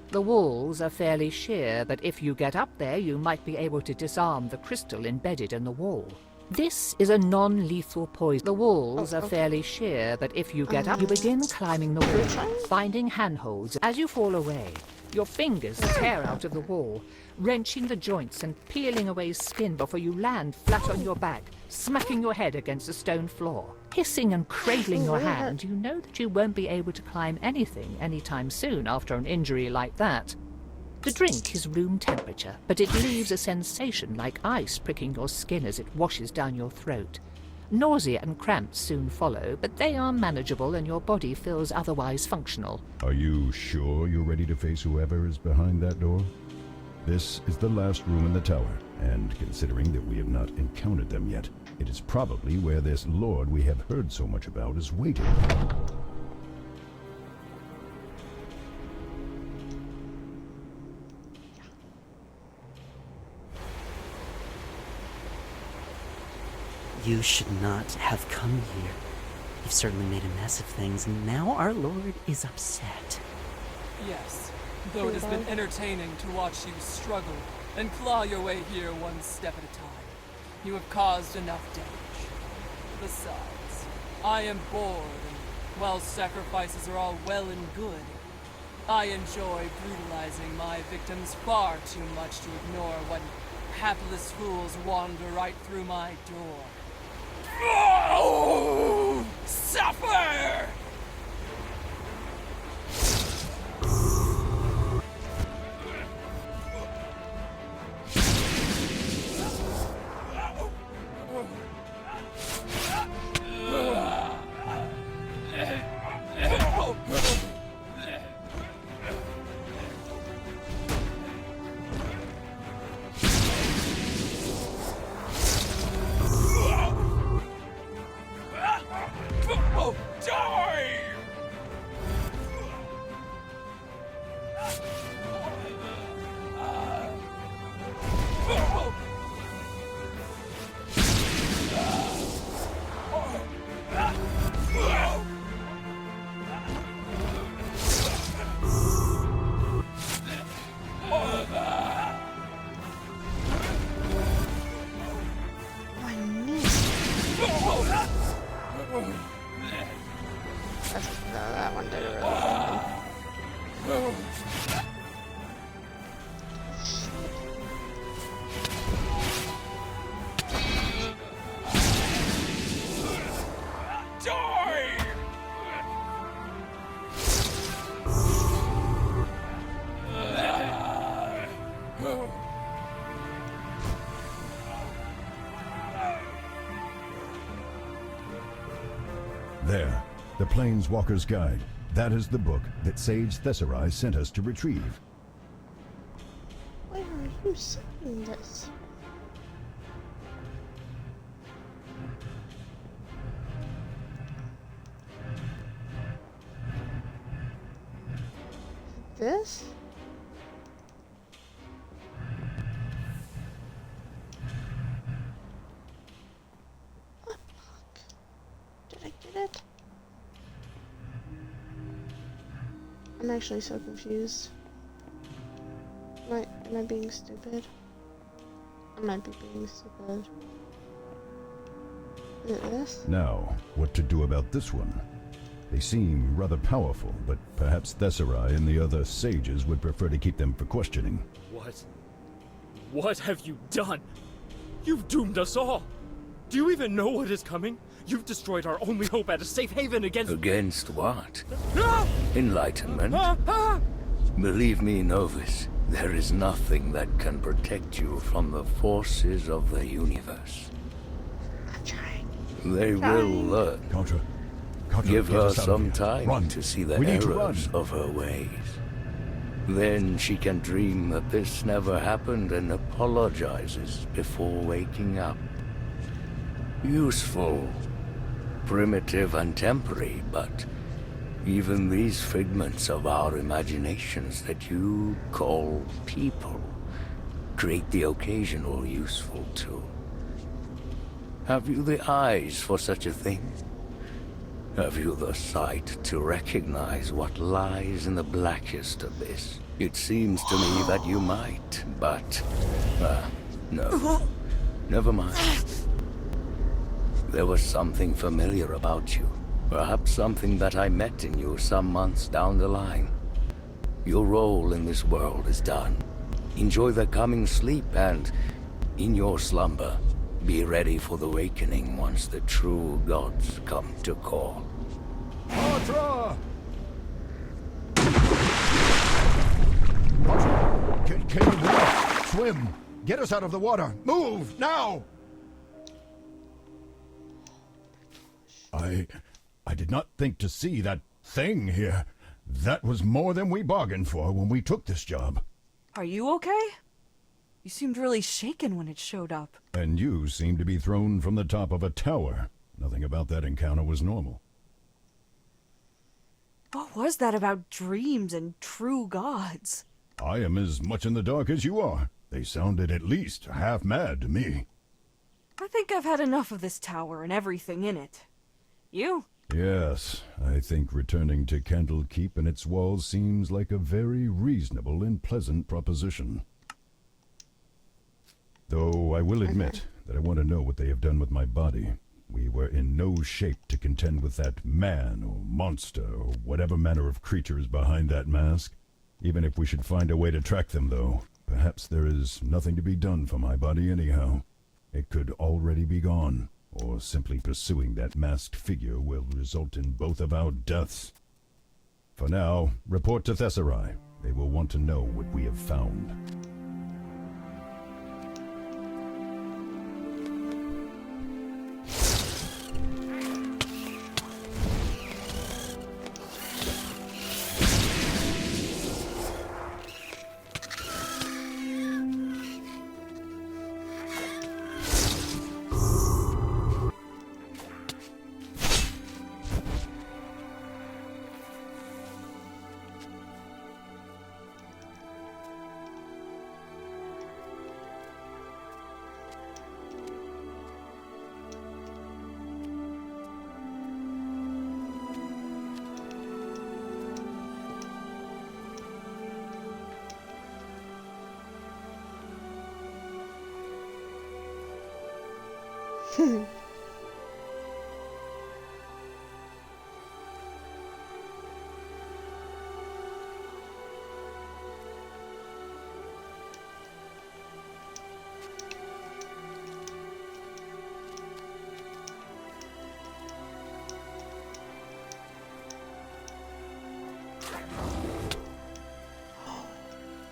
[SPEAKER 4] The walls are fairly sheer, but if you get up there, you might be able to disarm the crystal embedded in the wall. This is a non-lethal poison. The walls are fairly sheer, but if you get up, you begin climbing the wall, finding handholds. As you fall away, your fingers tear out of the wall, wrenching the joints and peeling away skin before you land flat on your back, smacking your head against the stone floor. Hissing and cradling your hand, you know that you won't be able to climb anything anytime soon after an injury like that. The drink is room temperature, but it leaves a sensation like ice pricking your skin as it washes down your throat. Nausea and cramps soon follow, but they are manageable and your body feels otherwise functional.
[SPEAKER 11] Are you sure you're ready to face whoever is behind that door? This is the last room in the tower, and considering that we have not encountered them yet, it is probably where this lord we have heard so much about is waiting.
[SPEAKER 13] You should not have come here. You've certainly made a mess of things, and now our lord is upset.
[SPEAKER 10] Yes, though it has been entertaining to watch you struggle and claw your way here one step at a time. You have caused enough damage. Besides, I am bored, and while sacrifices are all well and good, I enjoy brutalizing my victims far too much to ignore when hapless fools wander right through my door. Oh, suffer!
[SPEAKER 1] That one did it really well.
[SPEAKER 11] There, the Planeswalker's Guide. That is the book that Sage Thesserai sent us to retrieve.
[SPEAKER 1] Why are you saying this? This? What fuck? Did I get it? I'm actually so confused. Am I being stupid? I might be being stupid. Is it this?
[SPEAKER 11] Now, what to do about this one? They seem rather powerful, but perhaps Thesserai and the other sages would prefer to keep them for questioning.
[SPEAKER 15] What? What have you done? You've doomed us all! Do you even know what is coming? You've destroyed our only hope at a safe haven against...
[SPEAKER 16] Against what?
[SPEAKER 15] Ah!
[SPEAKER 16] Enlightenment? Believe me, Novus, there is nothing that can protect you from the forces of the universe.
[SPEAKER 1] I'm trying.
[SPEAKER 16] They will learn.
[SPEAKER 11] Contra,
[SPEAKER 16] Give
[SPEAKER 11] get
[SPEAKER 16] her
[SPEAKER 11] us out of
[SPEAKER 16] some
[SPEAKER 11] here.
[SPEAKER 16] time
[SPEAKER 11] Run.
[SPEAKER 16] to see the
[SPEAKER 11] We need to
[SPEAKER 16] errors
[SPEAKER 11] run.
[SPEAKER 16] of her ways. Then she can dream that this never happened and apologizes before waking up. Useful, primitive and temporary, but even these figments of our imaginations that you call people create the occasional useful tool. Have you the eyes for such a thing? Have you the sight to recognize what lies in the blackest abyss? It seems to me that you might, but... no. Never mind. There was something familiar about you. Perhaps something that I met in you some months down the line. Your role in this world is done. Enjoy the coming sleep and, in your slumber, be ready for the awakening once the true gods come to call.
[SPEAKER 11] Contra! Can you move? Swim! Get us out of the water! Move, now! I did not think to see that thing here. That was more than we bargained for when we took this job.
[SPEAKER 6] Are you okay? You seemed really shaken when it showed up.
[SPEAKER 11] And you seemed to be thrown from the top of a tower. Nothing about that encounter was normal.
[SPEAKER 6] What was that about dreams and true gods?
[SPEAKER 11] I am as much in the dark as you are. They sounded at least half mad to me.
[SPEAKER 6] I think I've had enough of this tower and everything in it. You?
[SPEAKER 11] Yes, I think returning to Candlekeep and its walls seems like a very reasonable and pleasant proposition. Though I will admit that I want to know what they have done with my body. We were in no shape to contend with that man or monster or whatever manner of creature is behind that mask. Even if we should find a way to track them, though, perhaps there is nothing to be done for my body anyhow. It could already be gone, or simply pursuing that masked figure will result in both of our deaths. For now, report to Thessarai. They will want to know what we have found.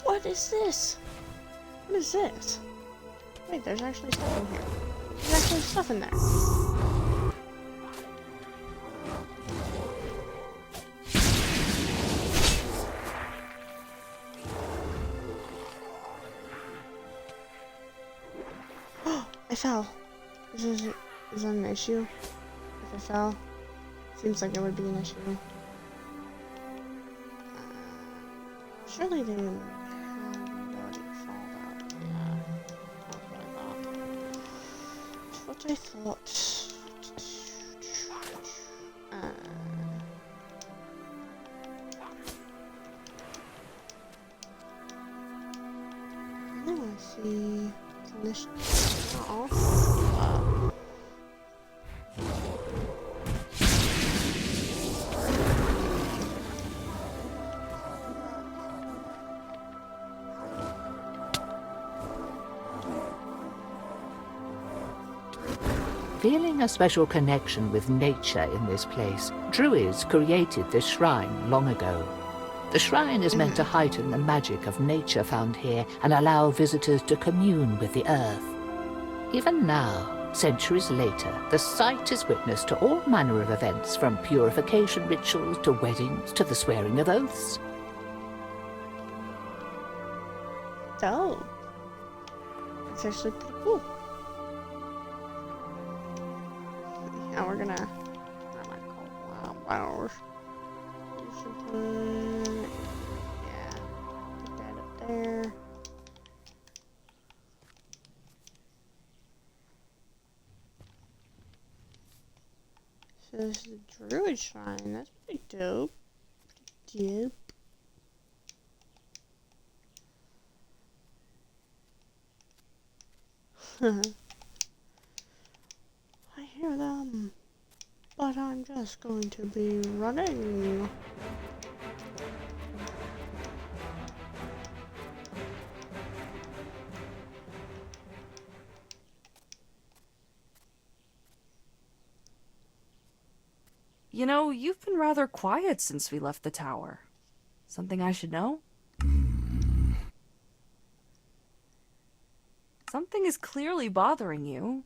[SPEAKER 1] What is this? What is this? Wait, there's actually stuff in here. There's actually stuff in there. I fell. Is that an issue? If I fell? Seems like it would be an issue. Surely they wouldn't have the ability to fall out. Yeah. That's what I thought. I want to see conditions. Wow.
[SPEAKER 4] Feeling a special connection with nature in this place, Druids created this shrine long ago. The shrine is meant to heighten the magic of nature found here and allow visitors to commune with the earth. Even now, centuries later, the site is witness to all manner of events, from purification rituals to weddings to the swearing of oaths.
[SPEAKER 1] Oh. It's actually pretty cool. Now we're gonna, I might call flowers. We should put, yeah, put that up there. So this is the Druid Shrine. That's pretty dope. Pretty dope. I hear them, but I'm just going to be running.
[SPEAKER 6] You know, you've been rather quiet since we left the tower. Something I should know? Something is clearly bothering you.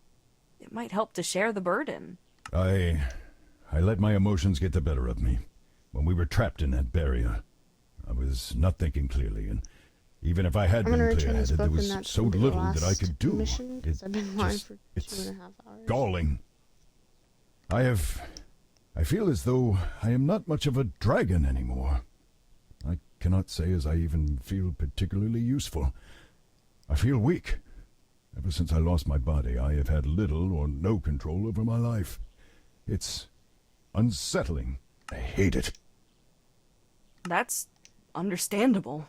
[SPEAKER 6] It might help to share the burden.
[SPEAKER 11] I let my emotions get the better of me. When we were trapped in that barrier, I was not thinking clearly, and even if I had been clear-headed, there was so little that I could do.
[SPEAKER 1] I've been lying for 2.5 hours.
[SPEAKER 11] Galling. I feel as though I am not much of a dragon anymore. I cannot say as I even feel particularly useful. I feel weak. Ever since I lost my body, I have had little or no control over my life. It's unsettling. I hate it.
[SPEAKER 6] That's understandable.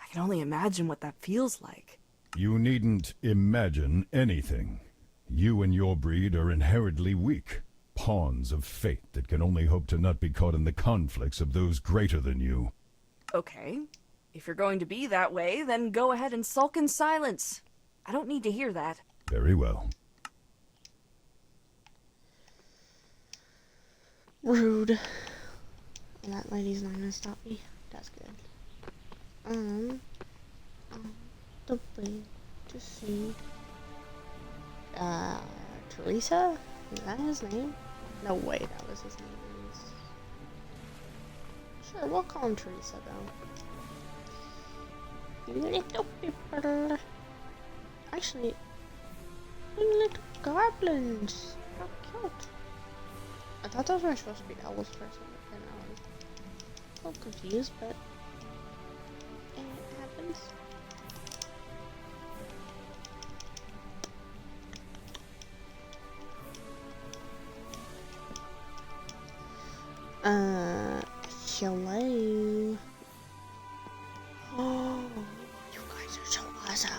[SPEAKER 6] I can only imagine what that feels like.
[SPEAKER 11] You needn't imagine anything. You and your breed are inherently weak, pawns of fate that can only hope to not be caught in the conflicts of those greater than you.
[SPEAKER 6] Okay. If you're going to be that way, then go ahead and sulk in silence. I don't need to hear that.
[SPEAKER 11] Very well.
[SPEAKER 1] Rude. That lady's not gonna stop me. That's good. The way to see Teresa? Is that his name? No way that was his name. Sure, we'll call him Teresa though. Little people. Actually, little goblins. How cute. I thought those were supposed to be elves for a second, and I was a little confused, but it happens. Hello. Oh, you guys are so awesome.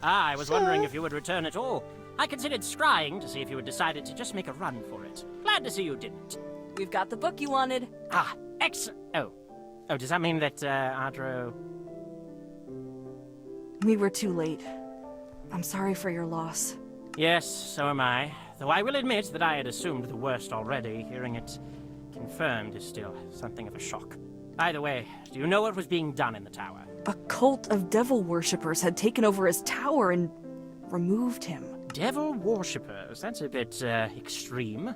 [SPEAKER 13] I was wondering if you would return at all. I considered scrying to see if you had decided to just make a run for it. Glad to see you didn't.
[SPEAKER 6] We've got the book you wanted.
[SPEAKER 13] Ah, excellent. Oh, does that mean that, Adro...
[SPEAKER 6] We were too late. I'm sorry for your loss.
[SPEAKER 13] Yes, so am I. Though I will admit that I had assumed the worst already. Hearing it confirmed is still something of a shock. By the way, do you know what was being done in the tower?
[SPEAKER 6] A cult of devil worshippers had taken over his tower and removed him.
[SPEAKER 13] Devil worshippers? That's a bit, extreme.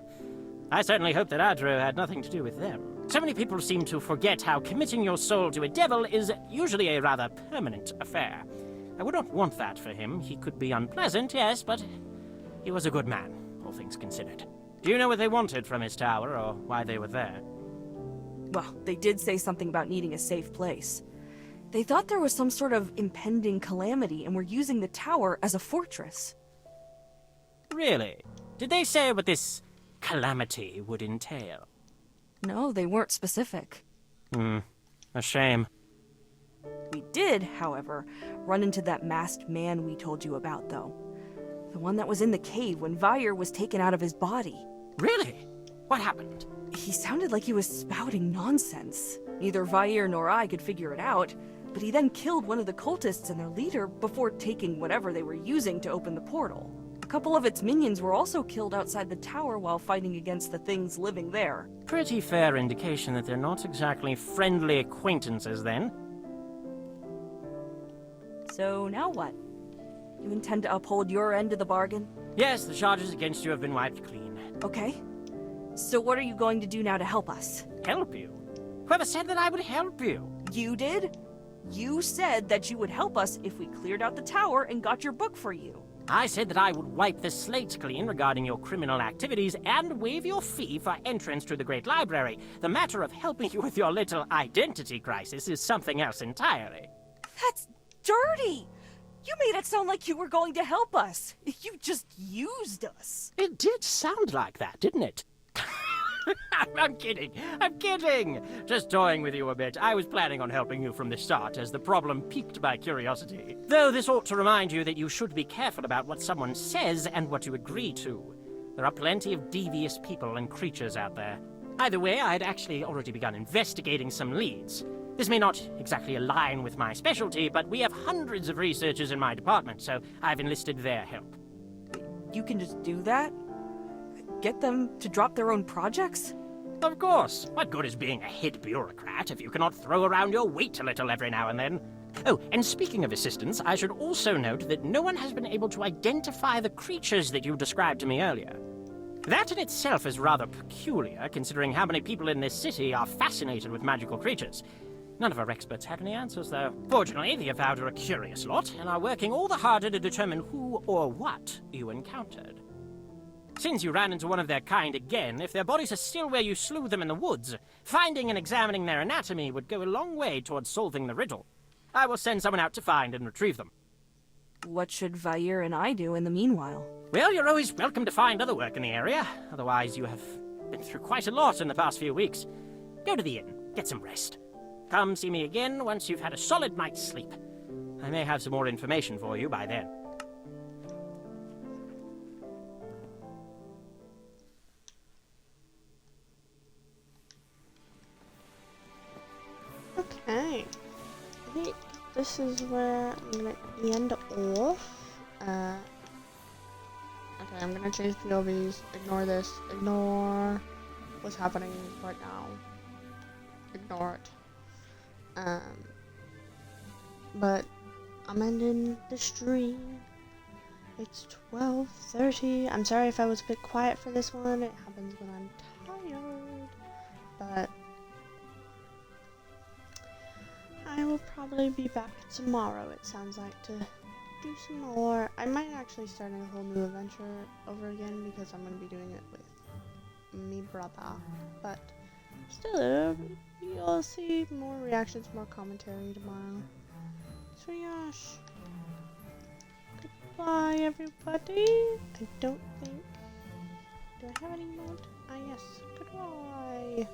[SPEAKER 13] I certainly hope that Adro had nothing to do with them. So many people seem to forget how committing your soul to a devil is usually a rather permanent affair. I would not want that for him. He could be unpleasant, yes, but he was a good man, all things considered. Do you know what they wanted from his tower, or why they were there?
[SPEAKER 6] Well, they did say something about needing a safe place. They thought there was some sort of impending calamity and were using the tower as a fortress.
[SPEAKER 13] Really? Did they say what this calamity would entail?
[SPEAKER 6] No, they weren't specific.
[SPEAKER 13] A shame.
[SPEAKER 6] We did, however, run into that masked man we told you about, though. The one that was in the cave when Vyre was taken out of his body.
[SPEAKER 13] Really? What happened?
[SPEAKER 6] He sounded like he was spouting nonsense. Neither Vyre nor I could figure it out, but he then killed one of the cultists and their leader before taking whatever they were using to open the portal. A couple of its minions were also killed outside the tower while fighting against the things living there.
[SPEAKER 13] Pretty fair indication that they're not exactly friendly acquaintances, then.
[SPEAKER 6] So now what? You intend to uphold your end of the bargain?
[SPEAKER 13] Yes, the charges against you have been wiped clean.
[SPEAKER 6] Okay. So what are you going to do now to help us?
[SPEAKER 13] Help you? Whoever said that I would help you?
[SPEAKER 6] You did? You said that you would help us if we cleared out the tower and got your book for you.
[SPEAKER 13] I said that I would wipe the slate clean regarding your criminal activities and waive your fee for entrance to the Great Library. The matter of helping you with your little identity crisis is something else entirely.
[SPEAKER 6] That's dirty! You made it sound like you were going to help us. You just used us.
[SPEAKER 13] It did sound like that, didn't it? I'm kidding. I'm kidding. Just toying with you a bit. I was planning on helping you from the start, as the problem piqued my curiosity. Though this ought to remind you that you should be careful about what someone says and what you agree to. There are plenty of devious people and creatures out there. Either way, I had actually already begun investigating some leads. This may not exactly align with my specialty, but we have hundreds of researchers in my department, so I've enlisted their help.
[SPEAKER 6] You can just do that? Get them to drop their own projects?
[SPEAKER 13] Of course. What good is being a head bureaucrat if you cannot throw around your weight a little every now and then? Oh, and speaking of assistants, I should also note that no one has been able to identify the creatures that you described to me earlier. That in itself is rather peculiar, considering how many people in this city are fascinated with magical creatures. None of our experts have any answers, though. Fortunately, the Avowed are a curious lot, and are working all the harder to determine who or what you encountered. Since you ran into one of their kind again, if their bodies are still where you slew them in the woods, finding and examining their anatomy would go a long way towards solving the riddle. I will send someone out to find and retrieve them.
[SPEAKER 6] What should Vyre and I do in the meanwhile?
[SPEAKER 13] Well, you're always welcome to find other work in the area. Otherwise, you have been through quite a lot in the past few weeks. Go to the inn. Get some rest. Come see me again once you've had a solid night's sleep. I may have some more information for you by then.
[SPEAKER 1] Okay. I think this is where I'm gonna end off. Okay, I'm gonna change POVs. Ignore this. Ignore what's happening right now. Ignore it. But I'm ending the stream. It's 12:30. I'm sorry if I was a bit quiet for this one. It happens when I'm tired. But I will probably be back tomorrow, it sounds like, to do some more. I might actually start a whole new adventure over again because I'm going to be doing it with me brother. But still, you'll see more reactions, more commentary tomorrow. So yes. Goodbye, everybody. I don't think... Do I have any more? Ah, yes. Goodbye.